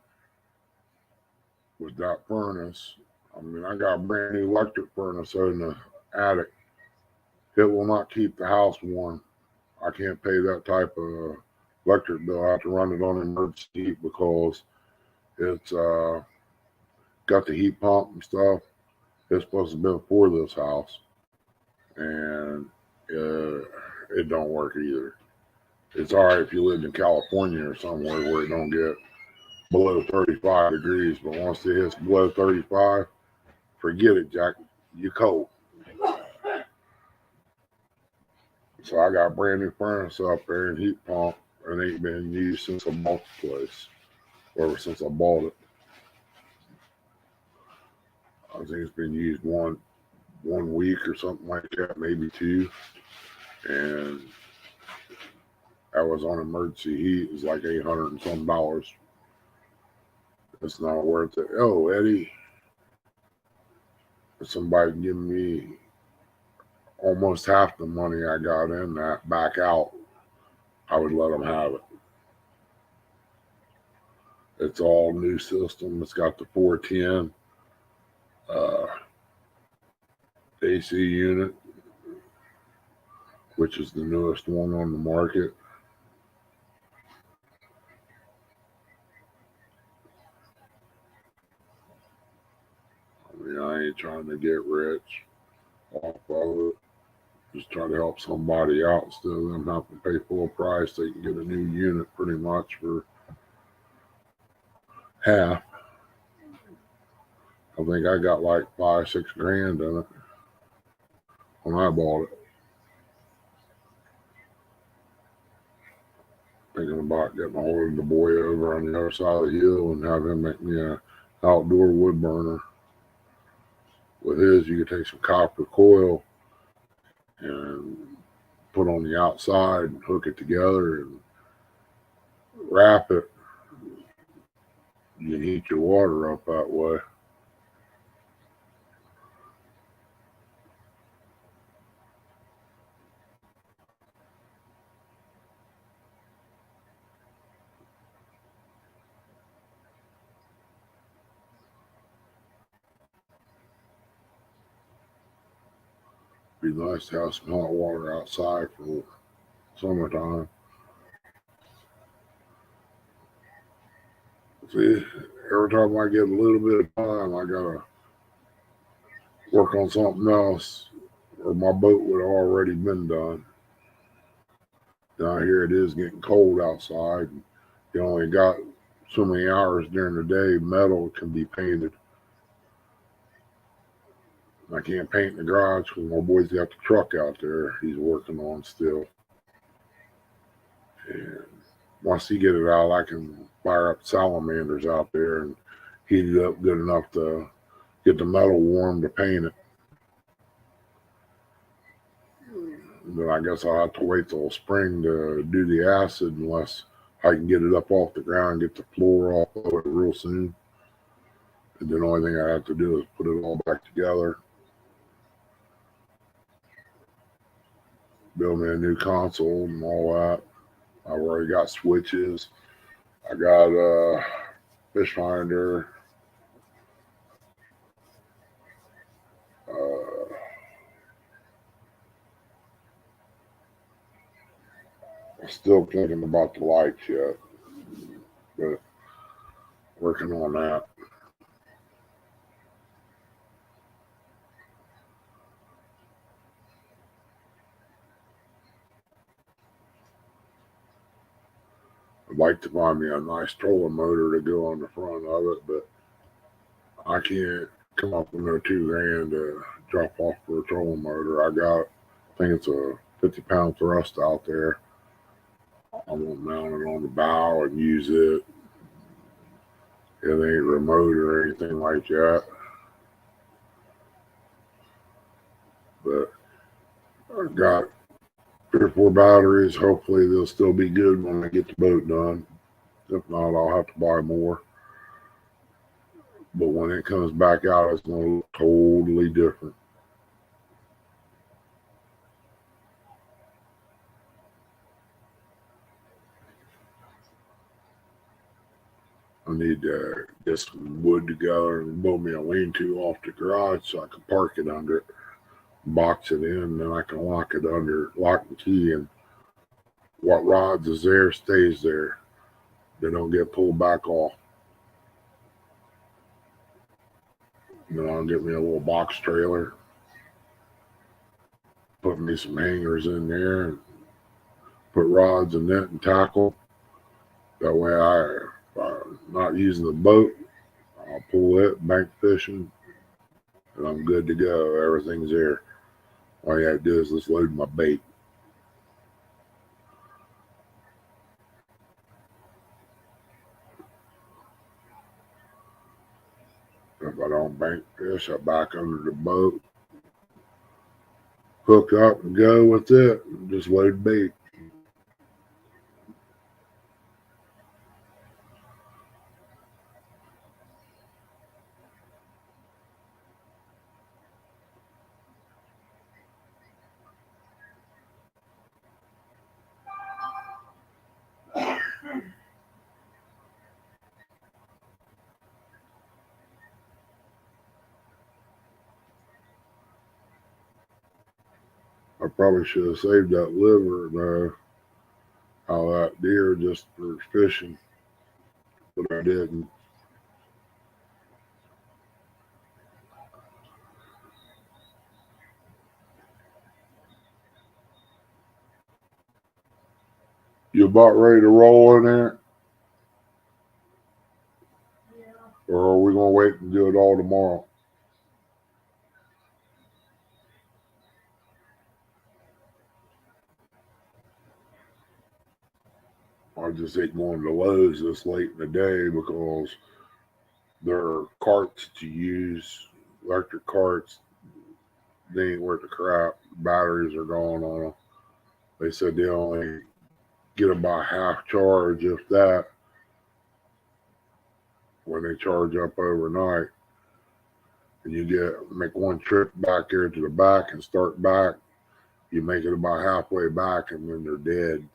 S1: with that furnace. I mean, I got a brand new electric furnace in the attic. It will not keep the house warm. I can't pay that type of electric bill. I have to run it on emergency heat because it's got the heat pump and stuff. It's supposed to be for this house, and it don't work either. It's all right if you lived in California or somewhere where it don't get below 35 degrees, but once it hits below 35, forget it, Jack. You cold. So I got a brand new furnace up there and heat pump, and ain't been used since I bought the place, or since I bought it. I think it's been used one week or something like that, maybe two, and that was on emergency heat. It was like $800 and some dollars. It's not worth it. Oh, Eddie, if somebody give me almost half the money I got in that back out, I would let them have it. It's all new system. It's got the 410 AC unit, which is the newest one on the market. I mean, I ain't trying to get rich off of it. Just try to help somebody out instead of them having to pay full price. They can get a new unit pretty much for half. I think I got like 5-6 grand in it when I bought it. Thinking about getting a hold of the boy over on the other side of the hill and have him make me a outdoor wood burner. With his, you could take some copper coil and put on the outside and hook it together and wrap it. You can heat your water up that way. Be nice to have some hot water outside for summertime. See, every time I get a little bit of time, I gotta work on something else, or my boat would have already been done. Now here it is getting cold outside. And you only got so many hours during the day. Metal can be painted. I can't paint in the garage because my boy's got the truck out there he's working on still. And once he get it out, I can fire up salamanders out there and heat it up good enough to get the metal warm to paint it. Then I guess I'll have to wait till spring to do the acid unless I can get it up off the ground, get the floor off of it real soon. And then the only thing I have to do is put it all back together. Build me a new console and all that. I've already got switches. I got a fish finder. I'm still thinking about the lights yet, but working on that. I'd like to find me a nice trolling motor to go on the front of it, but I can't come up with no $2,000 to drop off for a trolling motor. I think it's a 50-pound thrust out there. I won't mount it on the bow and use it. It ain't remote or anything like that. But I've got 3 or 4 batteries. Hopefully they'll still be good when I get the boat done. If not, I'll have to buy more. But when it comes back out, it's going to look totally different. I need to get some wood together and build me a lean-to off the garage so I can park it under it, box it in, and then I can lock it under, lock and key, and what rods is there stays there. They don't get pulled back off. And then I'll get me a little box trailer, put me some hangers in there, and put rods and net and tackle. That way if I'm not using the boat, I'll pull it, bank fishing, and I'm good to go. Everything's there. All you have to do is just load my bait. If I don't bank fish, I back under the boat, hook up and go with it, and just load bait. I probably should have saved that liver though, how that deer just for fishing, but I didn't. You about ready to roll in there? Yeah. Or are we gonna wait and do it all tomorrow? I just hate going to Lowe's this late in the day because their carts to use, electric carts, they ain't worth the crap. Batteries are gone on them. They said they only get about half charge, if that, when they charge up overnight. And you make one trip back here to the back and start back. You make it about halfway back, and then they're dead.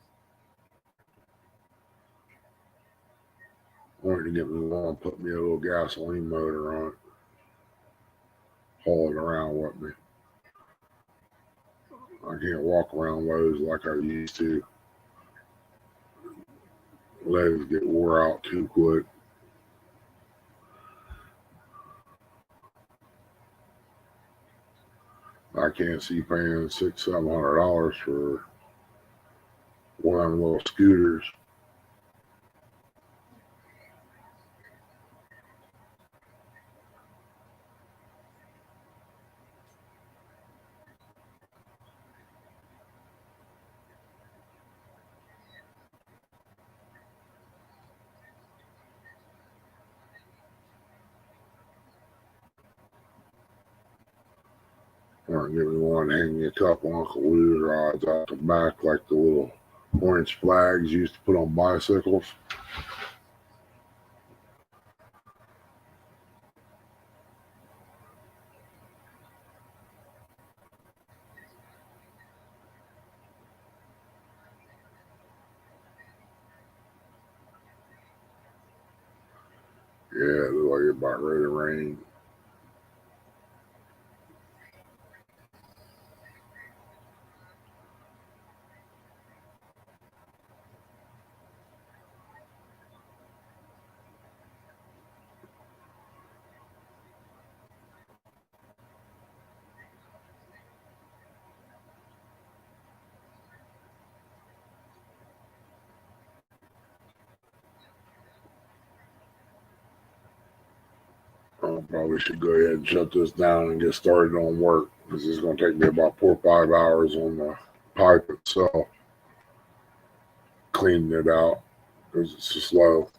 S1: Wanted to get me one, put me a little gasoline motor on it, haul it around with me. I can't walk around Lowe's like I used to. Legs get wore out too quick. I can't see paying $600-700 for one of them little scooters. Or give me one, hang me a couple Uncle Lou's rods out the back, like the little orange flags used to put on bicycles. Yeah, it looks like it's about ready to rain. I probably should go ahead and shut this down and get started on work, because it's going to take me about 4 or 5 hours on the pipe itself, cleaning it out, because it's so slow.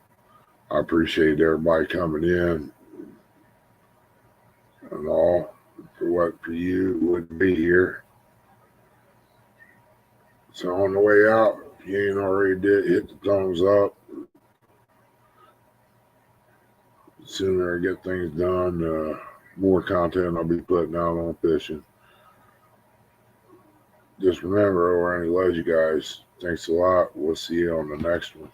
S1: I appreciate everybody coming in and all. For you, it wouldn't be here. So on the way out, if you ain't already did, hit the thumbs up. The sooner I get things done, more content I'll be putting out on fishing. Just remember, over any love you guys. Thanks a lot. We'll see you on the next one.